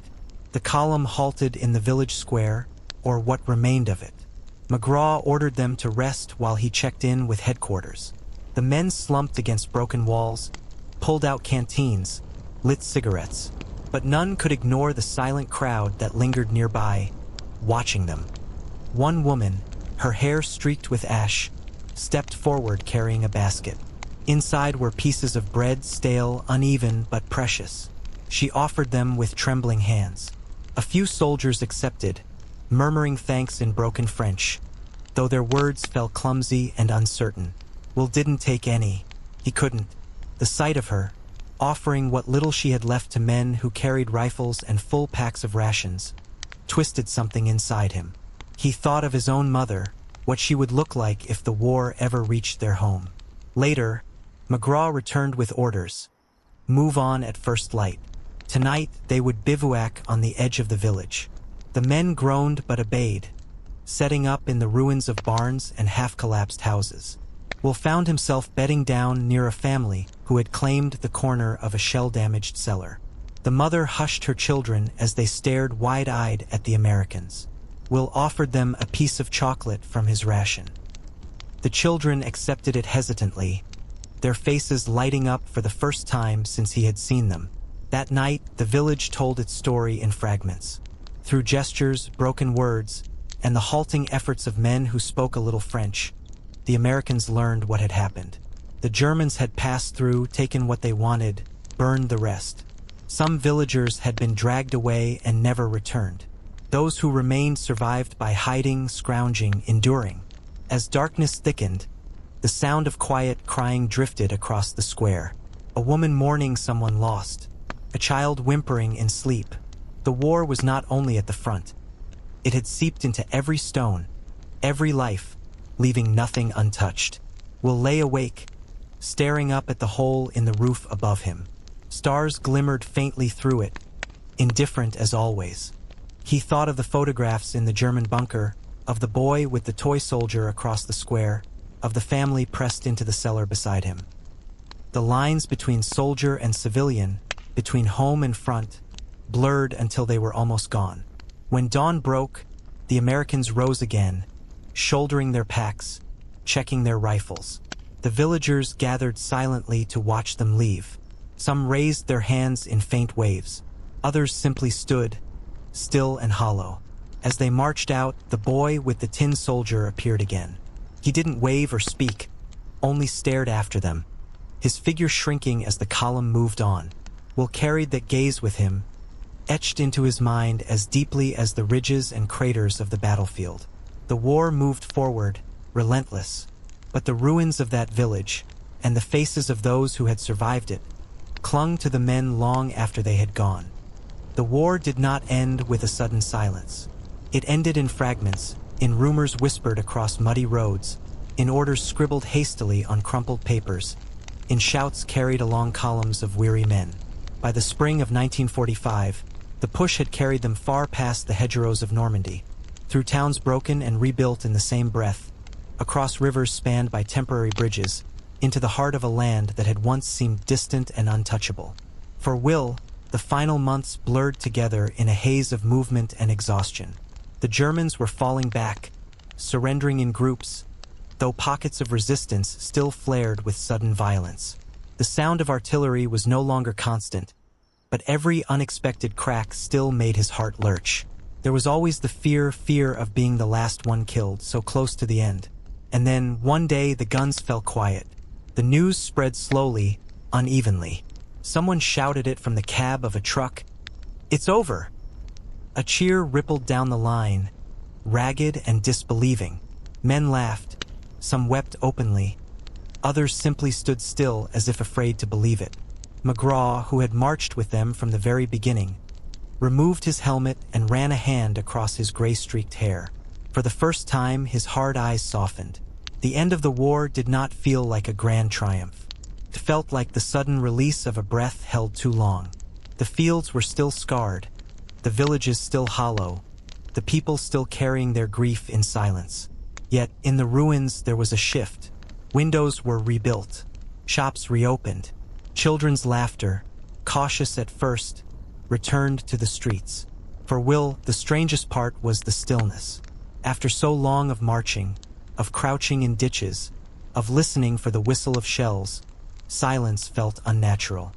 The column halted in the village square, or what remained of it. McGraw ordered them to rest while he checked in with headquarters. The men slumped against broken walls, pulled out canteens, lit cigarettes, but none could ignore the silent crowd that lingered nearby, watching them. One woman, her hair streaked with ash, stepped forward carrying a basket. Inside were pieces of bread, stale, uneven, but precious. She offered them with trembling hands. A few soldiers accepted, murmuring thanks in broken French, though their words fell clumsy and uncertain. Will didn't take any. He couldn't. The sight of her, offering what little she had left to men who carried rifles and full packs of rations, twisted something inside him. He thought of his own mother, what she would look like if the war ever reached their home. Later, McGraw returned with orders. Move on at first light. Tonight, they would bivouac on the edge of the village. The men groaned but obeyed, setting up in the ruins of barns and half-collapsed houses. Will found himself bedding down near a family who had claimed the corner of a shell-damaged cellar. The mother hushed her children as they stared wide-eyed at the Americans. Will offered them a piece of chocolate from his ration. The children accepted it hesitantly, their faces lighting up for the first time since he had seen them. That night, the village told its story in fragments. Through gestures, broken words, and the halting efforts of men who spoke a little French, the Americans learned what had happened. The Germans had passed through, taken what they wanted, burned the rest. Some villagers had been dragged away and never returned. Those who remained survived by hiding, scrounging, enduring. As darkness thickened, the sound of quiet crying drifted across the square. A woman mourning someone lost, a child whimpering in sleep. The war was not only at the front. It had seeped into every stone, every life, leaving nothing untouched. Will lay awake, staring up at the hole in the roof above him. Stars glimmered faintly through it, indifferent as always. He thought of the photographs in the German bunker, of the boy with the toy soldier across the square, of the family pressed into the cellar beside him. The lines between soldier and civilian, between home and front, blurred until they were almost gone. When dawn broke, the Americans rose again, shouldering their packs, checking their rifles. The villagers gathered silently to watch them leave. Some raised their hands in faint waves. Others simply stood, still and hollow. As they marched out, the boy with the tin soldier appeared again. He didn't wave or speak, only stared after them, his figure shrinking as the column moved on. Will carried that gaze with him, etched into his mind as deeply as the ridges and craters of the battlefield. The war moved forward, relentless, but the ruins of that village, and the faces of those who had survived it, clung to the men long after they had gone. The war did not end with a sudden silence. It ended in fragments, in rumors whispered across muddy roads, in orders scribbled hastily on crumpled papers, in shouts carried along columns of weary men. By the spring of 1945, the push had carried them far past the hedgerows of Normandy, through towns broken and rebuilt in the same breath, across rivers spanned by temporary bridges, into the heart of a land that had once seemed distant and untouchable. For Will, the final months blurred together in a haze of movement and exhaustion. The Germans were falling back, surrendering in groups, though pockets of resistance still flared with sudden violence. The sound of artillery was no longer constant, but every unexpected crack still made his heart lurch. There was always the fear of being the last one killed, so close to the end. And then, one day, the guns fell quiet. The news spread slowly, unevenly. Someone shouted it from the cab of a truck. "It's over!" A cheer rippled down the line, ragged and disbelieving. Men laughed, some wept openly, others simply stood still as if afraid to believe it. McGraw, who had marched with them from the very beginning, removed his helmet and ran a hand across his gray-streaked hair. For the first time, his hard eyes softened. The end of the war did not feel like a grand triumph. It felt like the sudden release of a breath held too long. The fields were still scarred, the villages still hollow, the people still carrying their grief in silence. Yet, in the ruins there was a shift. Windows were rebuilt, shops reopened, children's laughter, cautious at first, returned to the streets. For Will, the strangest part was the stillness. After so long of marching, of crouching in ditches, of listening for the whistle of shells, silence felt unnatural.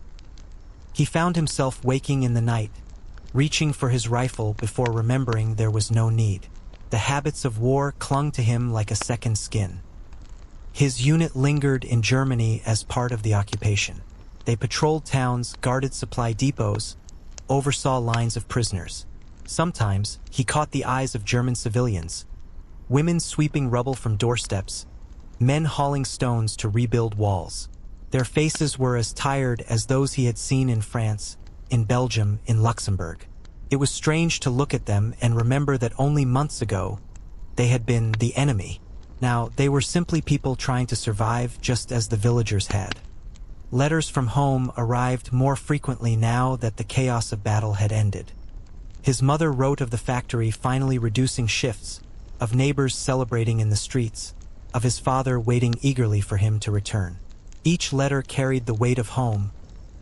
He found himself waking in the night, reaching for his rifle before remembering there was no need. The habits of war clung to him like a second skin. His unit lingered in Germany as part of the occupation. They patrolled towns, guarded supply depots, oversaw lines of prisoners. Sometimes he caught the eyes of German civilians, women sweeping rubble from doorsteps, men hauling stones to rebuild walls. Their faces were as tired as those he had seen in France, in Belgium, in Luxembourg. It was strange to look at them and remember that only months ago they had been the enemy. Now they were simply people trying to survive, just as the villagers had. Letters from home arrived more frequently now that the chaos of battle had ended. His mother wrote of the factory finally reducing shifts, of neighbors celebrating in the streets, of his father waiting eagerly for him to return. Each letter carried the weight of home,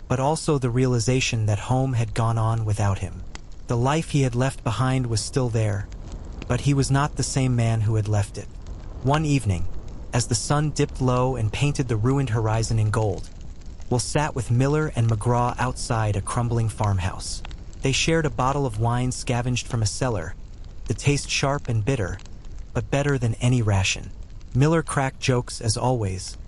but also the realization that home had gone on without him. The life he had left behind was still there, but he was not the same man who had left it. One evening, as the sun dipped low and painted the ruined horizon in gold, Will sat with Miller and McGraw outside a crumbling farmhouse. They shared a bottle of wine scavenged from a cellar, the taste sharp and bitter, but better than any ration. Miller cracked jokes as always,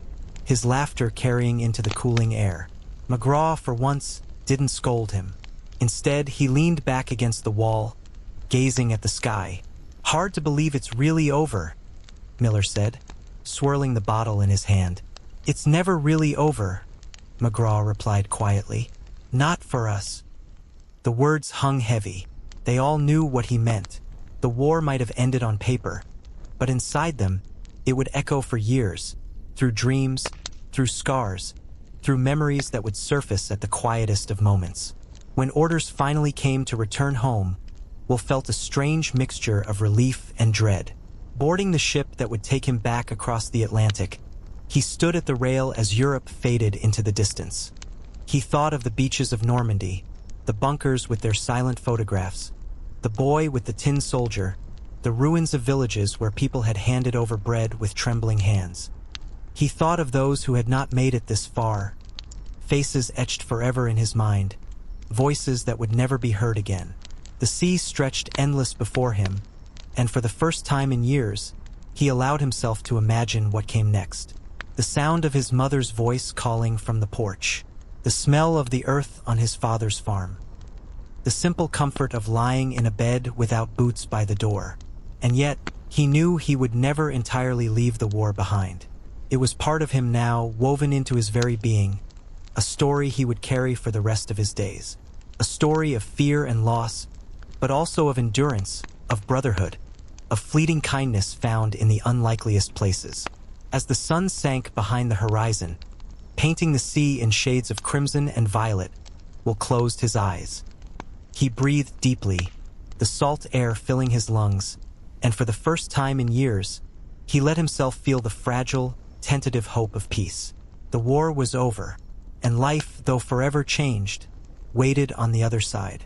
his laughter carrying into the cooling air. McGraw, for once, didn't scold him. Instead, he leaned back against the wall, gazing at the sky. "Hard to believe it's really over," Miller said, swirling the bottle in his hand. "It's never really over," McGraw replied quietly. "Not for us." The words hung heavy. They all knew what he meant. The war might have ended on paper, but inside them, it would echo for years, through dreams, through scars, through memories that would surface at the quietest of moments. When orders finally came to return home, Will felt a strange mixture of relief and dread. Boarding the ship that would take him back across the Atlantic, he stood at the rail as Europe faded into the distance. He thought of the beaches of Normandy, the bunkers with their silent photographs, the boy with the tin soldier, the ruins of villages where people had handed over bread with trembling hands. He thought of those who had not made it this far, faces etched forever in his mind, voices that would never be heard again. The sea stretched endless before him, and for the first time in years, He allowed himself to imagine what came next. The sound of his mother's voice calling from the porch. The smell of the earth on his father's farm. The simple comfort of lying in a bed without boots by the door. And yet, he knew he would never entirely leave the war behind. It was part of him now, woven into his very being, a story he would carry for the rest of his days. A story of fear and loss, but also of endurance, of brotherhood, of fleeting kindness found in the unlikeliest places. As the sun sank behind the horizon, painting the sea in shades of crimson and violet, Will closed his eyes. He breathed deeply, the salt air filling his lungs, and for the first time in years, he let himself feel the fragile, tentative hope of peace. The war was over, and life, though forever changed, waited on the other side.